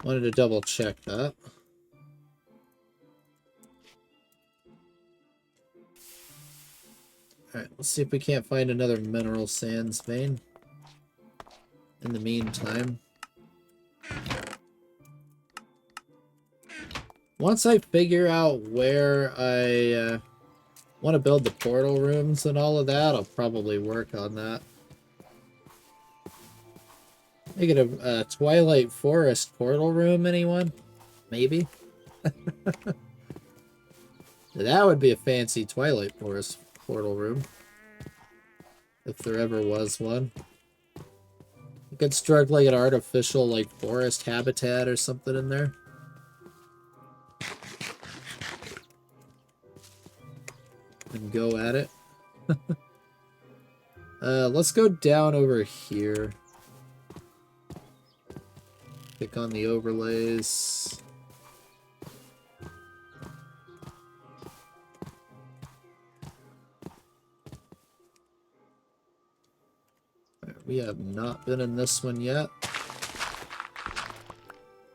Wanted to double check that. Alright, let's see if we can't find another mineral sands vein. In the meantime. Once I figure out where I want to build the portal rooms and all of that, I'll probably work on that. Make it a Twilight Forest portal room, anyone? Maybe? That would be a fancy Twilight Forest portal room. If there ever was one. You could construct like an artificial like forest habitat or something in there. And go at it. Let's go down over here. Click on the overlays. We have not been in this one yet.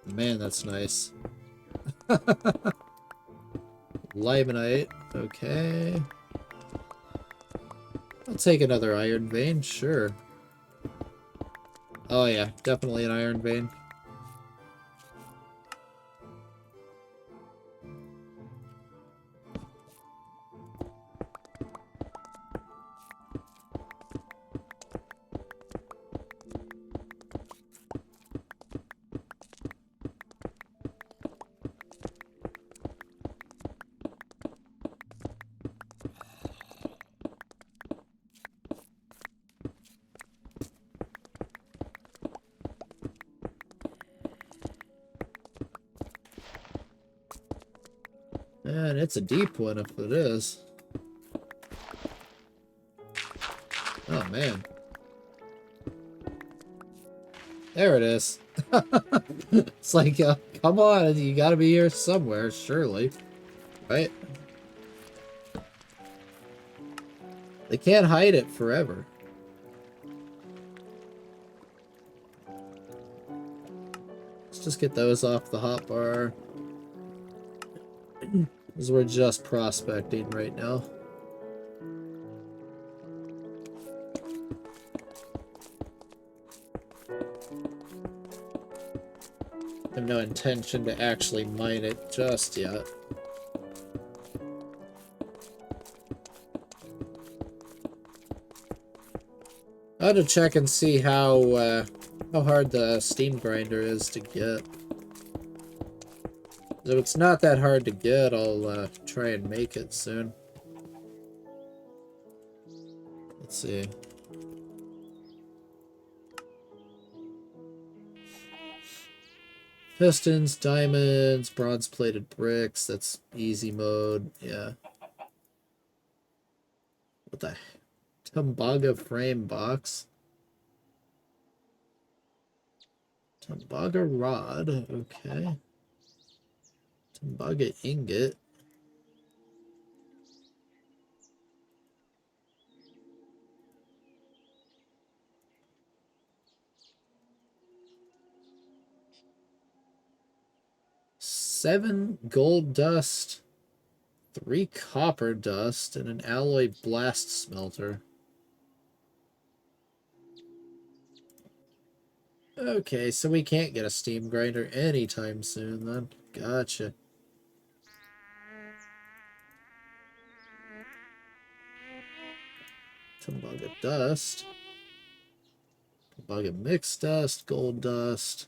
Man, that's nice. Limonite, okay. I'll take another iron vein, sure. Oh yeah, definitely an iron vein. And it's a deep one if it is. Oh man. There it is. It's like, come on, you gotta be here somewhere, surely. Right? They can't hide it forever. Let's just get those off the hotbar. Because we're just prospecting right now. I have no intention to actually mine it just yet. I had to check and see how hard the steam grinder is to get. If it's not that hard to get, I'll try and make it soon. Let's see. Pistons, diamonds, bronze-plated bricks. That's easy mode. Yeah. What the? Tumbaga frame box. Tumbaga rod. Okay. Tumbaga ingot. Seven gold dust, 3 copper dust, and an alloy blast smelter. Okay, so we can't get a steam grinder anytime soon then. Gotcha. Tumbaga dust. Tumbaga mixed dust, gold dust.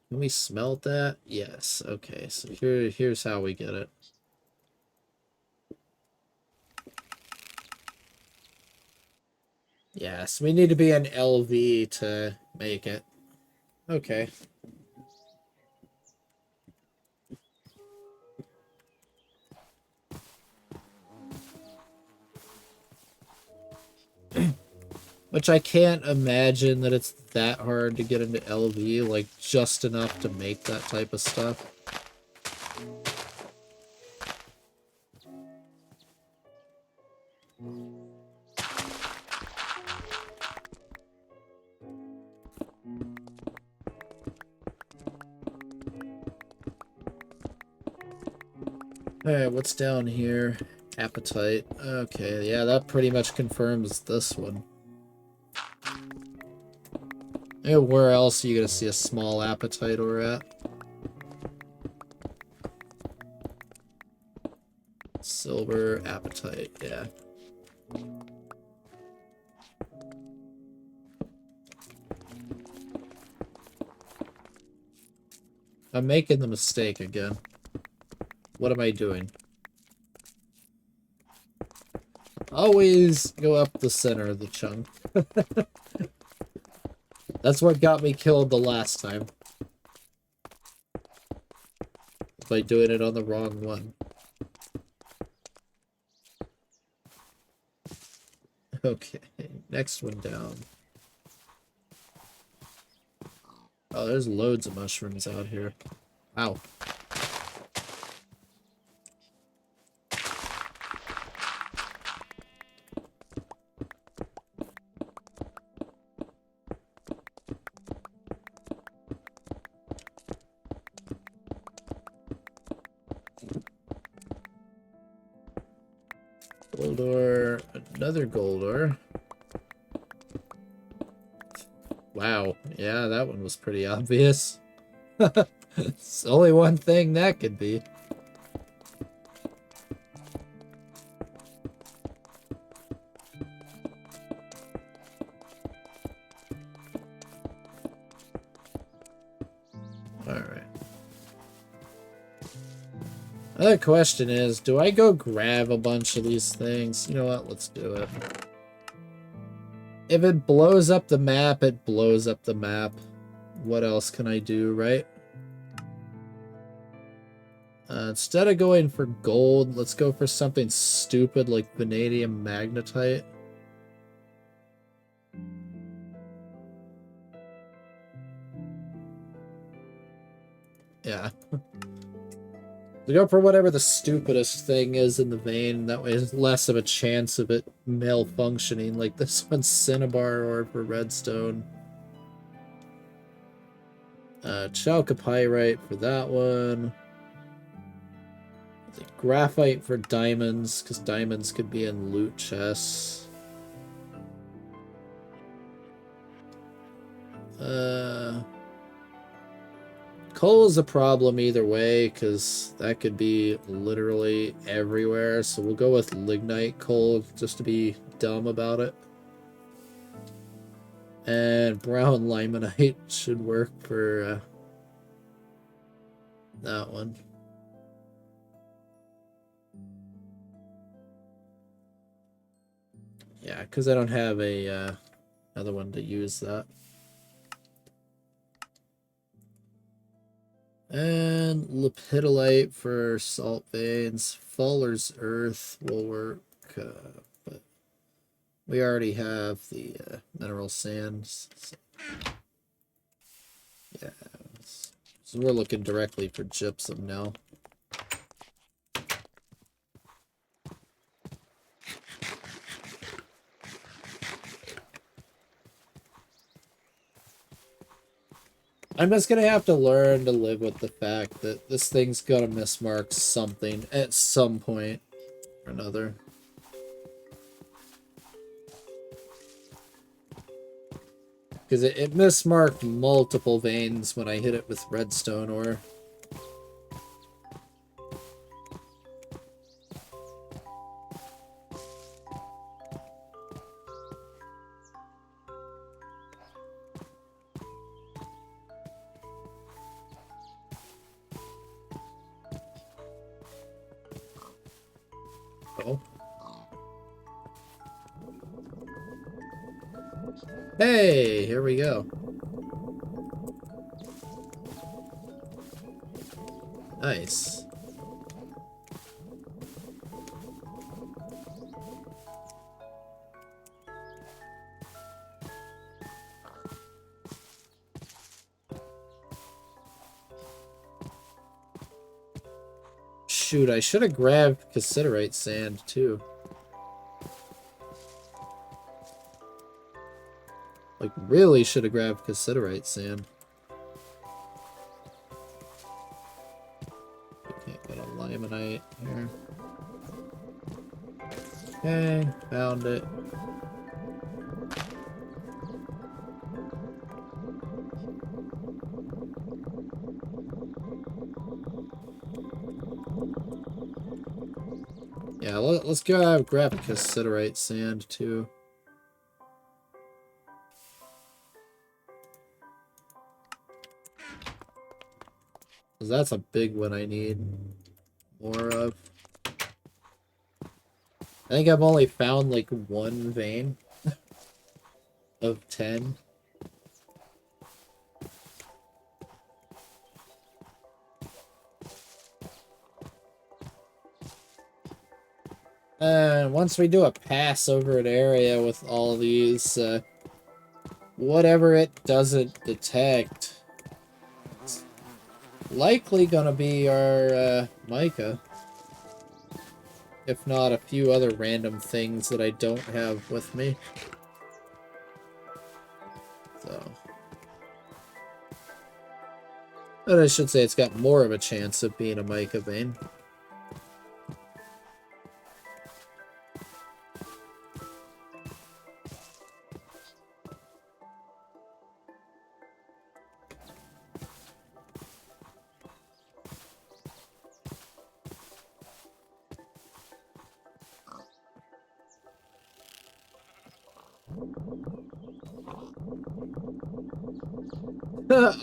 Can we smelt that? Yes. Okay, so here's how we get it. Yes, we need to be an LV to make it. Okay. Which I can't imagine that it's that hard to get into LV, like just enough to make that type of stuff. Alright, what's down here? Appetite. Okay, yeah, that pretty much confirms this one. Yeah, where else are you gonna see a small appetite ore at? Silver appetite, yeah. I'm making the mistake again. What am I doing? Always go up the center of the chunk. That's what got me killed the last time. By doing it on the wrong one. Okay, next one down. Oh, there's loads of mushrooms out here. Ow. Gold ore, another gold ore. Wow, yeah, that one was pretty obvious. It's only one thing that could be. Alright. Another question is, do I go grab a bunch of these things? You know what, let's do it. If it blows up the map, it blows up the map. What else can I do, right? Instead of going for gold, let's go for something stupid like vanadium magnetite. Yeah. We go for whatever the stupidest thing is in the vein. That way there's less of a chance of it malfunctioning. Like this one's cinnabar ore for redstone. Chalcopyrite for that one. Graphite for diamonds, because diamonds could be in loot chests. Coal is a problem either way, because that could be literally everywhere. So we'll go with lignite coal, just to be dumb about it. And brown limonite should work for that one. Yeah, because I don't have a another one to use that. And lepidolite for salt veins. Fuller's earth will work, but we already have the mineral sands. So, yeah, so we're looking directly for gypsum now. I'm just gonna have to learn to live with the fact that this thing's gonna mismark something at some point or another. Because it mismarked multiple veins when I hit it with redstone ore. Oh. Hey, here we go. Nice. Shoot, I should have grabbed cassiterite sand too. Like, really should have grabbed cassiterite sand. We can't get a limonite here. Okay, found it. Yeah, let's go grab a cassiterite sand too. 'Cause that's a big one I need more of. I think I've only found like one vein of 10. And once we do a pass over an area with all these, whatever it doesn't detect, it's likely gonna be our mica. If not a few other random things that I don't have with me. So. But I should say it's got more of a chance of being a mica vein.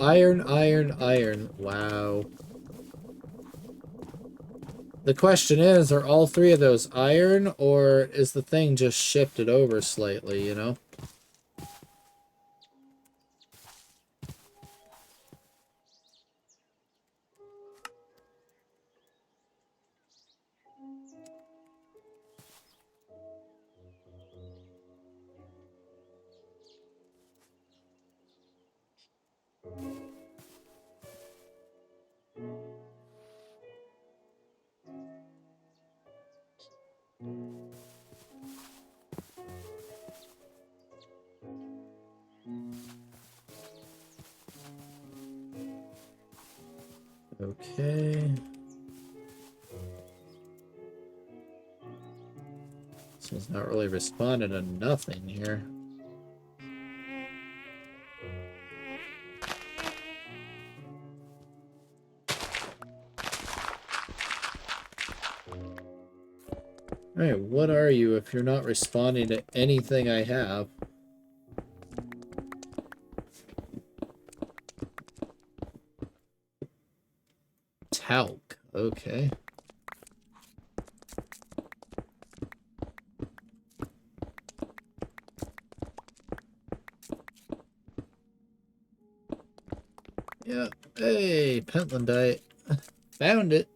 Iron, iron, iron. Wow. The question is, are all three of those iron, or is the thing just shifted over slightly, you know? Okay. So it's not really responding to nothing here. Alright, what are you if you're not responding to anything I have? Talc. Okay. Yeah. Hey, pentlandite. Found it.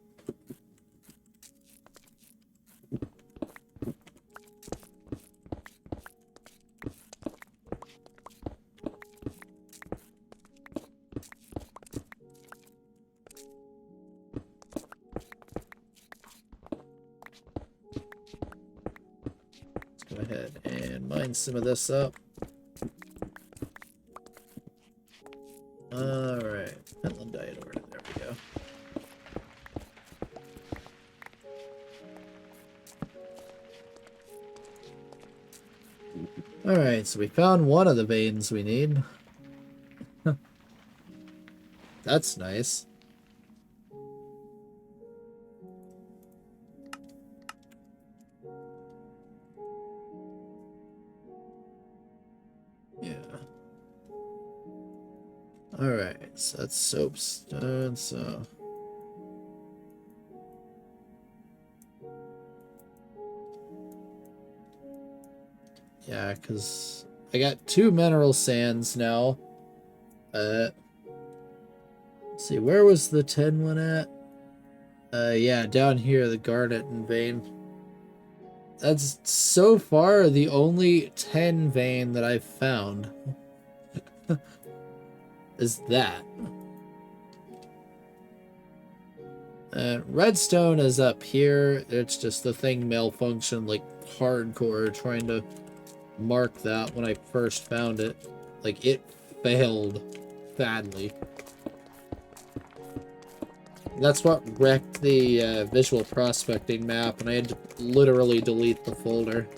Let's go ahead and mine some of this up. Alright. Pentlandite over there we go. Alright, so we found one of the veins we need. That's nice. Yeah. Alright, so that's soapstone, so... Yeah, because I got 2 mineral sands now. Let's see, where was the 10 one at? Yeah, down here, the garnet and vein. That's so far the only 10 vein that I've found. Is that. Redstone is up here. It's just the thing malfunctioned like hardcore trying to mark that when I first found it. Like, it failed badly. That's what wrecked the visual prospecting map, and I had to literally delete the folder.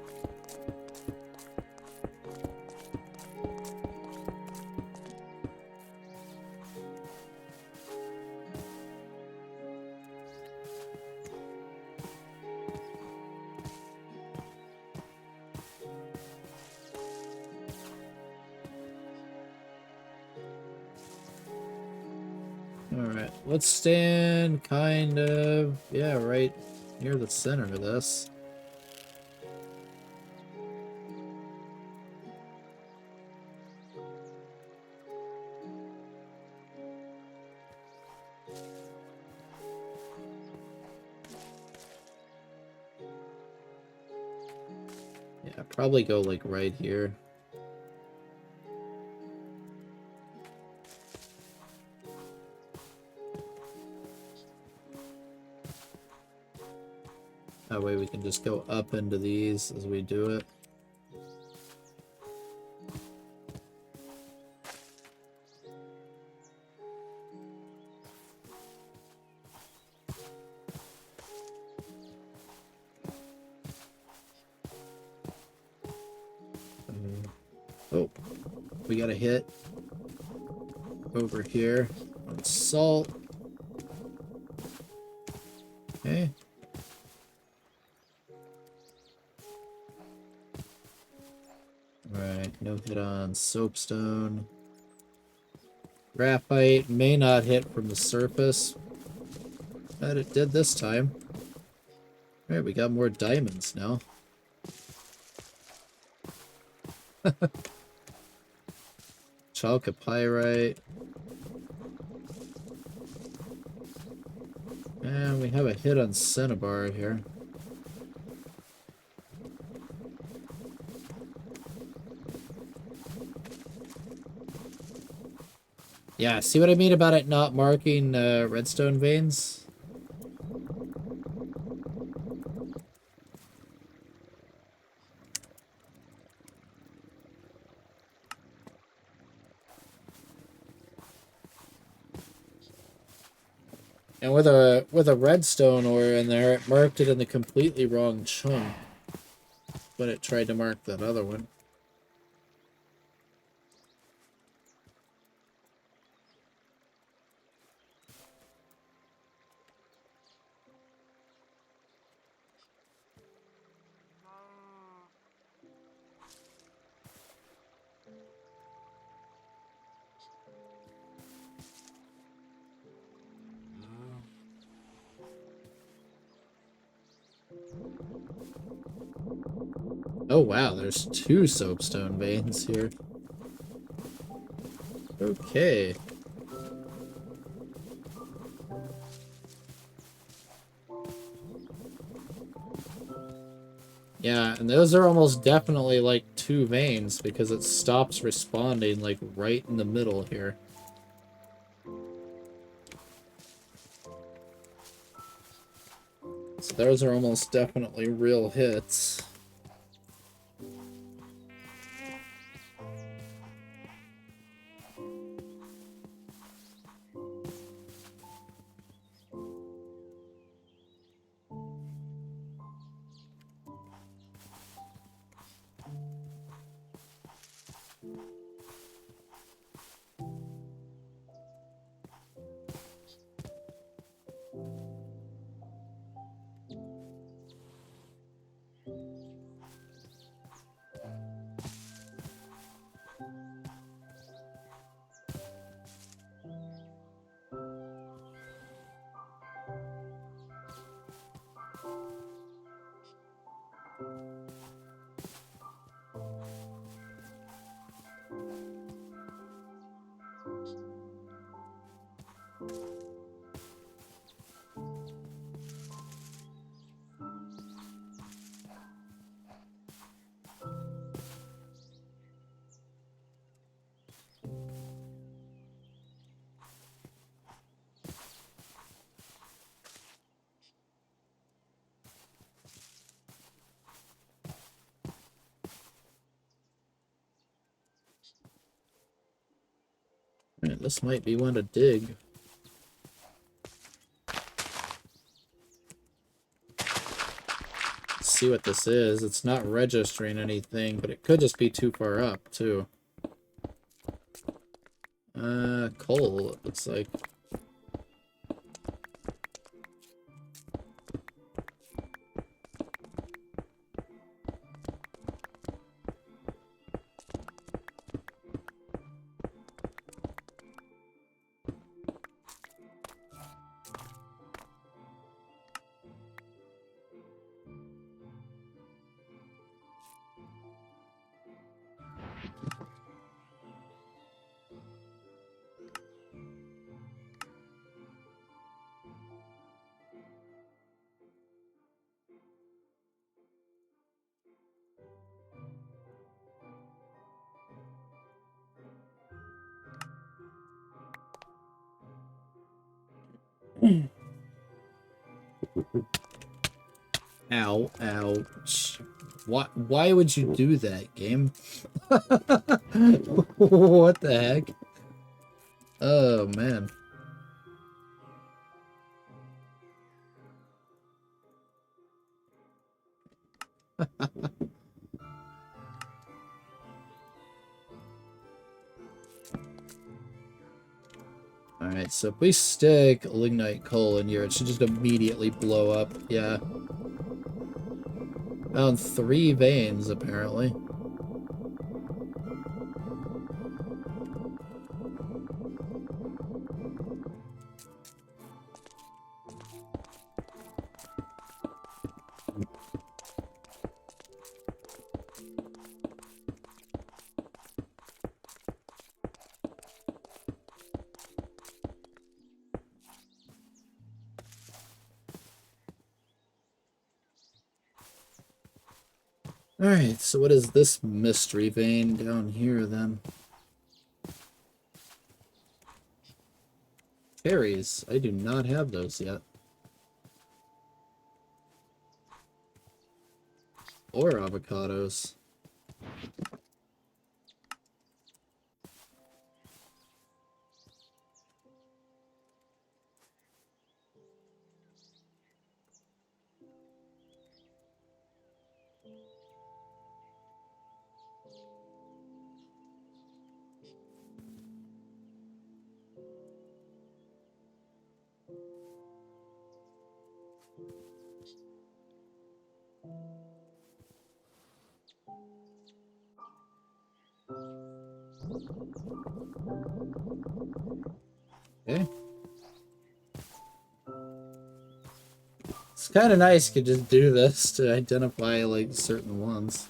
Alright, let's stand kind of, yeah, right near the center of this. Yeah, probably go like right here. That way we can just go up into these as we do it. Oh, we got a hit over here on salt. Okay. Alright, no hit on soapstone. Graphite may not hit from the surface, but it did this time. Alright, we got more diamonds now. Chalcopyrite. And we have a hit on cinnabar here. Yeah, see what I mean about it not marking redstone veins? And with a redstone ore in there, it marked it in the completely wrong chunk when it tried to mark that other one. Oh wow, there's 2 soapstone veins here. Okay. Yeah, and those are almost definitely like 2 veins because it stops responding like right in the middle here. So those are almost definitely real hits. Alright, this might be one to dig. see what this is. It's not registering anything, but it could just be too far up, too. Coal, it looks like. Ow, ouch. Why would you do that, game? What the heck? Oh, man. Alright, so if we stick lignite coal in here, it should just immediately blow up. Yeah. Found 3 veins, apparently. Alright, so what is this mystery vein down here, then? Cherries. I do not have those yet. Or avocados. Okay. It's kind of nice you could just do this to identify, like, certain ones.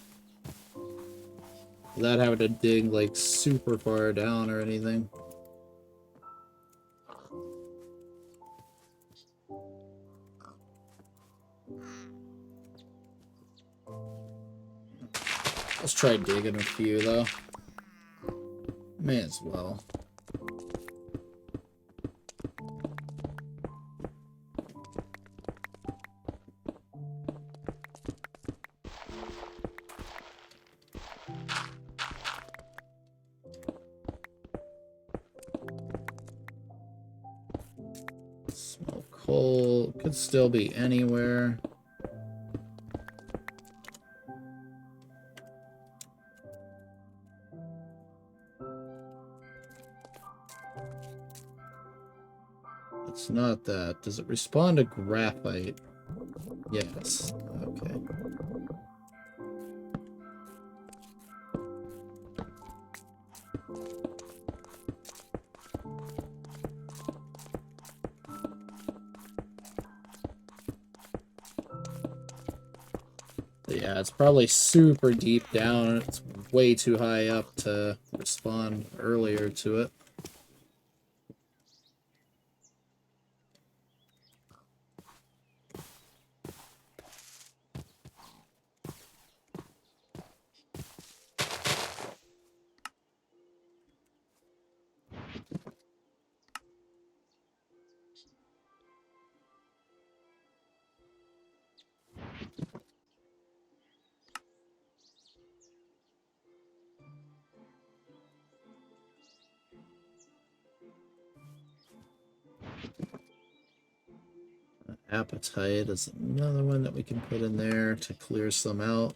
Without having to dig, like, super far down or anything. Let's try digging a few, though. May as well. Small coal could still be anywhere. It's not that. Does it respond to graphite? Yes. Okay. Yeah, it's probably super deep down. It's way too high up to respond earlier to it. Appetite is another one that we can put in there to clear some out.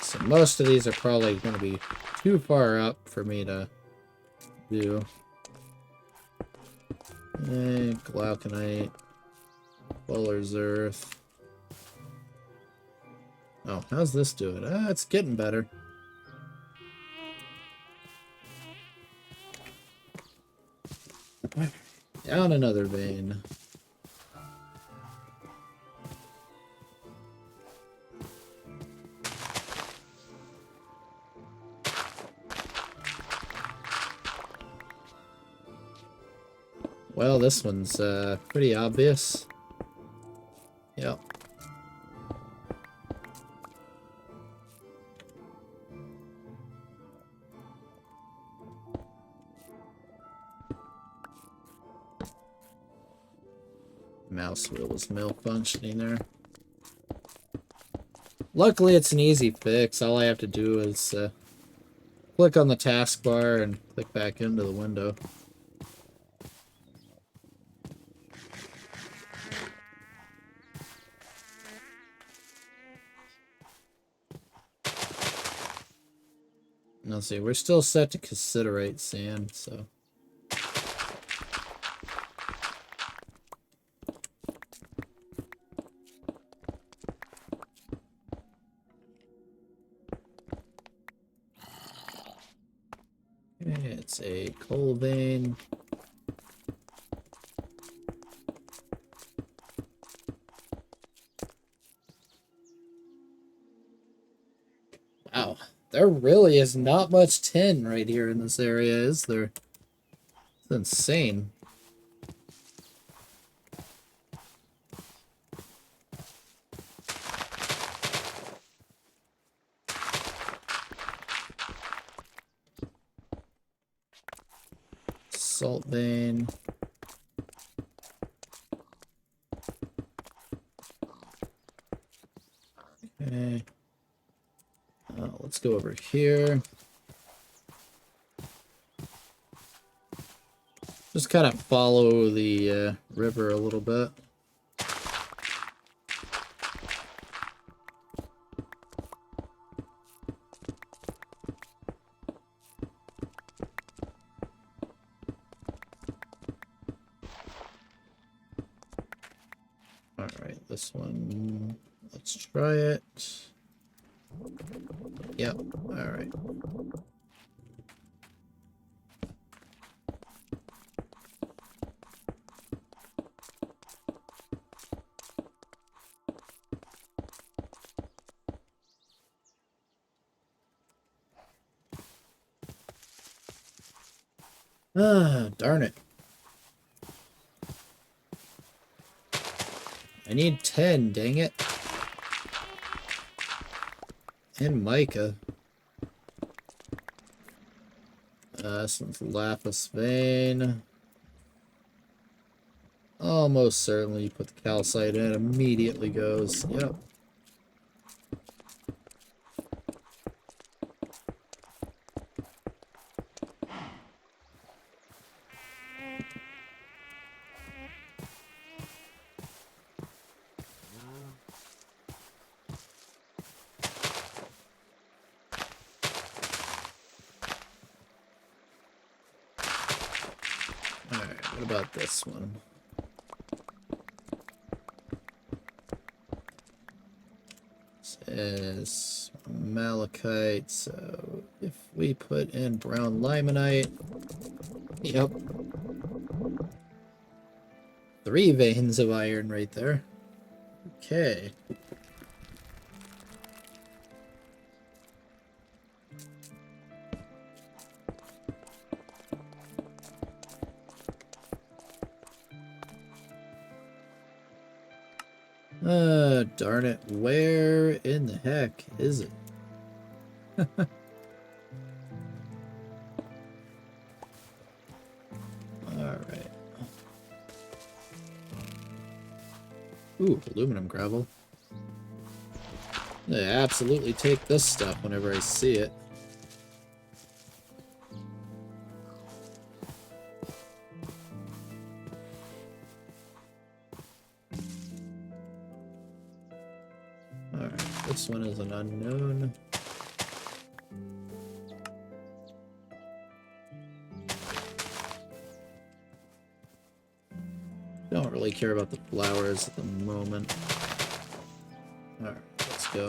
So most of these are probably going to be too far up for me to do. Glauconite, Fuller's Earth. Oh, how's this doing? It's getting better. Down another vein. Well, this one's pretty obvious. Yep. Mouse wheel is malfunctioning there. Luckily, it's an easy fix. All I have to do is click on the taskbar and click back into the window. Let's see, we're still set to considerate sand, so... Okay, it's a coal vein. Wow, there really is not much tin right here in this area, is there? It's insane. Salt vein. Okay. Let's go over here. Just kind of follow the river a little bit. Alright, this one, let's try it. Yep, alright. Ah, darn it. I need 10, dang it. And mica. This one's lapis vein. Almost certainly you put the calcite in, immediately goes. Yep. Alright, what about this one? This is malachite, so if we put in brown limonite, yep. 3 veins of iron right there. Okay. Darn it. Where in the heck is it? Alright. Ooh, aluminum gravel. I absolutely take this stuff whenever I see it. Alright, this one is an unknown. Don't really care about the flowers at the moment. Alright, let's go.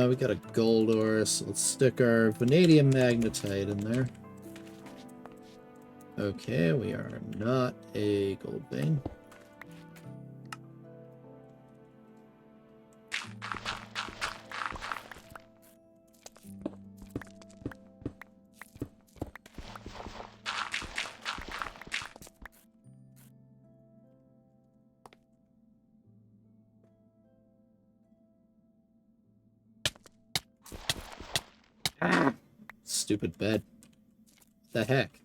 We got a gold ore, so let's stick our vanadium magnetite in there. Okay, we are not a gold vein. Stupid bed. What the heck?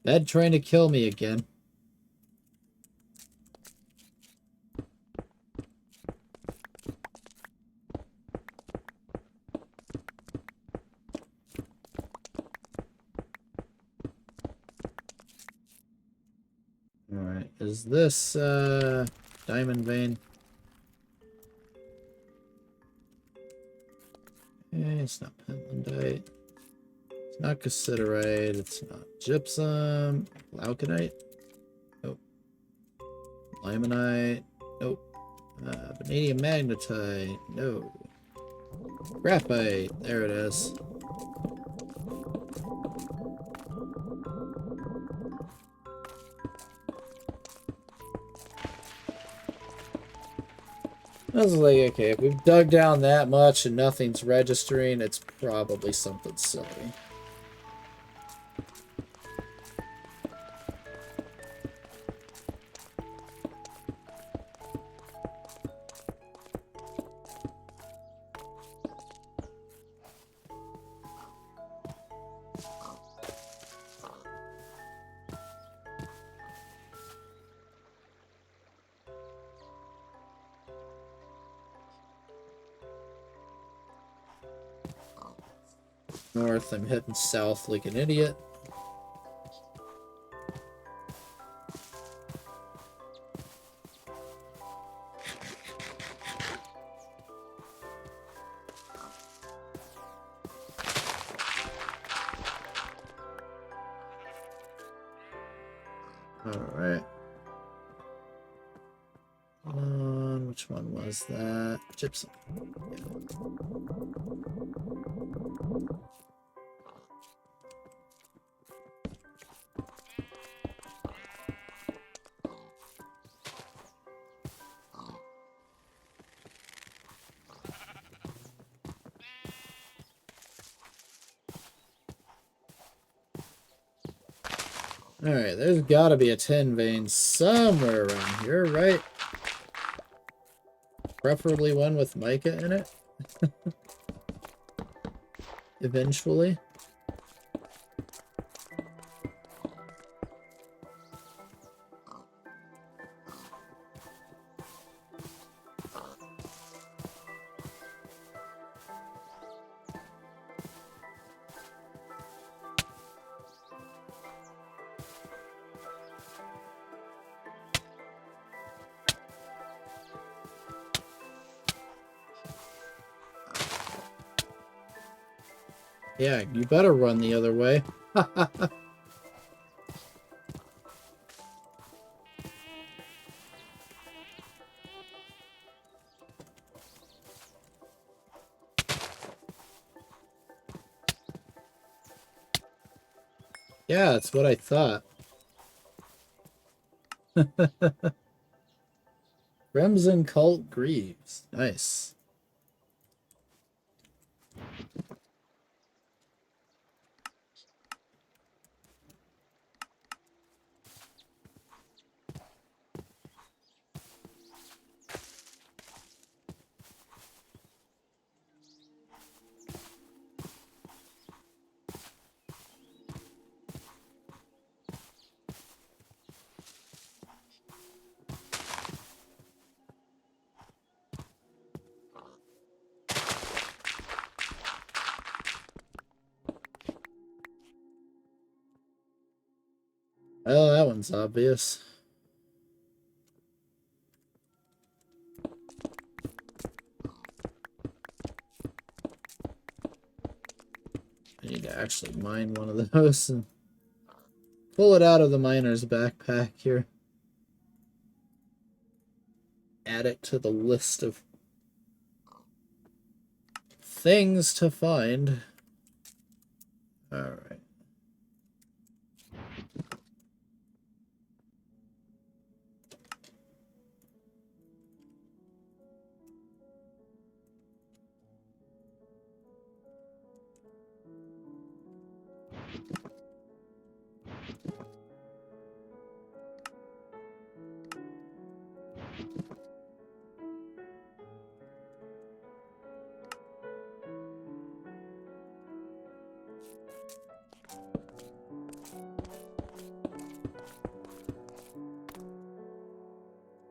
Bed trying to kill me again. Alright, is this diamond vein? Okay, it's not pentlandite. It's not cassiterite. It's not gypsum. Glauconite? Nope. Limonite? Nope. Vanadium magnetite? No. Graphite? There it is. I was like, okay, if we've dug down that much and nothing's registering, it's probably something silly. North, I'm heading south like an idiot. Alright. Which one was that? Gypsum. Alright, there's gotta be a tin vein somewhere around here, right? Preferably one with mica in it. Eventually. Yeah, you better run the other way. Yeah, that's what I thought. Crimson Cult Greaves. Nice. Well, that one's obvious. I need to actually mine one of those and pull it out of the miner's backpack here. Add it to the list of things to find. Alright.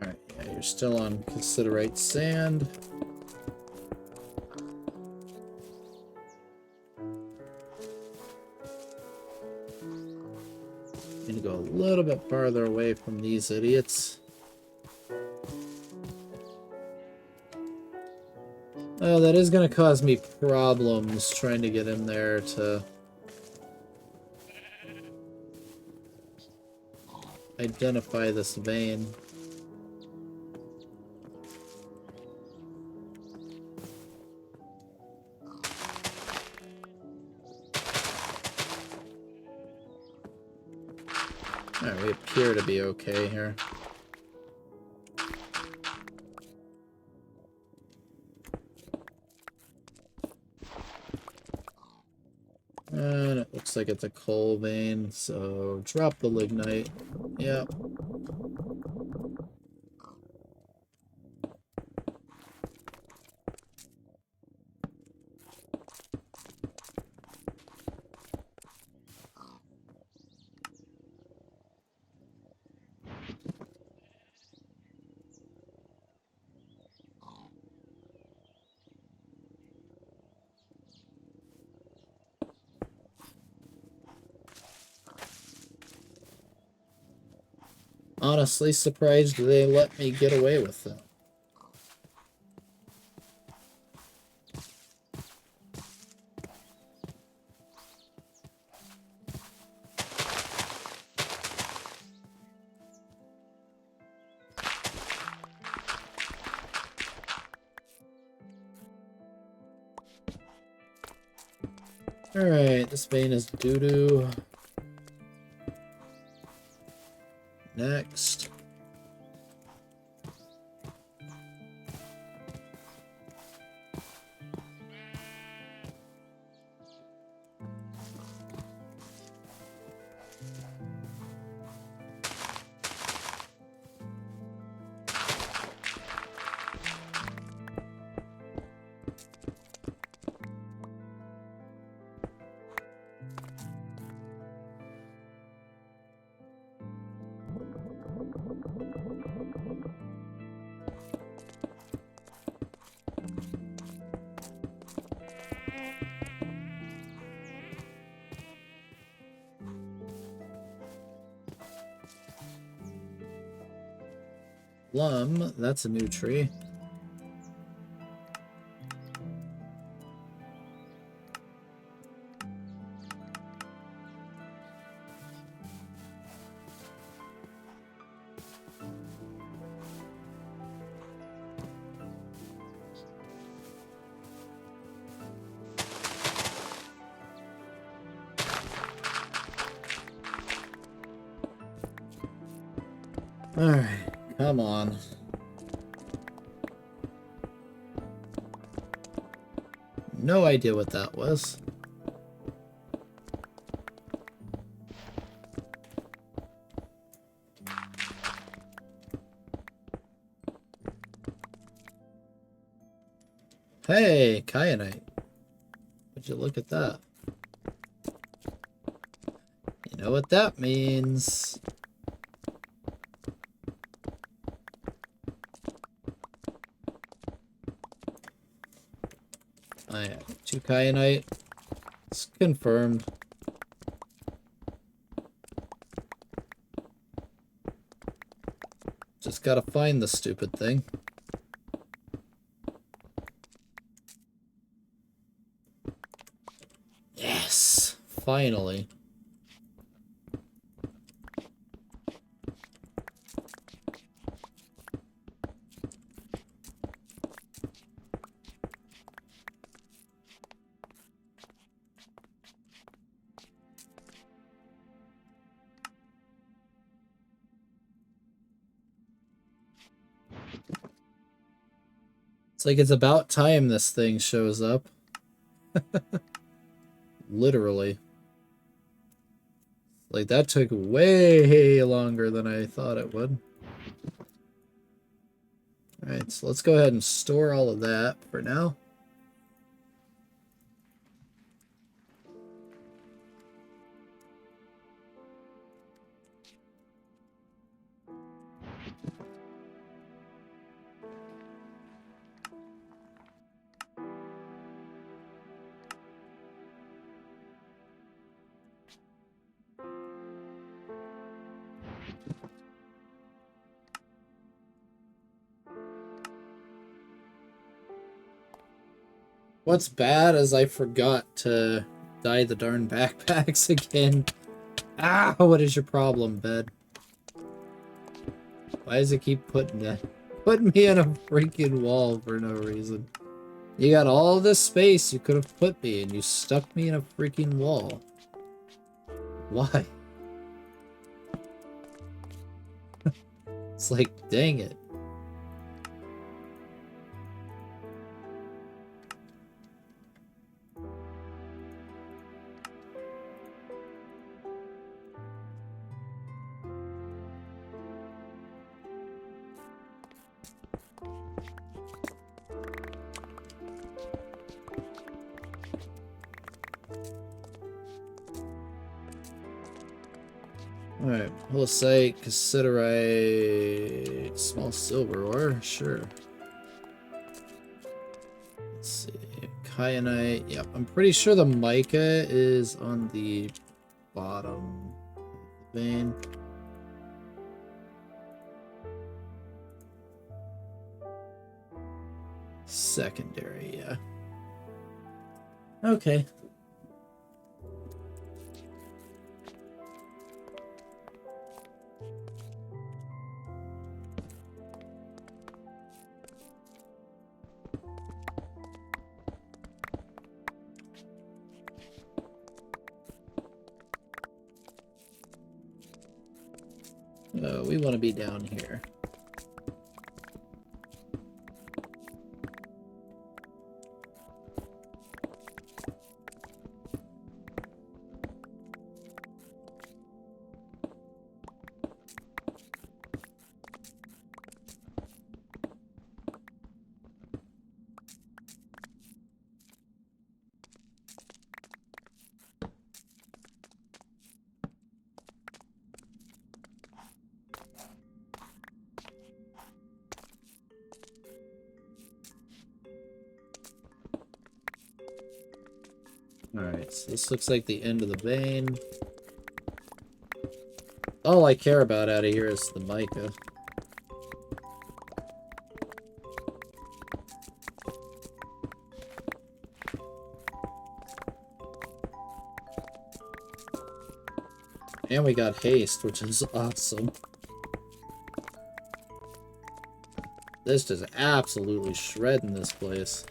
Alright, yeah, you're still on considerate sand. Need to go a little bit farther away from these idiots. Oh, that is going to cause me problems trying to get in there to identify this vein. Alright, we appear to be okay here. And it looks like it's a coal vein, so drop the lignite. Yep. Honestly surprised they let me get away with that. Alright, this vein is doo-doo. Next. Plum, that's a new tree. Alright, come on. No idea what that was. Hey, kyanite. Would you look at that? You know what that means. I have 2 kyanite. It's confirmed. Just gotta find the stupid thing. Yes! Finally. It's like it's about time this thing shows up. Literally. Like, that took way longer than I thought it would. Alright, so let's go ahead and store all of that for now. What's bad is I forgot to dye the darn backpacks again. Ah, what is your problem, bed? Why does it keep putting me in a freaking wall for no reason? You got all this space you could have put me and you stuck me in a freaking wall. Why? It's like, dang it. Alright, Holisite, Cassiterite, small silver ore, sure. Let's see, Kyanite, yep, I'm pretty sure the mica is on the bottom of the vein. Secondary, yeah. Okay. We want to be down here. Alright, so this looks like the end of the vein. All I care about out of here is the mica. And we got haste, which is awesome. This just absolutely shredding this place.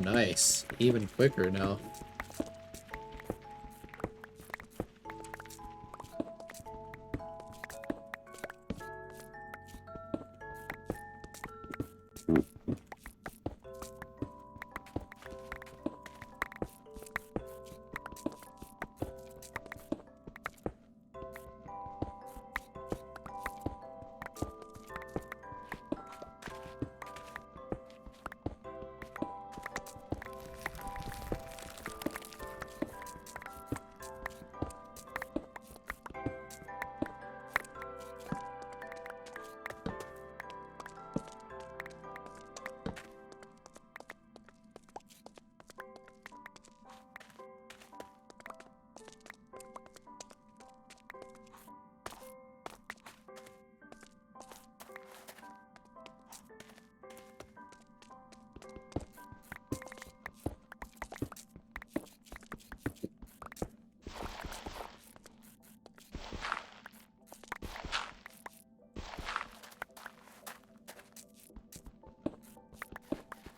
nice. Even quicker now.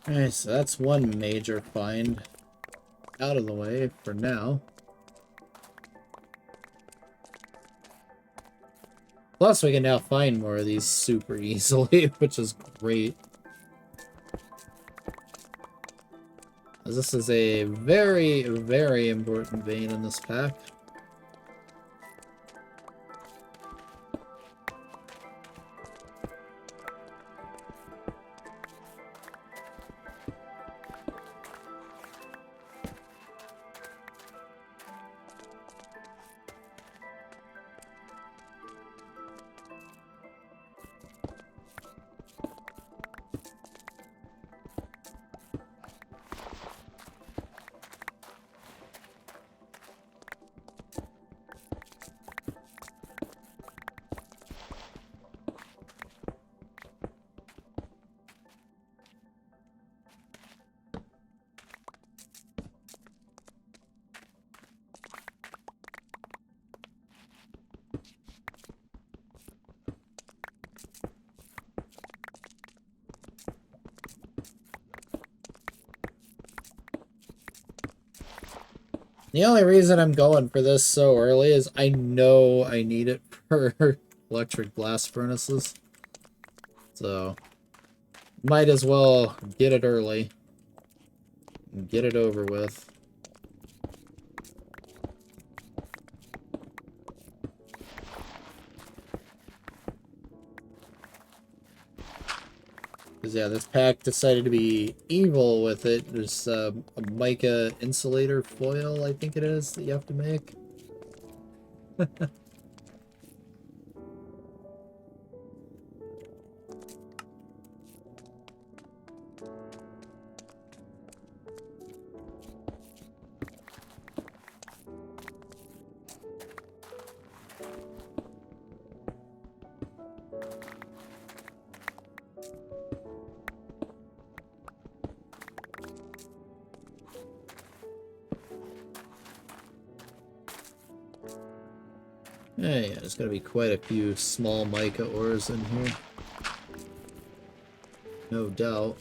Alright, so that's one major find out of the way for now. Plus, we can now find more of these super easily, which is great. As this is a very, very important vein in this pack. The only reason I'm going for this so early is I know I need it for electric blast furnaces. So, might as well get it early and get it over with. Because, yeah, this pack decided to be evil with it. There's a mica insulator foil, I think it is, that you have to make. Yeah, there's gonna be quite a few small mica ores in here. No doubt.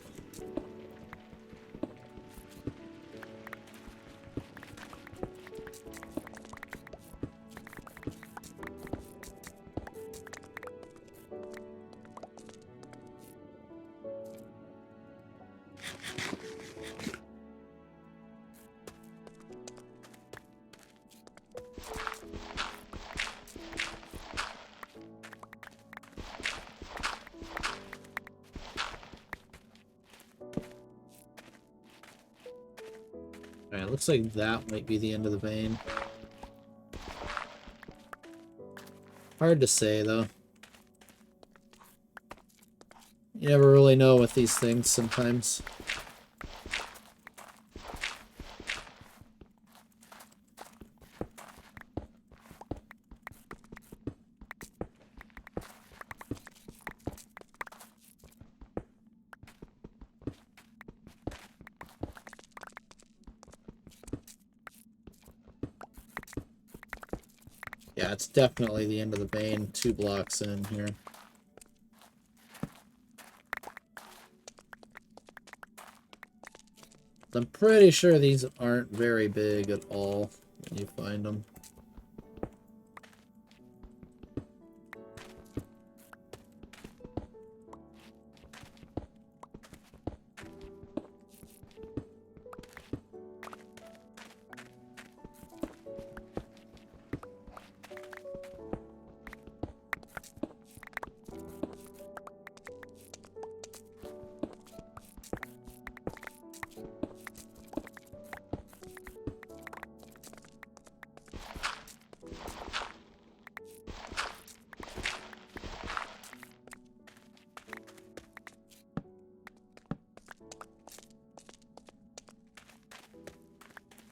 Alright, looks like that might be the end of the vein. Hard to say, though. You never really know with these things sometimes. Yeah, it's definitely the end of the vein, 2 blocks in here. I'm pretty sure these aren't very big at all when you find them.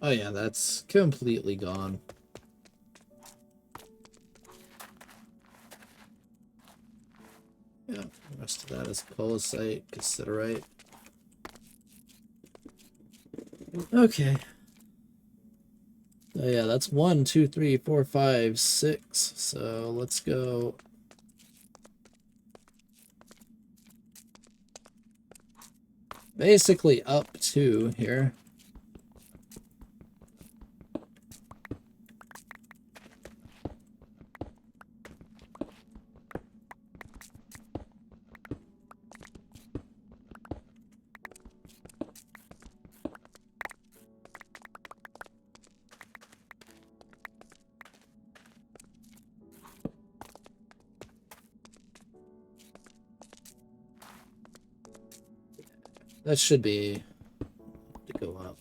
Oh yeah, that's completely gone. Yeah, the rest of that is colasite, cassiterite. Okay. Oh yeah, that's 1, 2, 3, 4, 5, 6. So let's go. Basically up 2 here. That should be to go up.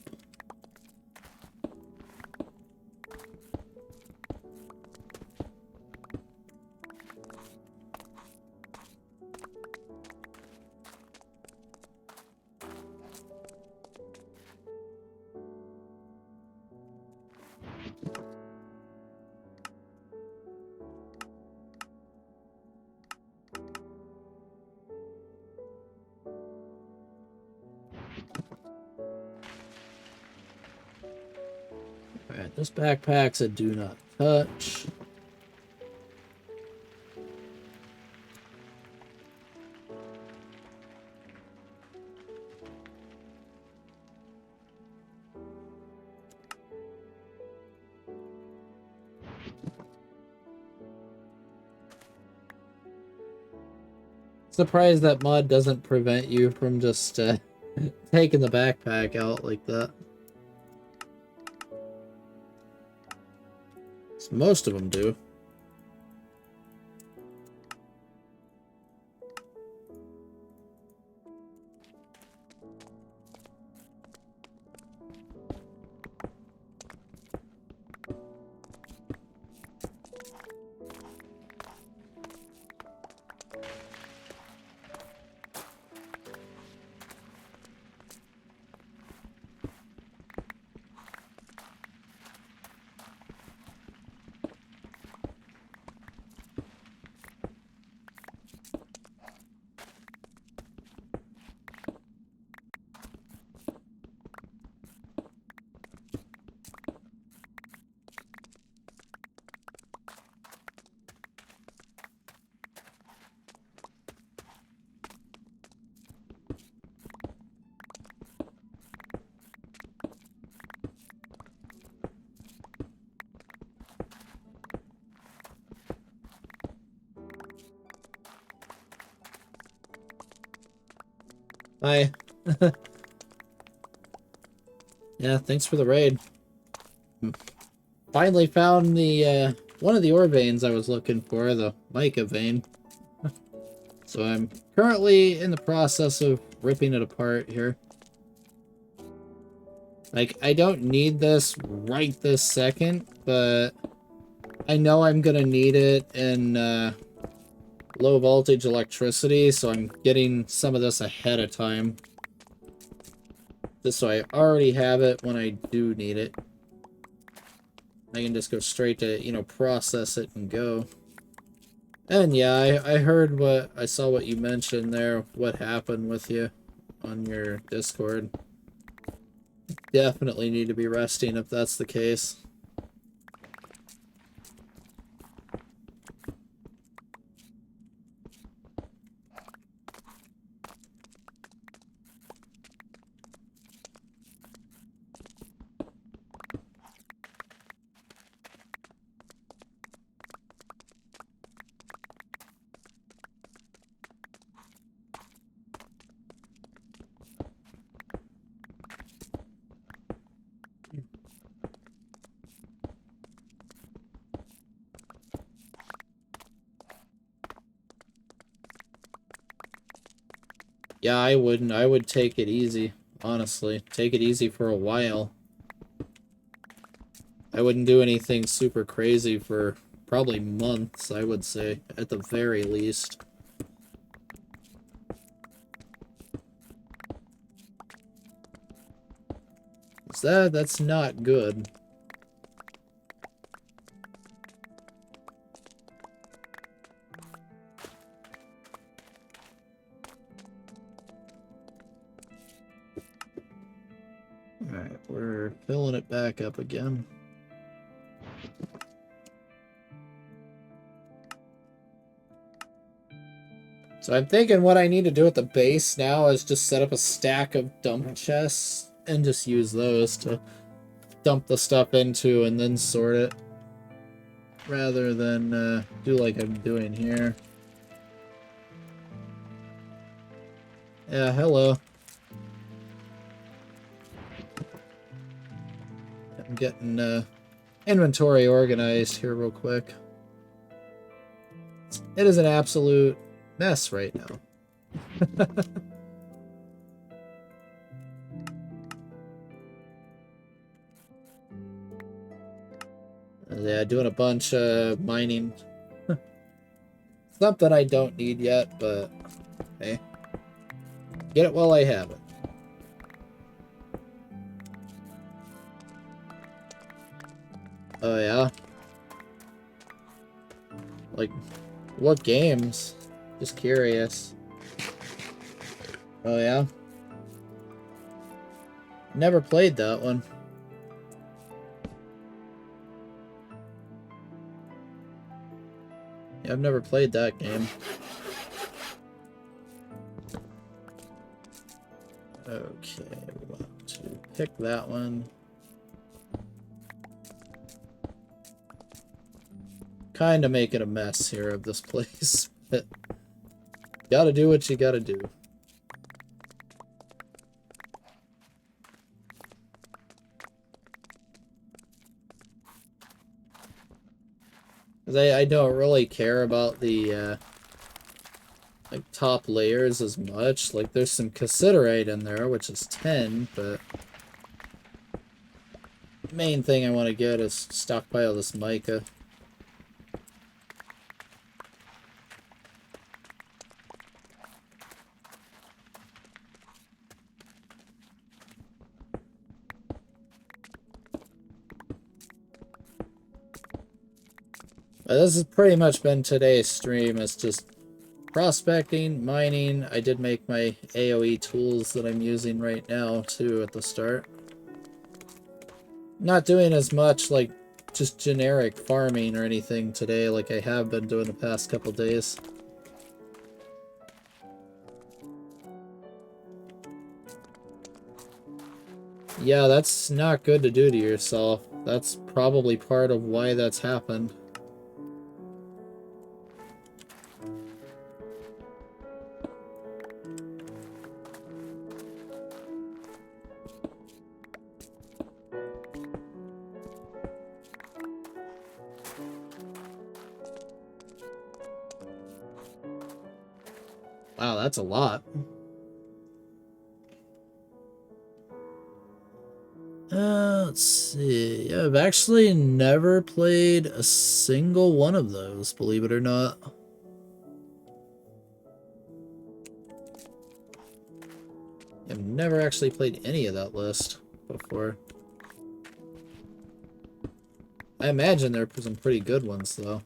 Alright, this backpack's a do not touch. Surprised that mod doesn't prevent you from just taking the backpack out like that. So most of them do. Hi. Yeah, thanks for the raid. Finally found the one of the ore veins I was looking for, the mica vein. So I'm currently in the process of ripping it apart here. Like, I don't need this right this second, but I know I'm gonna need it in low voltage electricity, so I'm getting some of this ahead of time. Just so I already have it when I do need it. I can just go straight to, you know, process it and go. And yeah, I heard I saw what you mentioned there, what happened with you on your Discord. Definitely need to be resting if that's the case. Yeah, I wouldn't. I would take it easy, honestly. Take it easy for a while. I wouldn't do anything super crazy for probably months, I would say, at the very least. That's not good. Alright, we're filling it back up again. So I'm thinking what I need to do at the base now is just set up a stack of dump chests and just use those to dump the stuff into and then sort it. Rather than do like I'm doing here. Yeah, hello. I'm getting inventory organized here real quick. It is an absolute mess right now. Yeah, doing a bunch of mining. Something I don't need yet, but hey. Get it while I have it. Oh yeah? Like, what games? Just curious. Oh yeah? Never played that one. Yeah, I've never played that game. Okay, we want to pick that one. Kinda making a mess here of this place, but gotta do what you gotta do. I don't really care about the like top layers as much. Like there's some cassiterite in there, which is 10, but the main thing I want to get is stockpile this mica. This has pretty much been today's stream. It's just prospecting, mining. I did make my AoE tools that I'm using right now, too, at the start. Not doing as much, like, just generic farming or anything today like I have been doing the past couple days. Yeah, that's not good to do to yourself. That's probably part of why that's happened. Wow, that's a lot. Let's see. I've actually never played a single one of those, believe it or not. I've never actually played any of that list before. I imagine there are some pretty good ones, though.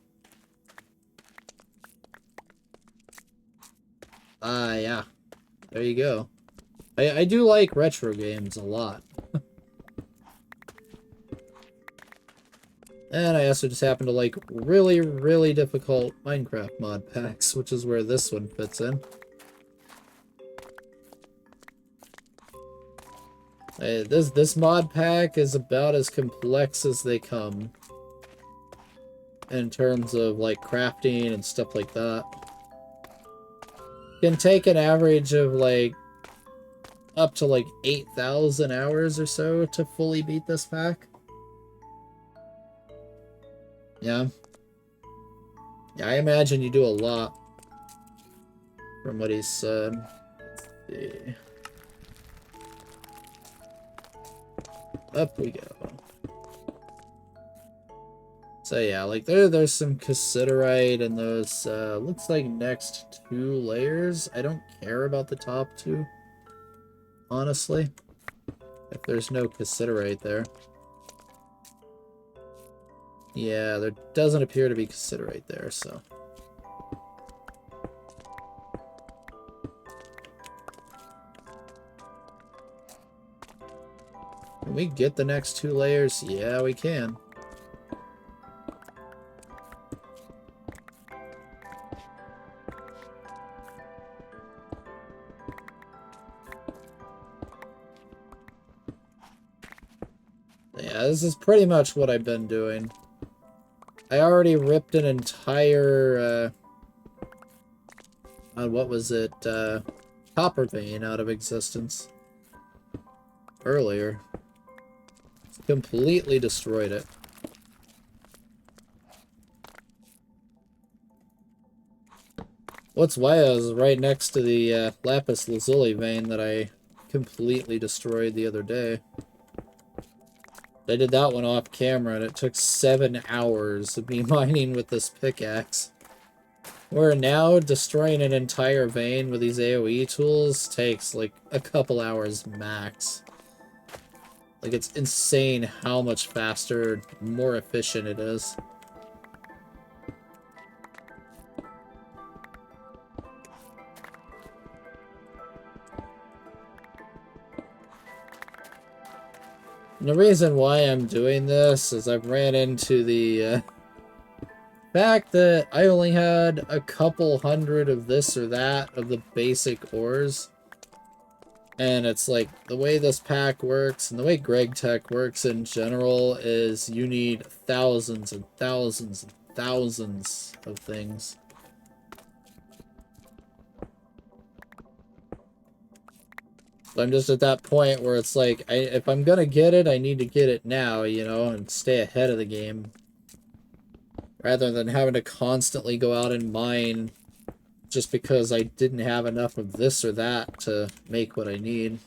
Yeah. There you go. I do like retro games a lot. And I also just happen to like really, really difficult Minecraft mod packs, which is where this one fits in. This mod pack is about as complex as they come. In terms of like crafting and stuff like that. Can take an average of like up to like 8,000 hours or so to fully beat this pack. Yeah. Yeah, I imagine you do a lot from what he's said. see. Up we go. So yeah, like there's some cassiterite in those, looks like next 2 layers. I don't care about the top 2, honestly, if there's no cassiterite there. Yeah, there doesn't appear to be cassiterite there, so. Can we get the next 2 layers? Yeah, we can. Yeah, this is pretty much what I've been doing. I already ripped an entire, what was it, copper vein out of existence earlier. Completely destroyed it. What's wild is right next to the lapis lazuli vein that I completely destroyed the other day. I did that one off camera, and it took 7 hours of me mining with this pickaxe. Where now, destroying an entire vein with these AoE tools takes, like, a couple hours max. Like, it's insane how much faster, more efficient it is. And the reason why I'm doing this is I've ran into the fact that I only had a couple hundred of this or that of the basic ores. And it's like, the way this pack works, and the way GregTech works in general, is you need thousands and thousands and thousands of things. So I'm just at that point where it's like, if I'm gonna get it, I need to get it now, you know, and stay ahead of the game. Rather than having to constantly go out and mine just because I didn't have enough of this or that to make what I need.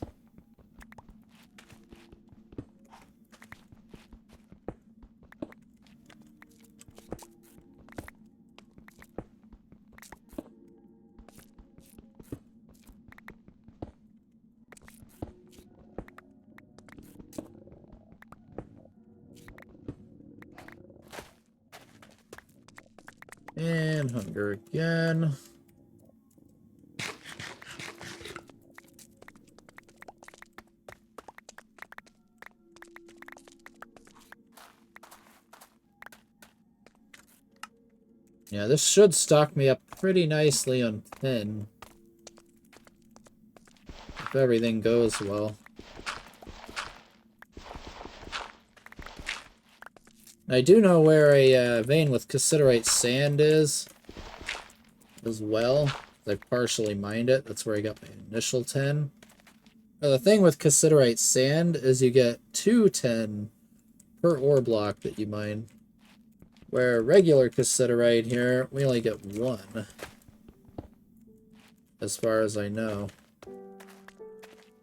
And hunger again. Yeah, this should stock me up pretty nicely on tin. If everything goes well. I do know where a vein with cassiterite sand is as well. I partially mined it. That's where I got my initial 10. Now, the thing with cassiterite sand is you get 2 10 per ore block that you mine. Where regular cassiterite here, we only get 1. As far as I know.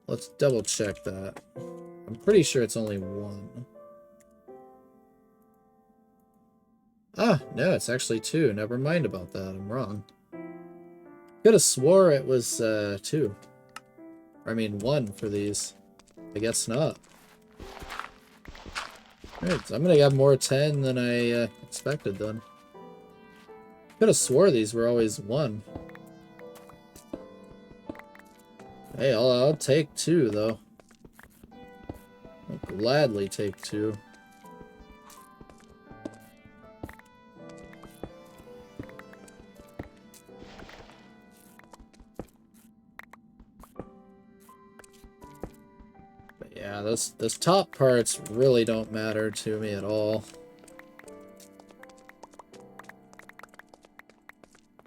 Let's double check that. I'm pretty sure it's only 1. Ah, no, it's actually 2. Never mind about that. I'm wrong. Could have swore it was 2. I mean 1 for these. I guess not. Alright, so I'm gonna have more 10 than I expected then. Could have swore these were always 1. Hey, I'll take 2 though. I'll gladly take 2. Yeah, those top parts really don't matter to me at all.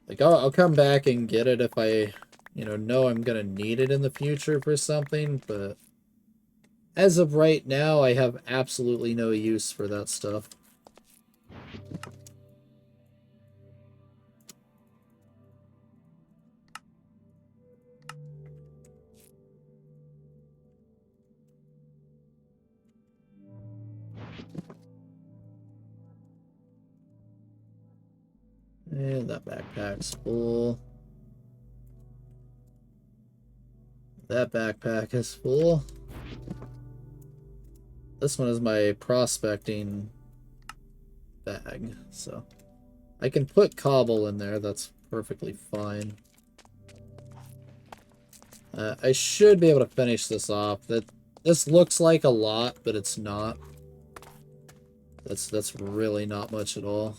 Like, I'll come back and get it if I, know I'm gonna need it in the future for something, but as of right now, I have absolutely no use for that stuff. Okay, that backpack's full. That backpack is full. This one is my prospecting bag, so I can put cobble in there. That's perfectly fine. I should be able to finish this off. This looks like a lot, but it's not. That's really not much at all.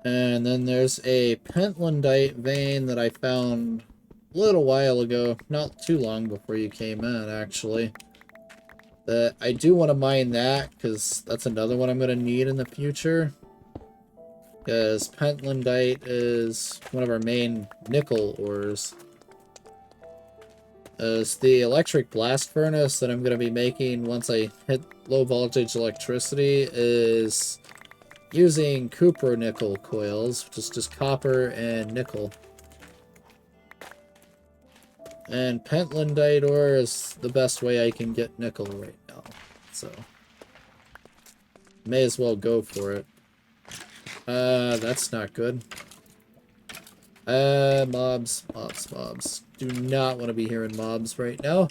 And then there's a pentlandite vein that I found a little while ago, not too long before you came in, actually. That I do want to mine that, because that's another one I'm going to need in the future. Because pentlandite is one of our main nickel ores. As the electric blast furnace that I'm going to be making once I hit low voltage electricity is using cupronickel coils, which is just copper and nickel. And pentlandite ore is the best way I can get nickel right now, so may as well go for it. That's not good. Mobs. Do not want to be hearing mobs right now.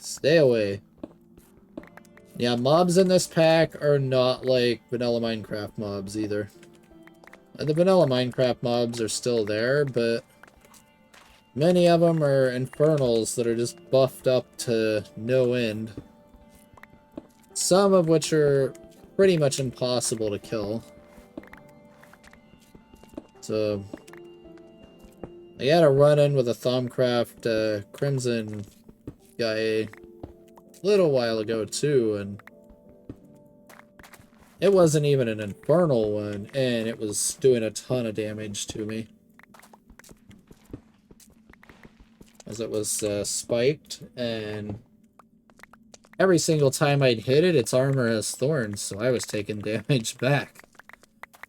Stay away. Yeah, mobs in this pack are not like vanilla Minecraft mobs either. The vanilla Minecraft mobs are still there, but many of them are infernals that are just buffed up to no end. Some of which are pretty much impossible to kill. So I had a run-in with a Thaumcraft Crimson guy a little while ago too, and it wasn't even an infernal one, and it was doing a ton of damage to me. As it was spiked, and every single time I'd hit it, its armor has thorns, so I was taking damage back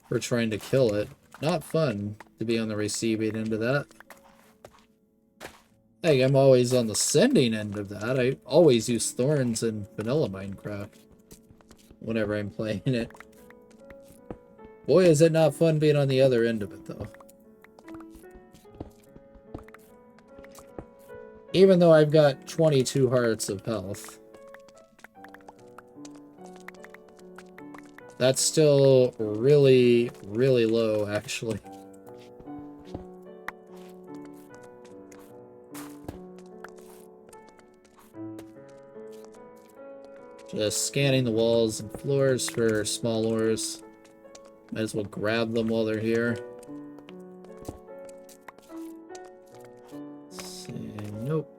for trying to kill it. Not fun to be on the receiving end of that. Hey, I'm always on the sending end of that. I always use thorns in vanilla Minecraft whenever I'm playing it. Boy, is it not fun being on the other end of it, though. Even though I've got 22 hearts of health. That's still really, really low, actually. Just scanning the walls and floors for small ores. Might as well grab them while they're here. Let's see, nope.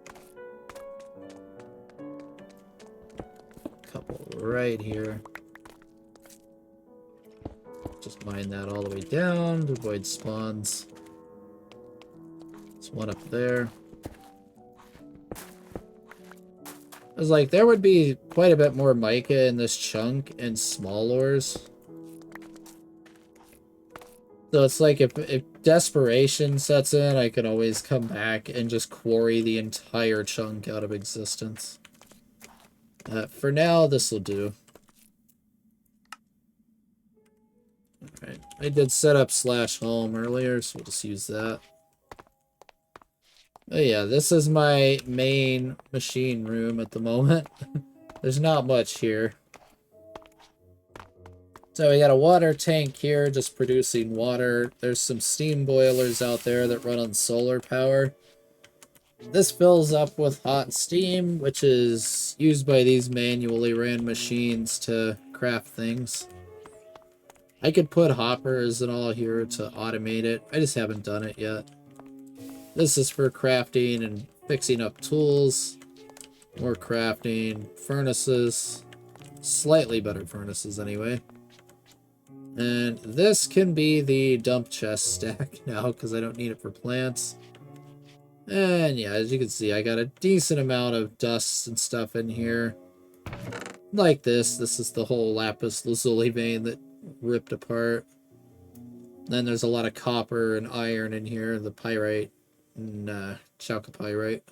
Couple right here. Just mine that all the way down to avoid spawns. There's one up there. I was like, there would be quite a bit more mica in this chunk and small ores. So it's like if desperation sets in, I can always come back and just quarry the entire chunk out of existence. For now, this will do. Alright, I did set up /home earlier, so we'll just use that. Oh yeah, this is my main machine room at the moment. There's not much here. So we got a water tank here just producing water. There's some steam boilers out there that run on solar power. This fills up with hot steam, which is used by these manually ran machines to craft things. I could put hoppers and all here to automate it. I just haven't done it yet. This is for crafting and fixing up tools. More crafting. Furnaces. Slightly better furnaces anyway. And this can be the dump chest stack now because I don't need it for plants. And yeah, as you can see, I got a decent amount of dust and stuff in here. Like this. This is the whole lapis lazuli vein that ripped apart. Then there's a lot of copper and iron in here, the pyrite and chalcopyrite.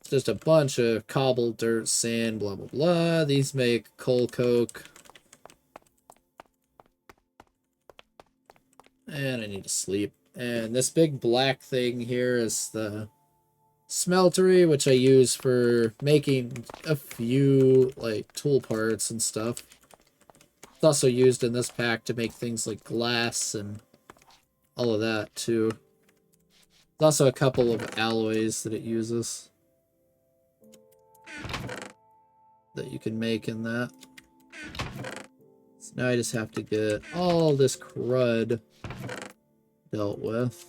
It's just a bunch of cobble, dirt, sand, blah, blah, blah. These make coal coke. And I need to sleep. And this big black thing here is the smeltery, which I use for making a few, like, tool parts and stuff. It's also used in this pack to make things like glass and all of that, too. There's also a couple of alloys that it uses that you can make in that. So now I just have to get all this crud dealt with.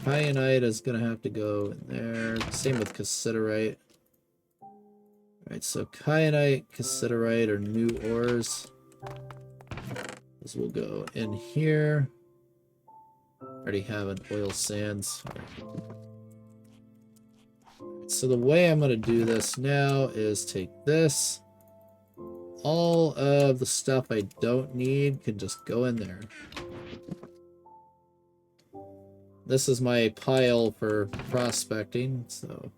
Kyanite is going to have to go in there. Same with cassiterite. Alright, so kyanite, cassiterite are new ores. This will go in here. Already have an oil sands. Right, so the way I'm going to do this now is take this. All of the stuff I don't need can just go in there. This is my pile for prospecting, so...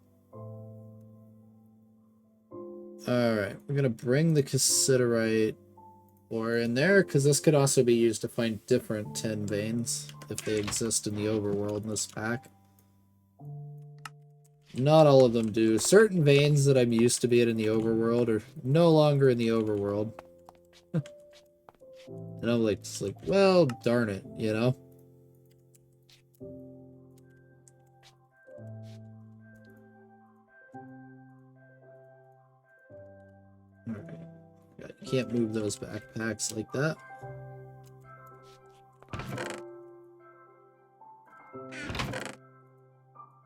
Alright, we're gonna bring the cassiterite ore in there, because this could also be used to find different tin veins, if they exist in the overworld in this pack. Not all of them do. Certain veins that I'm used to being in the overworld are no longer in the overworld. And I'm like, just like, well, darn it, you know? Alright. Yeah, you can't move those backpacks like that.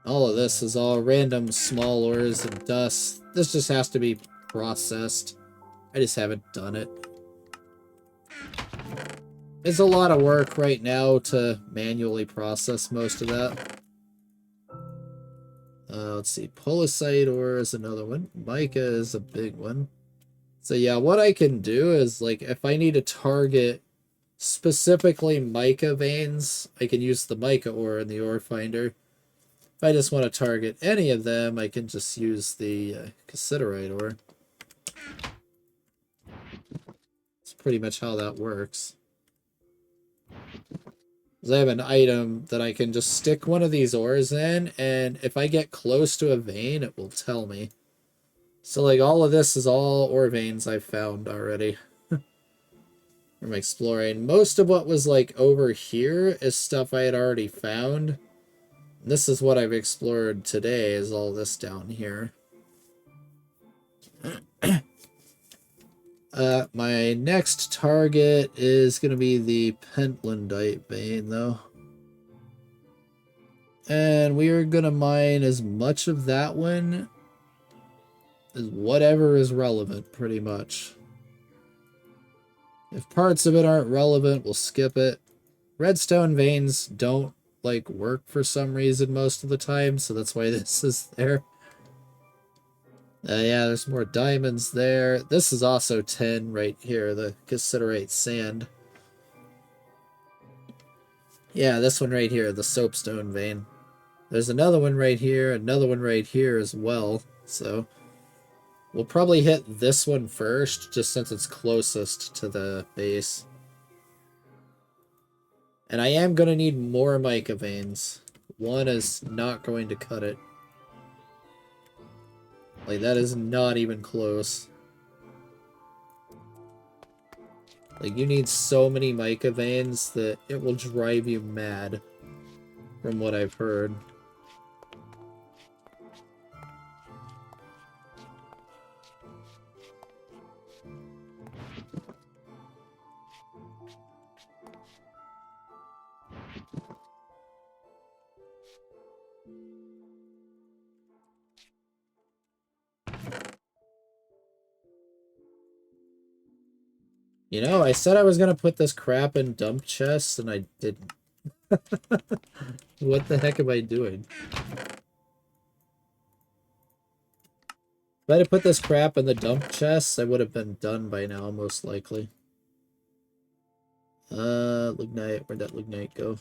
All of this is all random small ores and dust. This just has to be processed. I just haven't done it. It's a lot of work right now to manually process most of that. Let's see. Pulsite ore is another one. Mica is a big one. So yeah, what I can do is, like, if I need to target specifically mica veins, I can use the mica ore in the ore finder. If I just want to target any of them, I can just use the cassiterite ore. That's pretty much how that works. Because I have an item that I can just stick one of these ores in, and if I get close to a vein, it will tell me. So, like, all of this is all ore veins I've found already. I'm exploring. Most of what was, like, over here is stuff I had already found. This is what I've explored today, is all this down here. My next target is going to be the pentlandite vein, though. And we are going to mine as much of that one as whatever is relevant, pretty much. If parts of it aren't relevant, we'll skip it. Redstone veins don't, like, work for some reason most of the time, so that's why this is there. Yeah, there's more diamonds there. This is also tin right here, the cassiterite sand. Yeah, this one right here, the soapstone vein. There's another one right here, another one right here as well, so... We'll probably hit this one first, just since it's closest to the base. And I am going to need more mica veins. One is not going to cut it. Like, that is not even close. Like, you need so many mica veins that it will drive you mad, from what I've heard. You know, I said I was going to put this crap in dump chests, and I didn't. What the heck am I doing? If I had put this crap in the dump chest, I would have been done by now, most likely. Lignite, where'd that lignite go?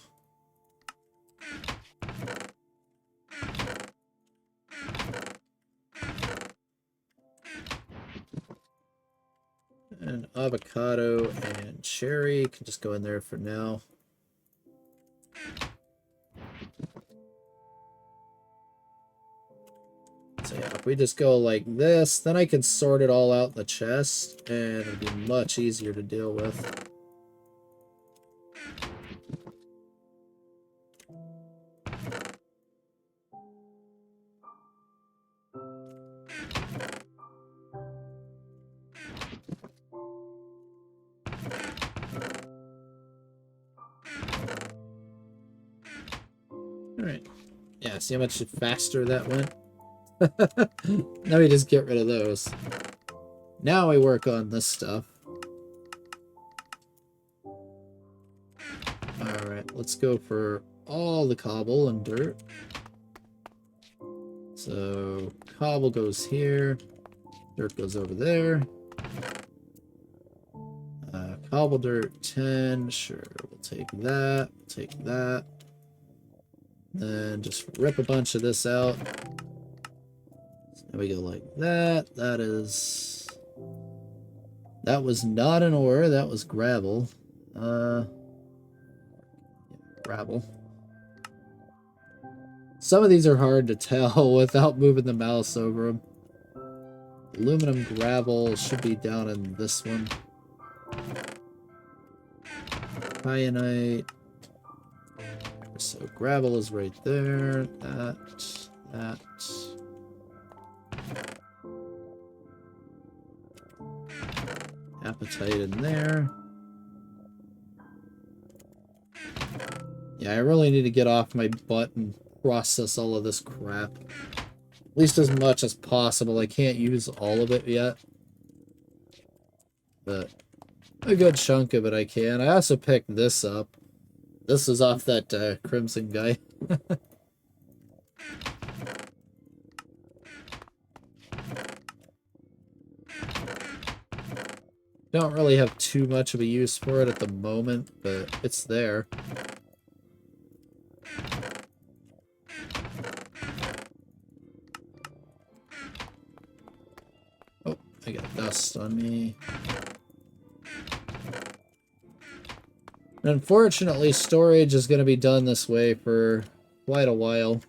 And avocado and cherry can just go in there for now. So yeah, if we just go like this, then I can sort it all out in the chest, and it'll be much easier to deal with. Alright. Yeah, see how much faster that went? Now we just get rid of those. Now I work on this stuff. Alright, let's go for all the cobble and dirt. So, cobble goes here. Dirt goes over there. Cobble dirt 10. Sure, we'll take that. We'll take that. Then just rip a bunch of this out. So now we go like that. That was not an ore. That was gravel. Gravel. Some of these are hard to tell without moving the mouse over them. Aluminum gravel should be down in this one. Kyanite. So gravel is right there. That. Apatite in there. Yeah, I really need to get off my butt and process all of this crap. At least as much as possible. I can't use all of it yet. But a good chunk of it I can. I also picked this up. This is off that Crimson guy. Don't really have too much of a use for it at the moment, but it's there. Oh, I got dust on me. Unfortunately, storage is going to be done this way for quite a while.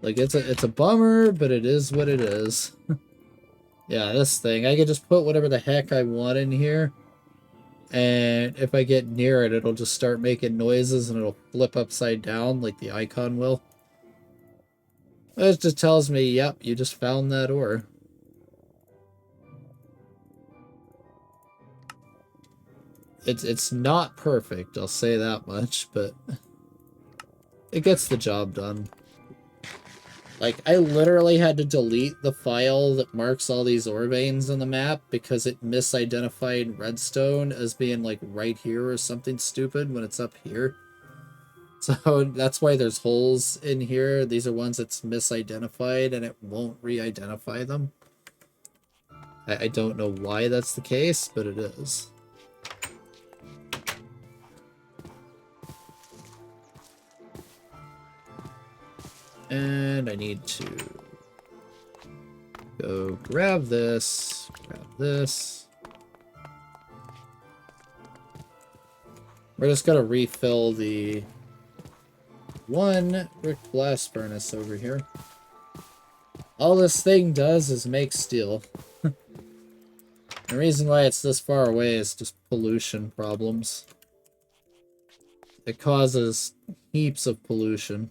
Like, it's a bummer, but it is what it is. Yeah, this thing. I can just put whatever the heck I want in here. And if I get near it, it'll just start making noises and it'll flip upside down like the icon will. It just tells me, yep, you just found that ore. It's not perfect, I'll say that much, but it gets the job done. Like, I literally had to delete the file that marks all these ore veins on the map because it misidentified redstone as being, like, right here or something stupid when it's up here. So that's why there's holes in here. These are ones that's misidentified and it won't re-identify them. I don't know why that's the case, but it is. And I need to go grab this, grab this. We're just gonna refill the one brick blast furnace over here. All this thing does is make steel. The reason why it's this far away is just pollution problems. It causes heaps of pollution.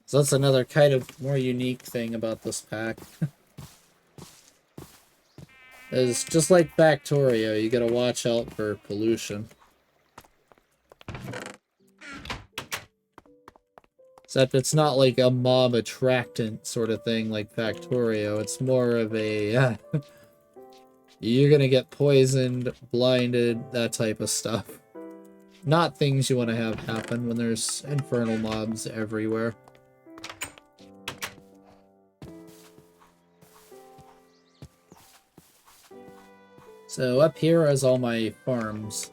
So that's another kind of more unique thing about this pack. Is just like Factorio, you gotta watch out for pollution. Except it's not like a mob attractant sort of thing like Factorio. It's more of a, you're gonna get poisoned, blinded, that type of stuff. Not things you want to have happen when there's infernal mobs everywhere. So up here is all my farms.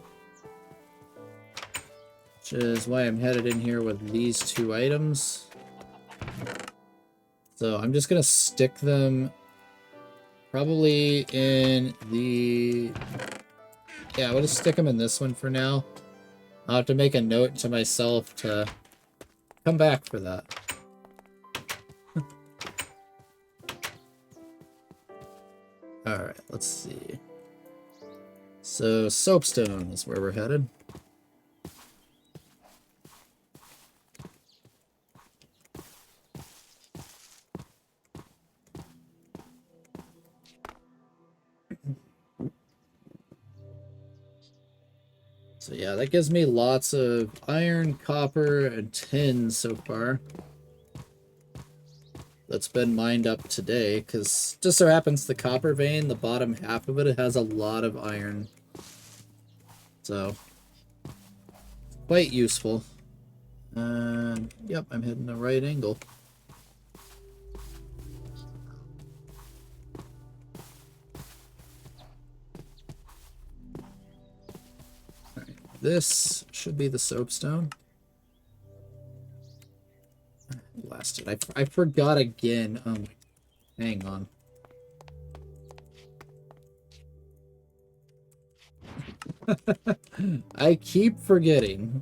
Which is why I'm headed in here with these 2 items. So I'm just gonna stick them probably in the... Yeah, I'm gonna stick them in this one for now. I'll have to make a note to myself to come back for that. Alright, let's see. So, Soapstone is where we're headed. So yeah, that gives me lots of iron, copper, and tin so far. That's been mined up today, because just so happens the copper vein, the bottom half of it has a lot of iron. So, quite useful. Yep, I'm hitting the right angle. Alright, this should be the soapstone. Blasted. I forgot again. Oh my... Hang on. I keep forgetting.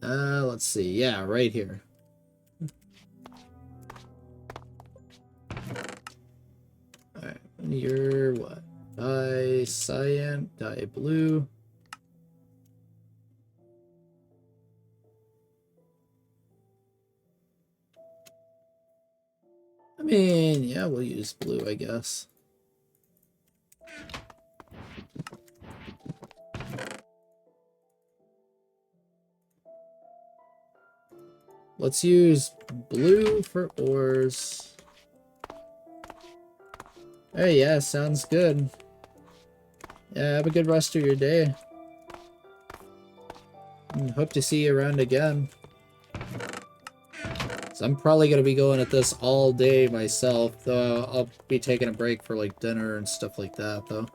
Let's see. Yeah, right here. Alright, you're what? Dye cyan, dye blue. I mean, yeah, we'll use blue, I guess. Let's use blue for ores. Hey, yeah, sounds good. Yeah, have a good rest of your day. And hope to see you around again. So I'm probably going to be going at this all day myself, though I'll be taking a break for like dinner and stuff like that, though.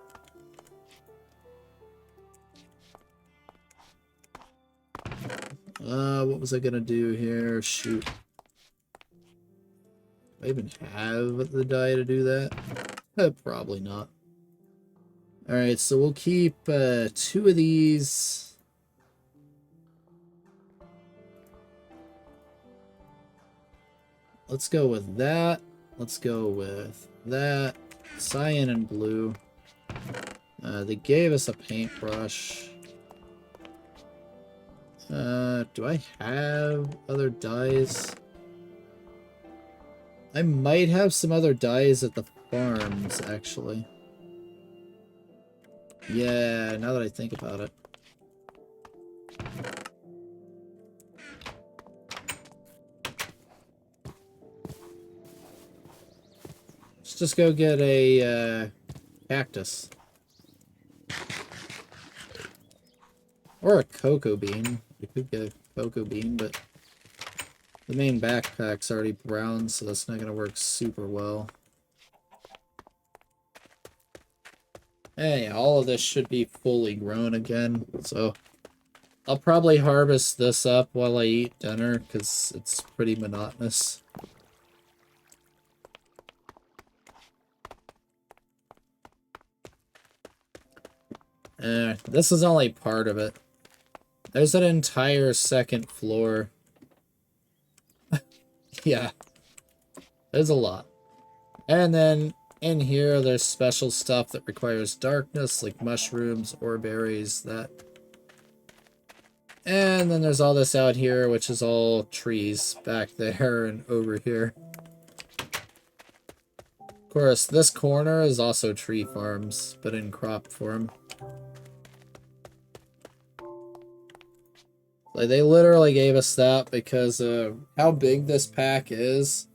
What was I going to do here? Shoot. Do I even have the dye to do that? Probably not. Alright, so we'll keep 2 of these. Let's go with that. Let's go with that. Cyan and blue. They gave us a paintbrush. Do I have other dyes? I might have some other dyes at the farms, actually. Yeah, now that I think about it. Let's just go get a cactus. Or a cocoa bean. We could get a cocoa bean, but the main backpack's already brown, so that's not going to work super well. Hey, all of this should be fully grown again, so I'll probably harvest this up while I eat dinner, because it's pretty monotonous. This is only part of it. There's an entire second floor. Yeah. There's a lot. And then in here, there's special stuff that requires darkness, like mushrooms or berries, that. And then there's all this out here, which is all trees back there and over here. Of course, this corner is also tree farms, but in crop form. Like, they literally gave us that because of how big this pack is.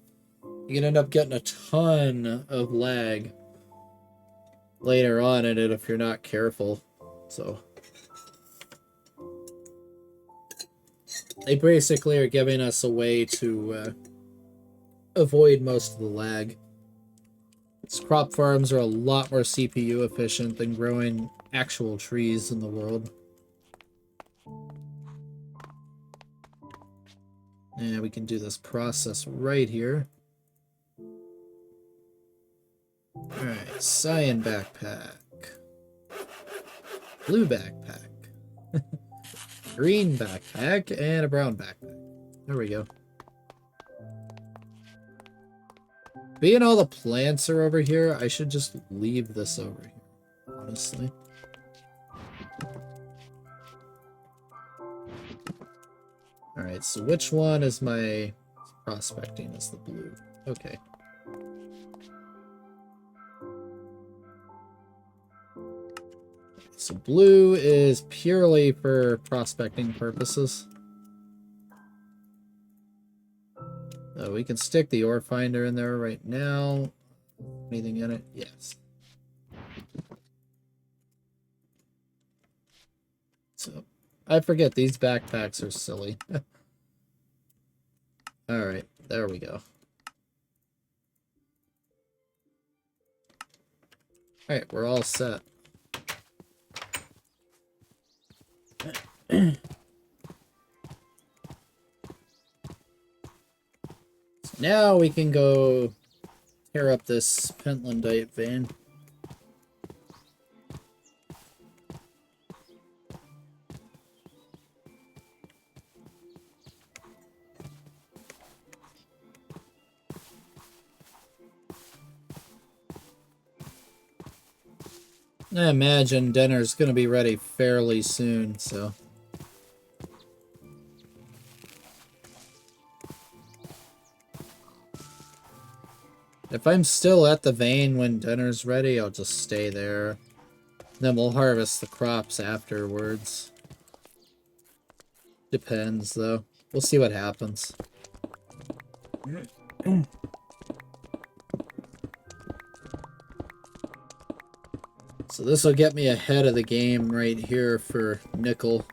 You can end up getting a ton of lag later on in it if you're not careful. So they basically are giving us a way to avoid most of the lag. These crop farms are a lot more CPU efficient than growing actual trees in the world. And we can do this process right here. Alright, cyan backpack. Blue backpack. Green backpack, and a brown backpack. There we go. Being all the plants are over here, I should just leave this over here, honestly. Alright, so which one is my prospecting? Is the blue. Okay. So blue is purely for prospecting purposes. We can stick the ore finder in there right now. Anything in it? Yes. So, I forget these backpacks are silly. Alright, there we go. Alright, we're all set. Now we can go tear up this pentlandite vein. I imagine dinner's gonna be ready fairly soon, so... If I'm still at the vein when dinner's ready, I'll just stay there. Then we'll harvest the crops afterwards. Depends, though. We'll see what happens. So this will get me ahead of the game right here for nickel.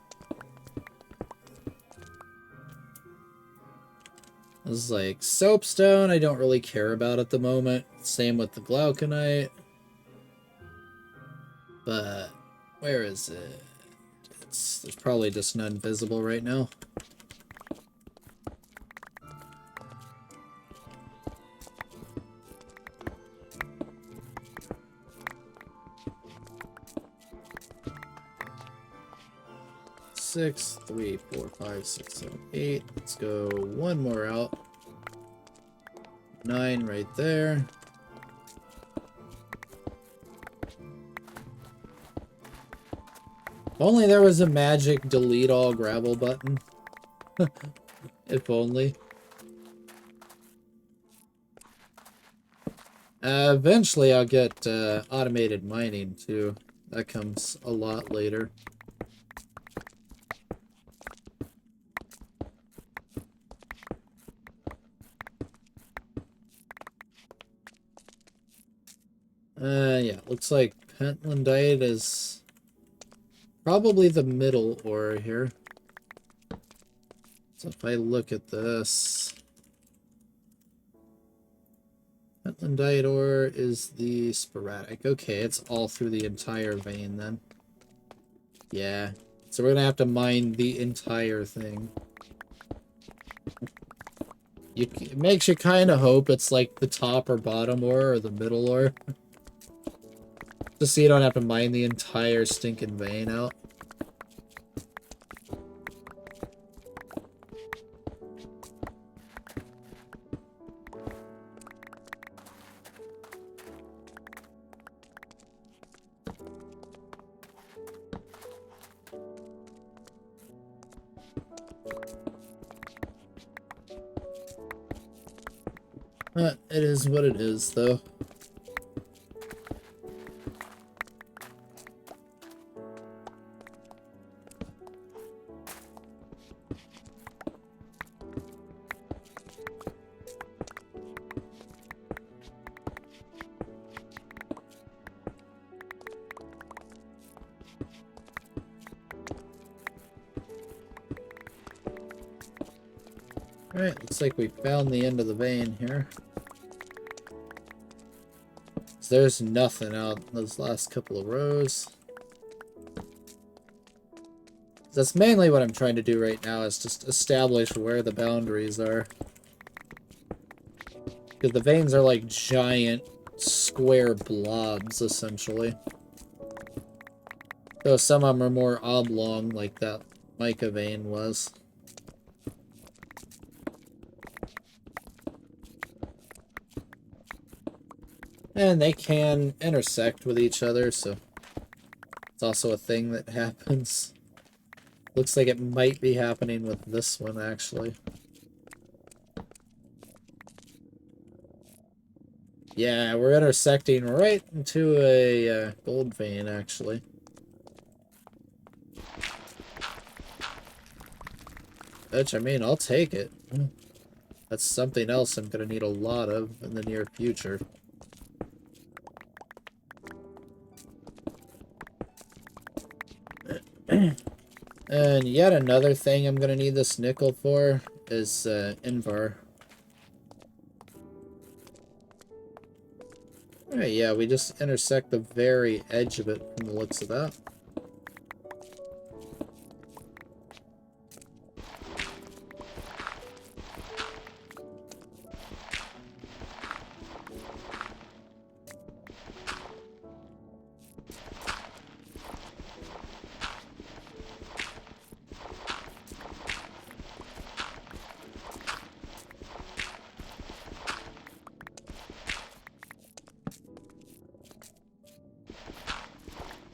This is like soapstone, I don't really care about at the moment. Same with the glauconite. But where is it? There's probably just none visible right now. Six, 3, 4, 5, 6, 7, 8. Let's go one more out. 9 right there. If only there was a magic delete all gravel button. If only. Eventually I'll get automated mining too. That comes a lot later. Yeah, looks like pentlandite is probably the middle ore here. So if I look at this, pentlandite ore is the sporadic. Okay, it's all through the entire vein then. Yeah, so we're gonna have to mine the entire thing. It makes you kind of hope it's like the top or bottom ore or the middle ore. Just so you don't have to mine the entire stinking vein out. It is what it is, though. Alright, looks like we found the end of the vein here. There's nothing out in those last couple of rows. That's mainly what I'm trying to do right now, is just establish where the boundaries are. Because the veins are like giant square blobs, essentially. Though some of them are more oblong, like that mica vein was. And they can intersect with each other, so it's also a thing that happens. Looks like it might be happening with this one, actually. Yeah, we're intersecting right into a gold vein, actually. Which, I mean, I'll take it. That's something else I'm going to need a lot of in the near future. And yet another thing I'm going to need this nickel for is Invar. Alright, yeah, we just intersect the very edge of it from the looks of that.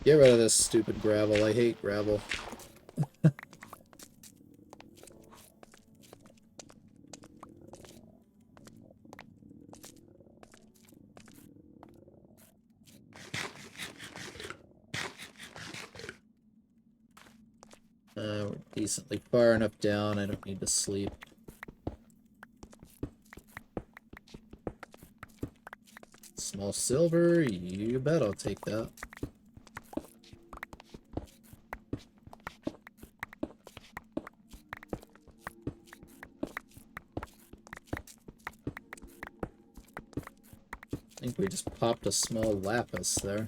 Get rid of this stupid gravel. I hate gravel. We're decently far enough down. I don't need to sleep. Small silver. You bet I'll take that. I think we just popped a small lapis there.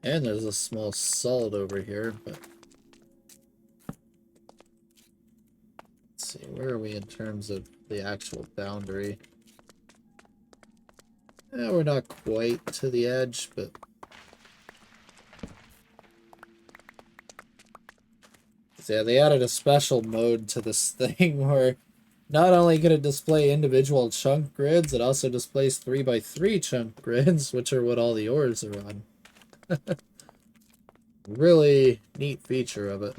And there's a small salt over here, but... Let's see, where are we in terms of the actual boundary? We're not quite to the edge, but... Yeah, they added a special mode to this thing where not only can it display individual chunk grids, it also displays 3x3 chunk grids, which are what all the ores are on. Really neat feature of it.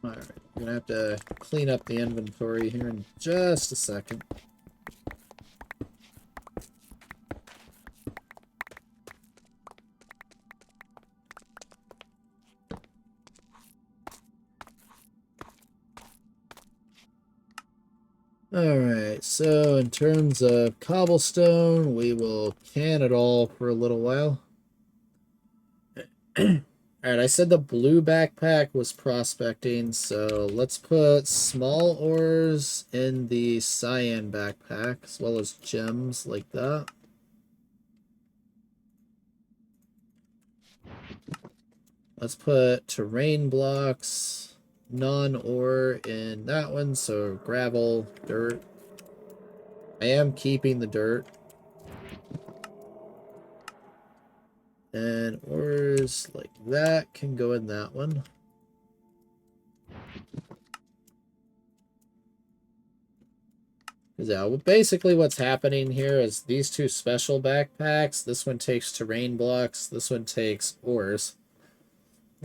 Alright, we're gonna have to clean up the inventory here in just a second. Alright, so in terms of cobblestone, we will can it all for a little while. Alright, I said the blue backpack was prospecting, so let's put small ores in the cyan backpack, as well as gems like that. Let's put terrain blocks, non-ore in that one, so gravel, dirt. I am keeping the dirt. And ores like that can go in that one. Yeah, well, basically what's happening here is these two special backpacks, this one takes terrain blocks, this one takes ores.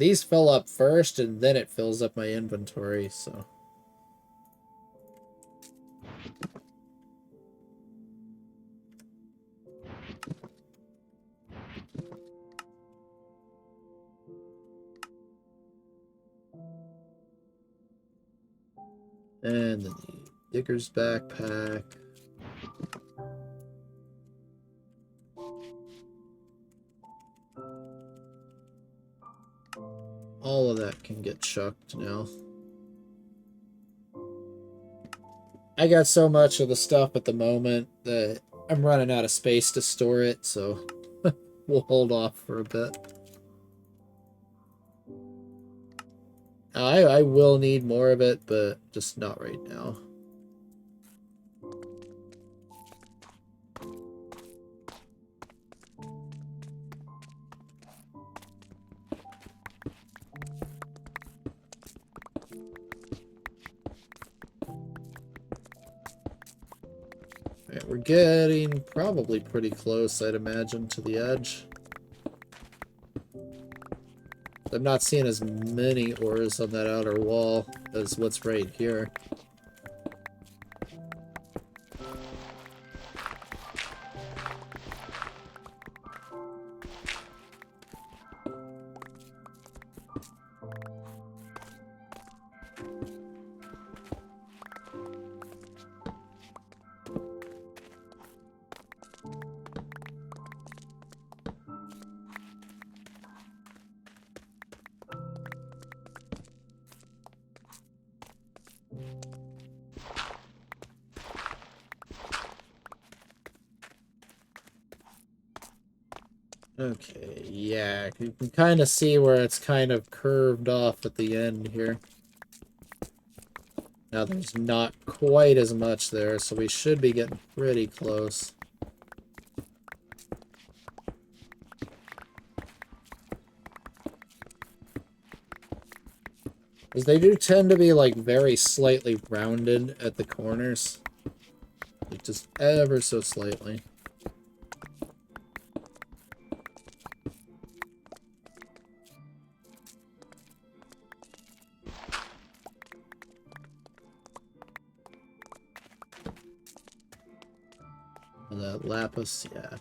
these fill up first, and then it fills up my inventory, so... And then the digger's backpack. All of that can get chucked now. I got so much of the stuff at the moment that I'm running out of space to store it, so we'll hold off for a bit. I will need more of it, but just not right now. Alright, we're getting probably pretty close, I'd imagine, to the edge. I'm not seeing as many ores on that outer wall as what's right here. Okay, yeah, you can kind of see where it's kind of curved off at the end here. Now there's not quite as much there, so we should be getting pretty close. Because they do tend to be, like, very slightly rounded at the corners. Like, just ever so slightly. And that lapis, yeah.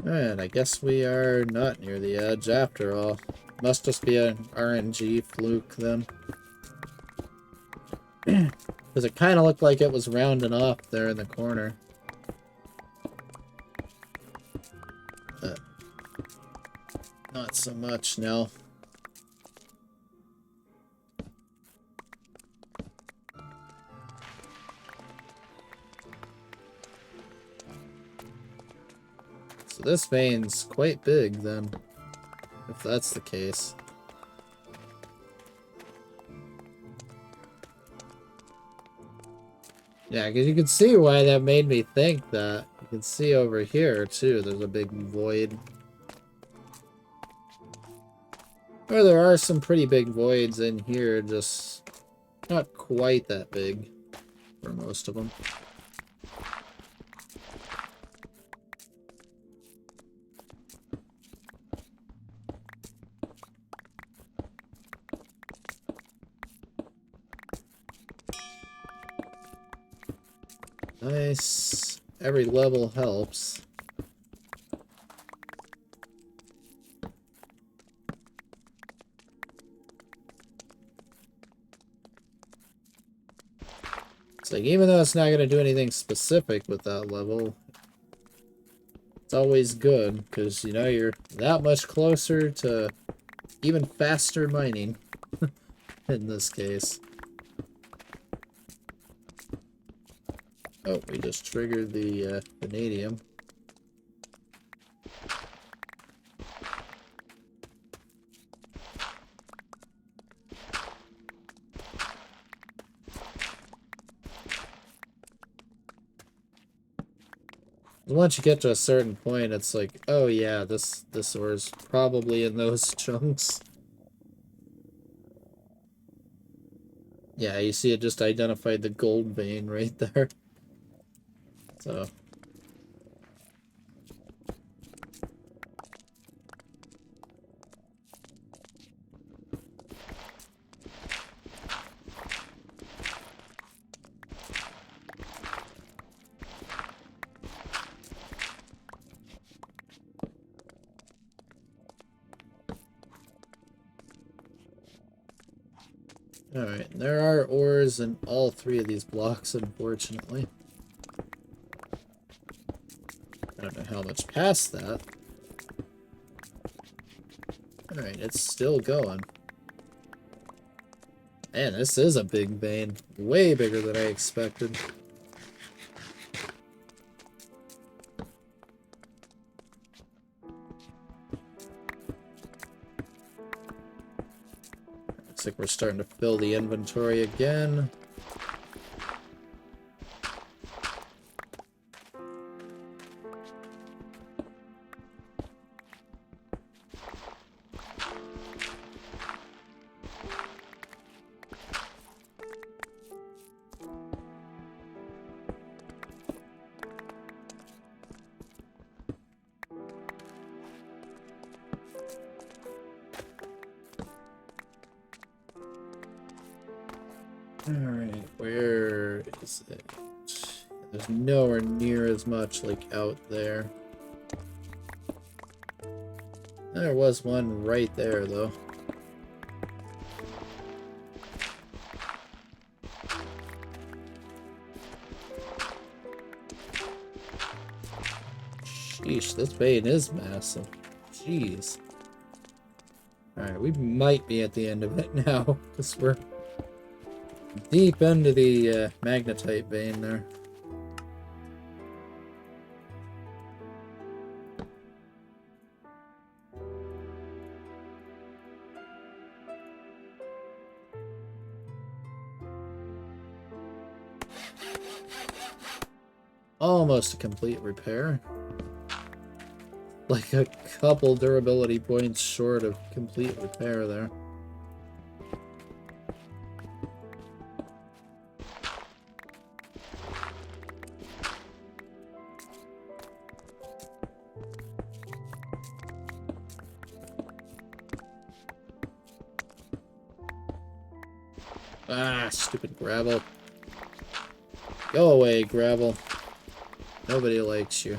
Alright, I guess we are not near the edge after all. Must just be an RNG fluke then. Because it kind of looked like it was rounding off there in the corner. But not so much now. So this vein's quite big then, if that's the case. Yeah, because you can see why that made me think that. You can see over here, too, there's a big void. Or there are some pretty big voids in here, just not quite that big for most of them. Nice. Every level helps. It's like, even though it's not going to do anything specific with that level, it's always good, because, you know, you're that much closer to even faster mining, in this case. Oh, we just triggered the vanadium. Once you get to a certain point, it's like, oh yeah, this ore's probably in those chunks. Yeah, you see it just identified the gold vein right there. So... Alright, there are ores in all three of these blocks, unfortunately. I don't know how much past that. Alright, it's still going. Man, this is a big vein. Way bigger than I expected. Looks like we're starting to fill the inventory again. Alright, where is it? There's nowhere near as much, like, out there. There was one right there, though. Sheesh, this vein is massive. Jeez. Alright, we might be at the end of it now, because we're deep into the magnetite vein there. Almost a complete repair. Like a couple durability points short of complete repair there. Ah, stupid gravel. Go away, gravel. Nobody likes you.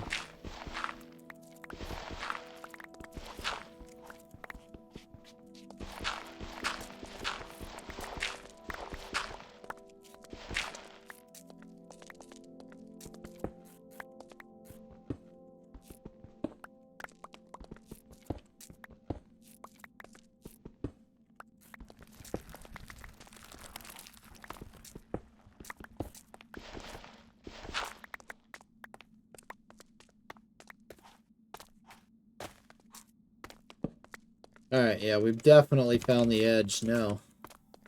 Alright, yeah, we've definitely found the edge now.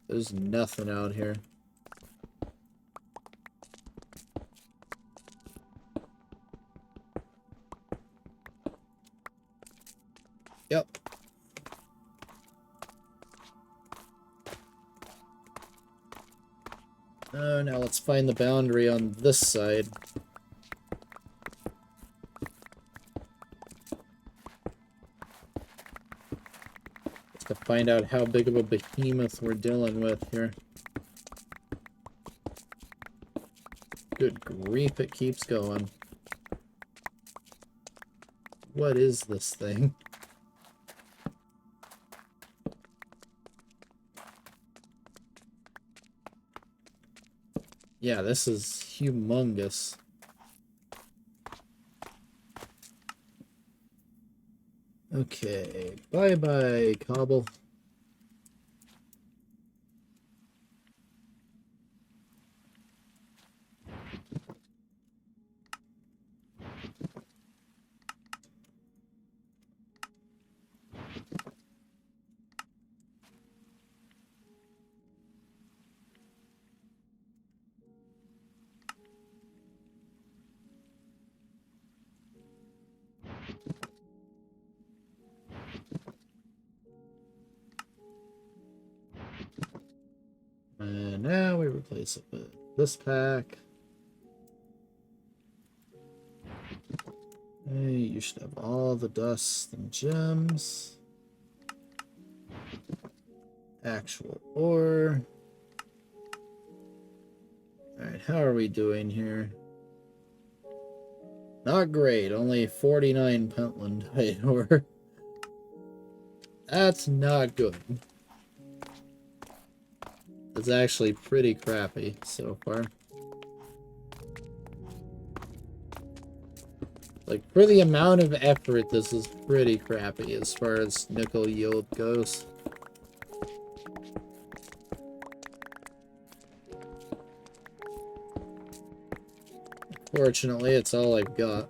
There's nothing out here. Yep. Now let's find the boundary on this side. To find out how big of a behemoth we're dealing with here. Good grief, it keeps going. What is this thing? Yeah, this is humongous. Okay, bye-bye, cobble. replace it with this pack. Hey, you should have all the dust and gems. Actual ore. Alright, how are we doing here? Not great, only 49 Pentlandite ore. That's not good. It's actually pretty crappy so far. Like, for the amount of effort, this is pretty crappy as far as nickel yield goes. Fortunately, it's all I've got.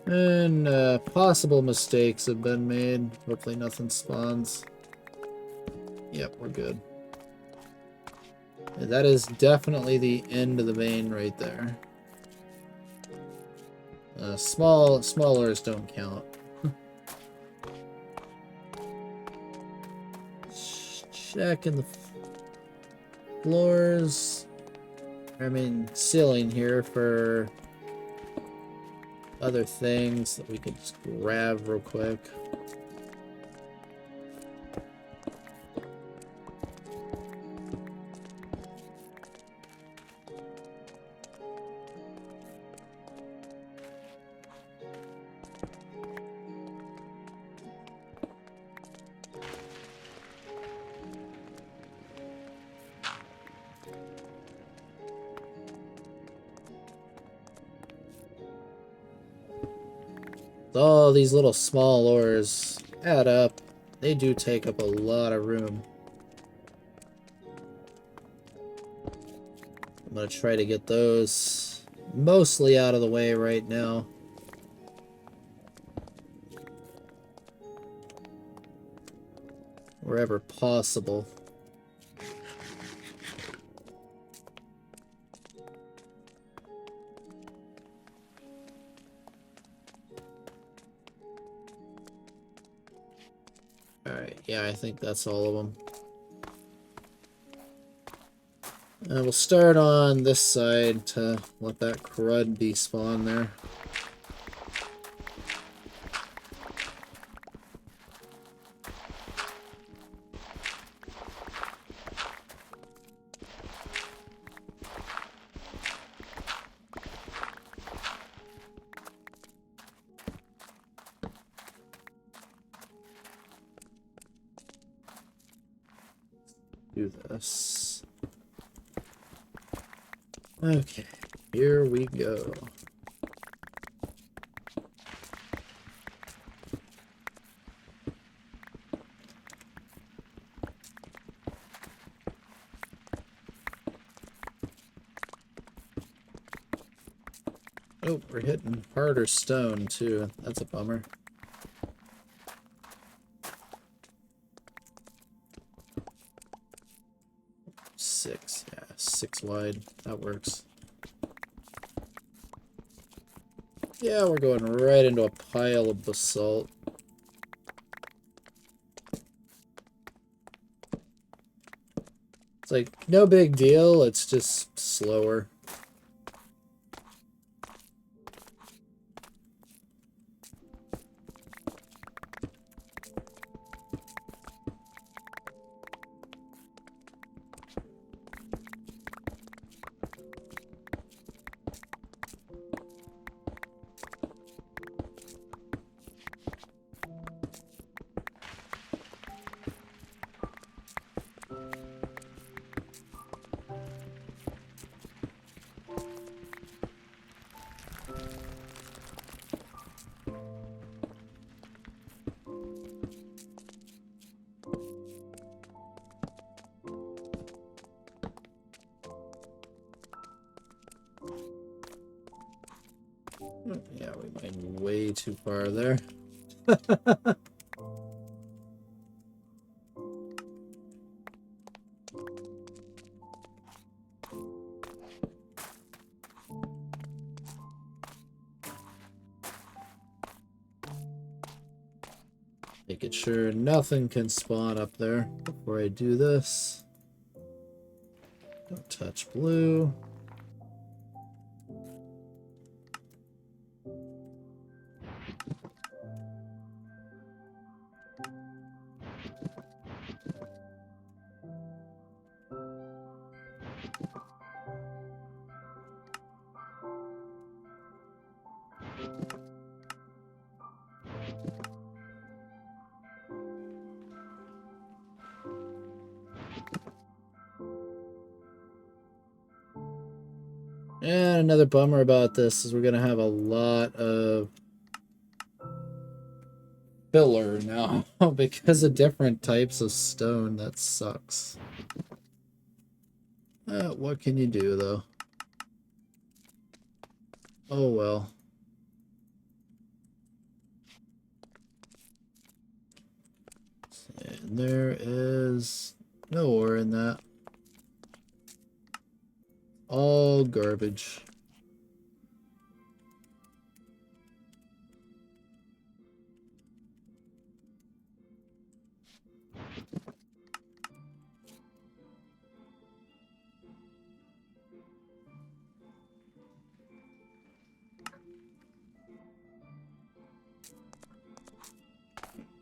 And possible mistakes have been made. Hopefully nothing spawns. Yep, we're good. Yeah, that is definitely the end of the vein right there. Smallers don't count. Checking the floors. I mean, ceiling here for other things that we could just grab real quick. All these little small ores add up. They do take up a lot of room. I'm gonna try to get those mostly out of the way right now. Wherever possible. Alright, yeah, I think that's all of them. We'll start on this side to let that crud despawn there. Do this. Okay, here we go. Oh, we're hitting harder stone too. That's a bummer. Six, yeah, 6 wide. That works. Yeah, we're going right into a pile of basalt. It's like, no big deal, it's just slower. Yeah, we mined way too far there. Making sure nothing can spawn up there before I do this. Don't touch blue. And another bummer about this is we're going to have a lot of filler now because of different types of stone. That sucks. What can you do, though? Oh, well. And there is no ore in that. All garbage.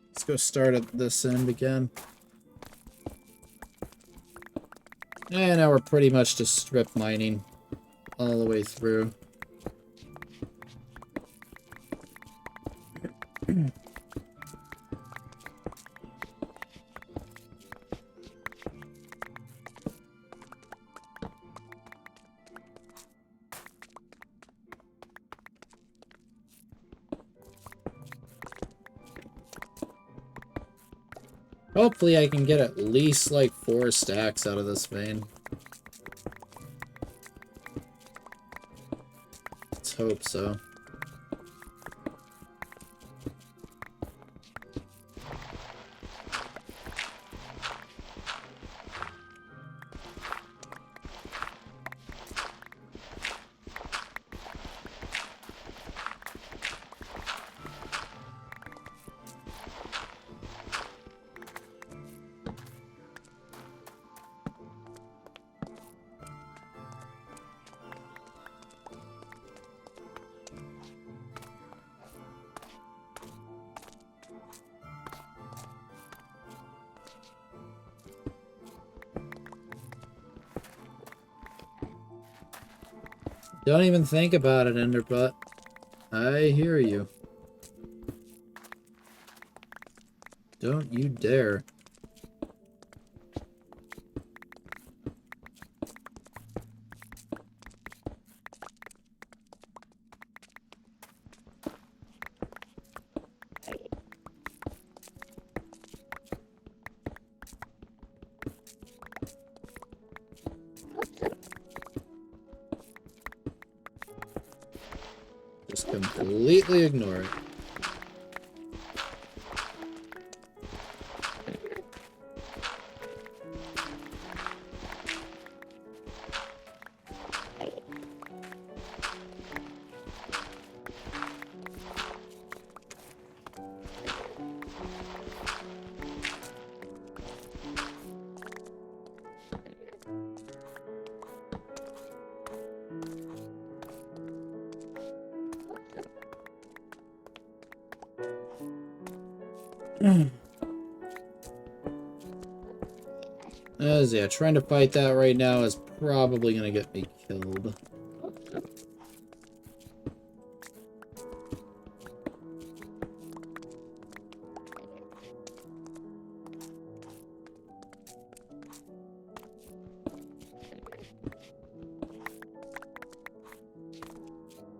Let's go start at this end again. And now we're pretty much just strip mining all the way through. Hopefully I can get at least like 4 stacks out of this vein. Let's hope so. Don't even think about it, Enderbutt. I hear you. Don't you dare. Just completely ignore it. Yeah, trying to fight that right now is probably gonna get me killed.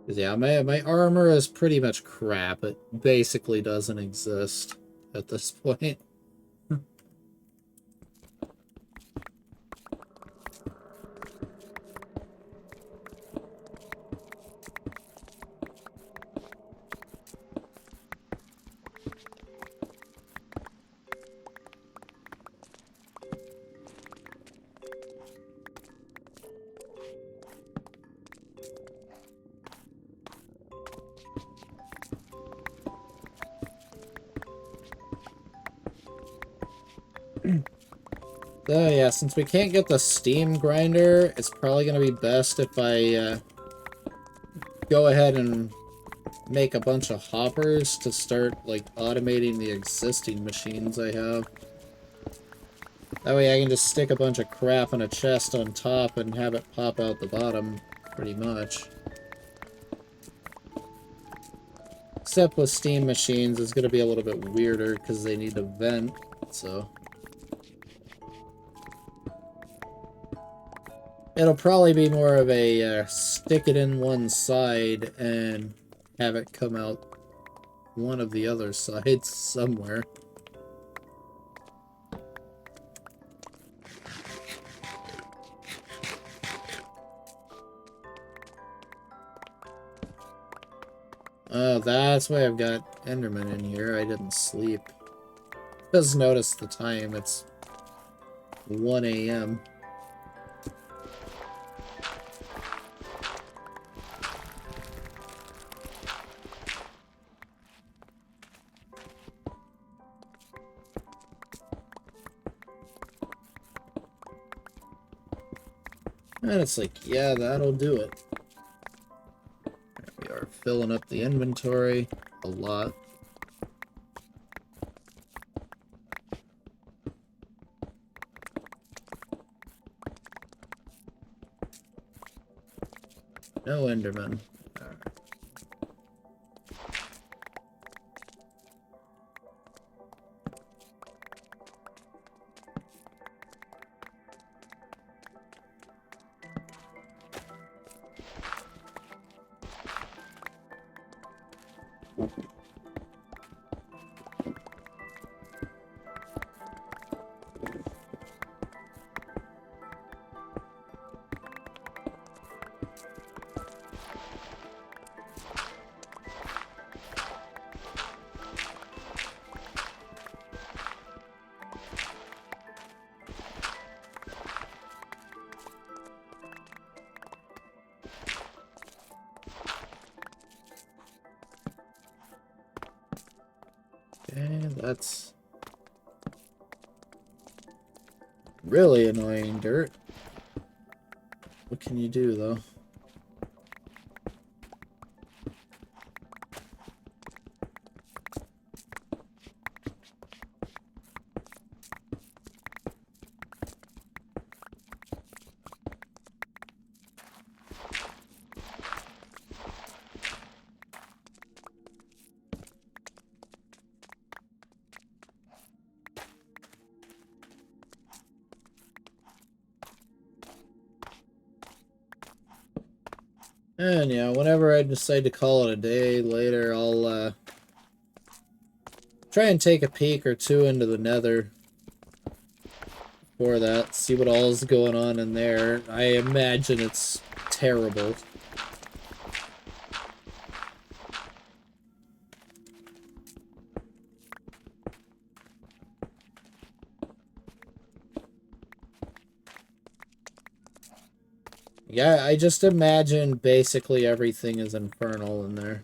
Yeah, my armor is pretty much crap. It basically doesn't exist at this point. Oh yeah, since we can't get the steam grinder, it's probably going to be best if I go ahead and make a bunch of hoppers to start, like, automating the existing machines I have. That way I can just stick a bunch of crap in a chest on top and have it pop out the bottom, pretty much. Except with steam machines, it's going to be a little bit weirder because they need to vent, so... It'll probably be more of a stick it in one side and have it come out one of the other sides somewhere. Oh, that's why I've got Enderman in here. I didn't sleep. Just notice the time. It's 1 a.m. And it's like, yeah, that'll do it. There we are, filling up the inventory a lot. No Enderman. Alright. Okay, that's really annoying dirt. What can you do, though? And yeah, whenever I decide to call it a day later, I'll try and take a peek or two into the nether for that, see what all's going on in there. I imagine it's terrible. Yeah, I just imagine basically everything is infernal in there.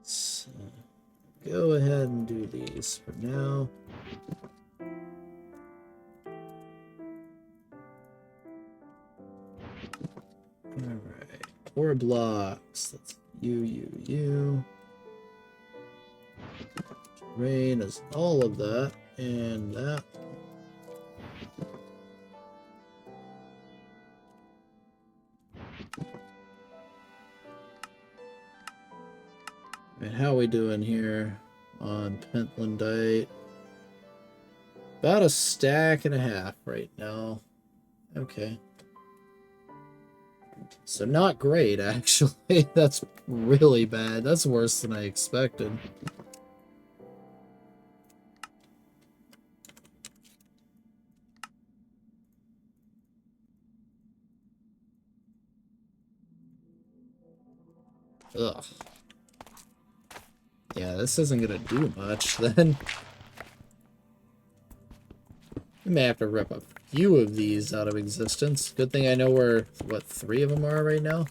Let's go ahead and do these for now. Alright, 4 blocks. That's you. Rain is all of that, and that. And how we doing here on pentlandite? About a stack and a half right now. Okay. So not great, actually. That's really bad. That's worse than I expected. Ugh. Yeah, this isn't gonna do much then. We may have to rip a few of these out of existence. Good thing I know where, what, 3 of them are right now?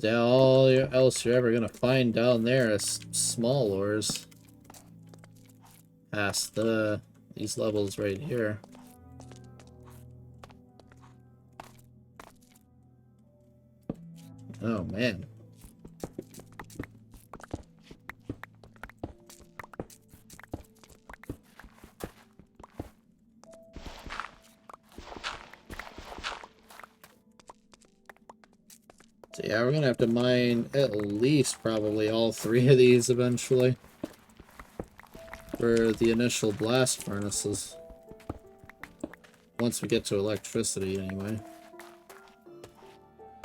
All else you're ever gonna find down there is small ores. Past these levels right here. Oh man. So yeah, we're gonna have to mine at least probably all 3 of these eventually. For the initial blast furnaces. Once we get to electricity, anyway.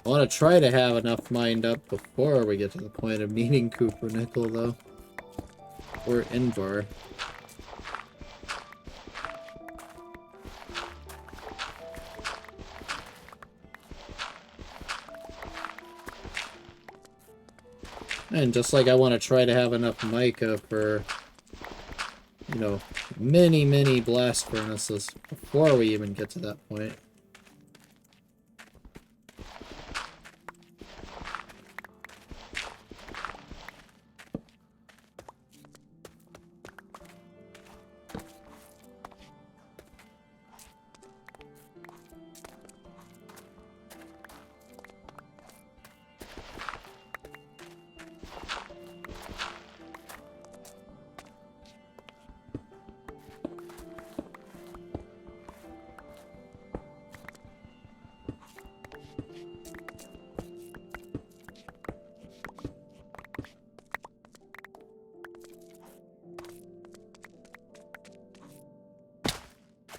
I want to try to have enough mined up before we get to the point of needing copper nickel, though. Or Invar. And just like I want to try to have enough mica for, you know, many, many blast furnaces before we even get to that point.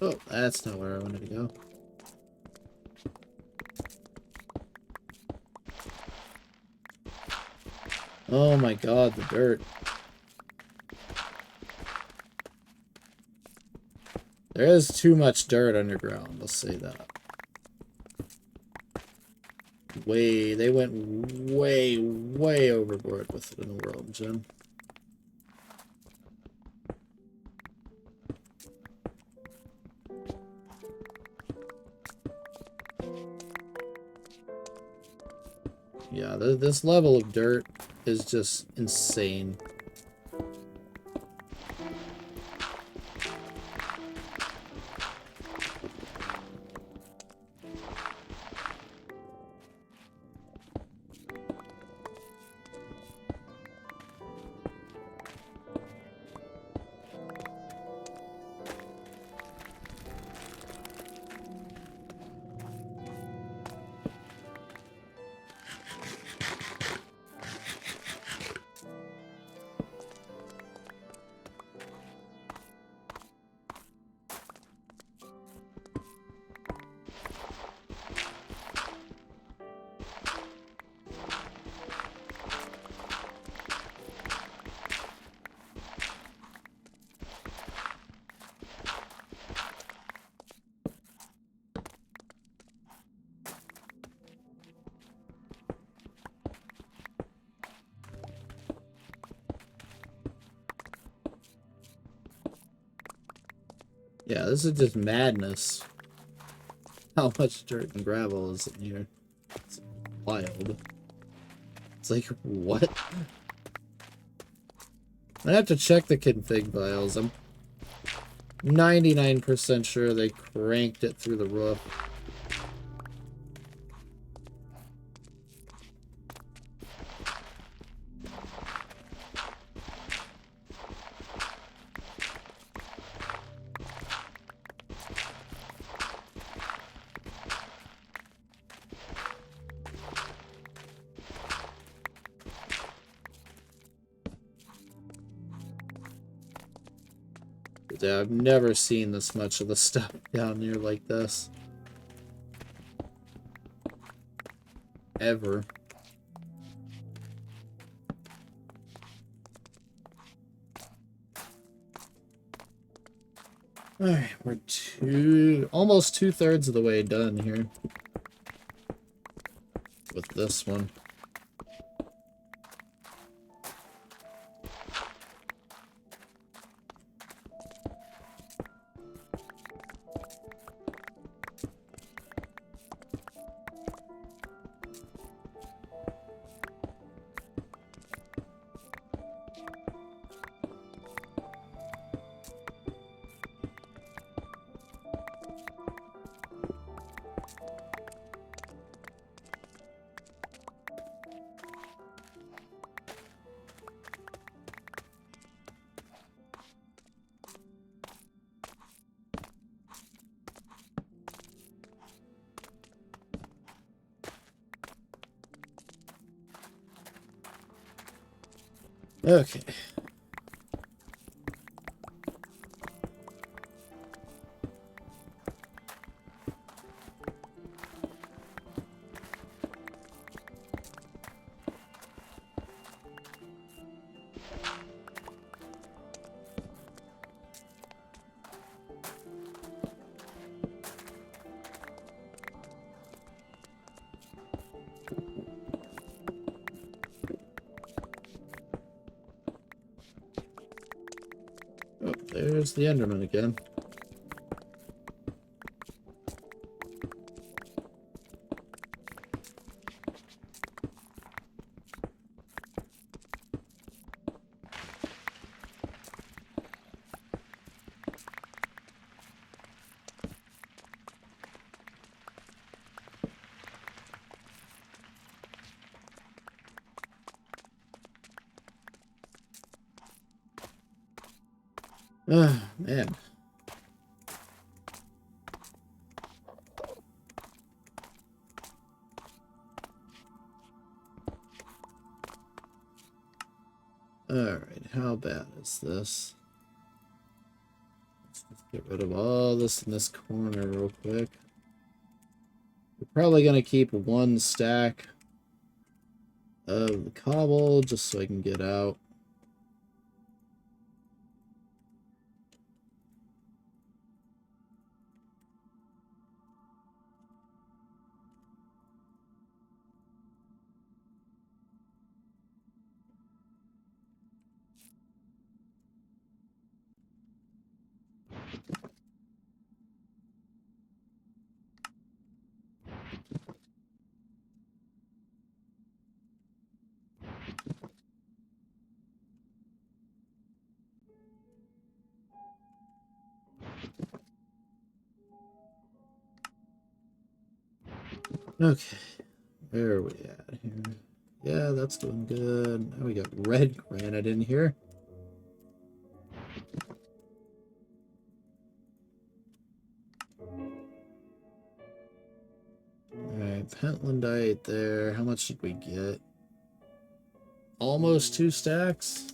Oh, that's not where I wanted to go. Oh my god, the dirt. There is too much dirt underground, let's say that. They went way overboard with it in the world, Jim. Yeah, this level of dirt is just insane. Yeah, this is just madness. How much dirt and gravel is in here. It's wild. It's like, what? I have to check the config files. I'm 99% sure they cranked it through the roof. Yeah, I've never seen this much of the stuff down here like this. Ever. Alright, we're almost 2/3 of the way done here. With this one. Okay. Oh, there's the Enderman again. Ah, man. Alright, how bad is this? Let's get rid of all this in this corner real quick. We're probably going to keep one stack of the cobble just so I can get out. Okay, where are we at here? Yeah, that's doing good. Now we got red granite in here. Alright, pentlandite there. How much did we get? Almost 2 stacks?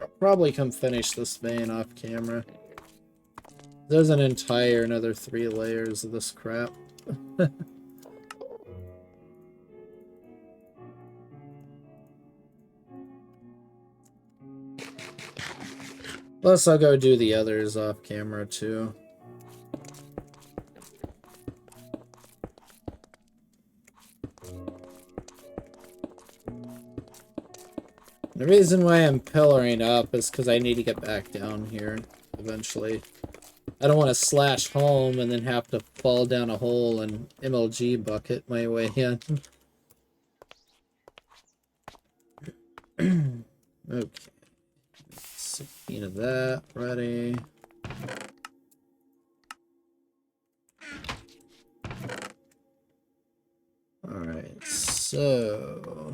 I'll probably come finish this vein off camera. There's an entire another 3 layers of this crap. Plus, I'll go do the others off camera, too. The reason why I'm pillaring up is because I need to get back down here eventually. I don't want to slash home and then have to fall down a hole and MLG bucket my way in. Okay. 16 of that, ready. Alright, so...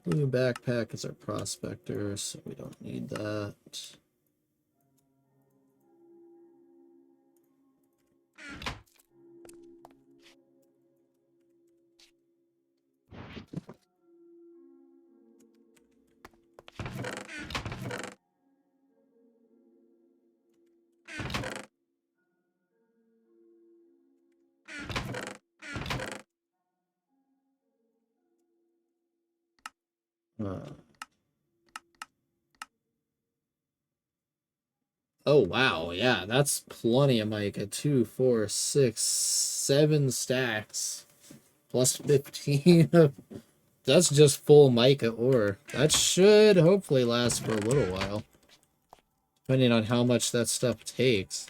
blue backpack is our prospector, so we don't need that. Oh, wow. Yeah, that's plenty of mica. 2, 4, 6, 7 stacks. Plus 15 of... That's just full mica ore. That should hopefully last for a little while. Depending on how much that stuff takes.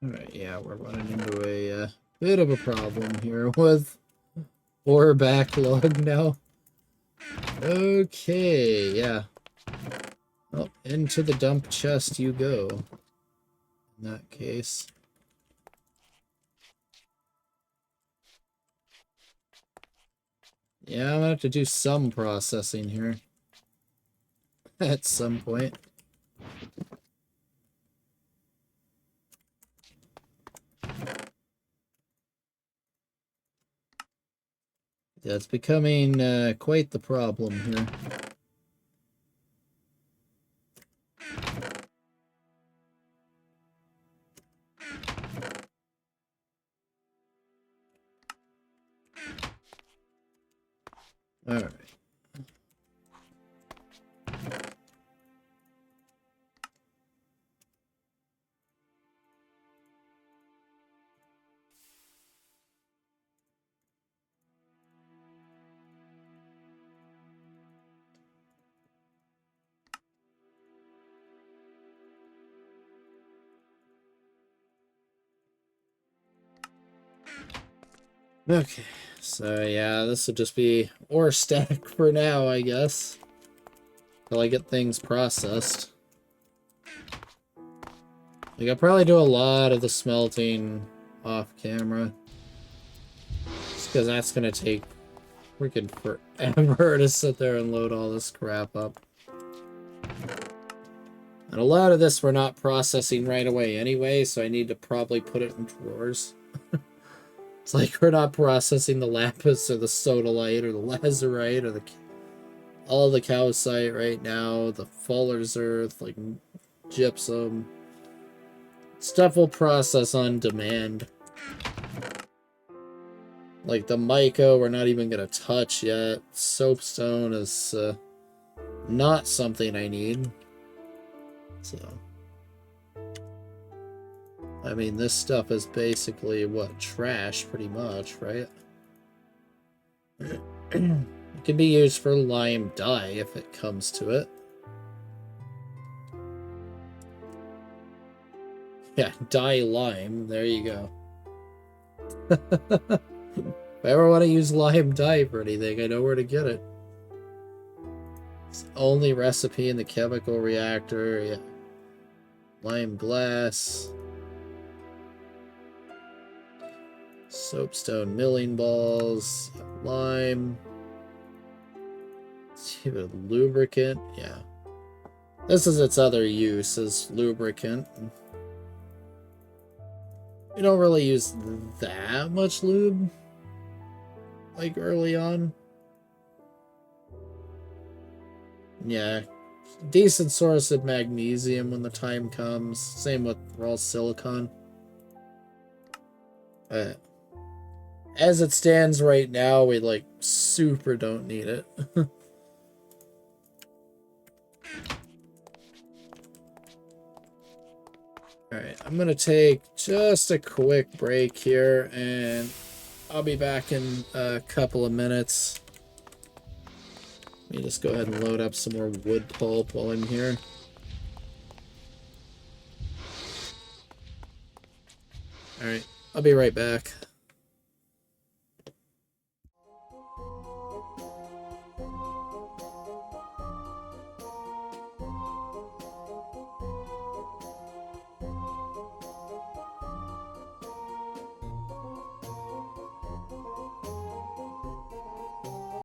Alright, yeah, we're running into a bit of a problem here with ore backlog now. Okay, yeah. Well, into the dump chest you go. In that case. Yeah, I'm gonna have to do some processing here. At some point. Yeah, it's becoming quite the problem here. Alright. Okay, so yeah, this will just be ore stack for now, I guess. Till I get things processed. Like, I'll probably do a lot of the smelting off camera. Just because that's gonna take freaking forever to sit there and load all this crap up. And a lot of this we're not processing right away anyway, so I need to probably put it in drawers. It's like we're not processing the lapis or the sodalite or the lazurite or the all the calcite right now, the fuller's earth, like gypsum. Stuff will process on demand. Like the mica, we're not even gonna touch yet. Soapstone is not something I need. So, I mean, this stuff is basically, what, trash, pretty much, right? It can be used for lime dye if it comes to it. Yeah, dye lime, there you go. If I ever want to use lime dye for anything, I know where to get it. It's the only recipe in the chemical reactor, yeah. Lime glass. Soapstone milling balls. Lime. Lubricant. Yeah. This is its other use as lubricant. We don't really use that much lube. Like early on. Yeah. Decent source of magnesium when the time comes. Same with raw silicon. As it stands right now, we like super don't need it. Alright, I'm gonna take just a quick break here, and I'll be back in a couple of minutes. Let me just go ahead and load up some more wood pulp while I'm here. Alright, I'll be right back.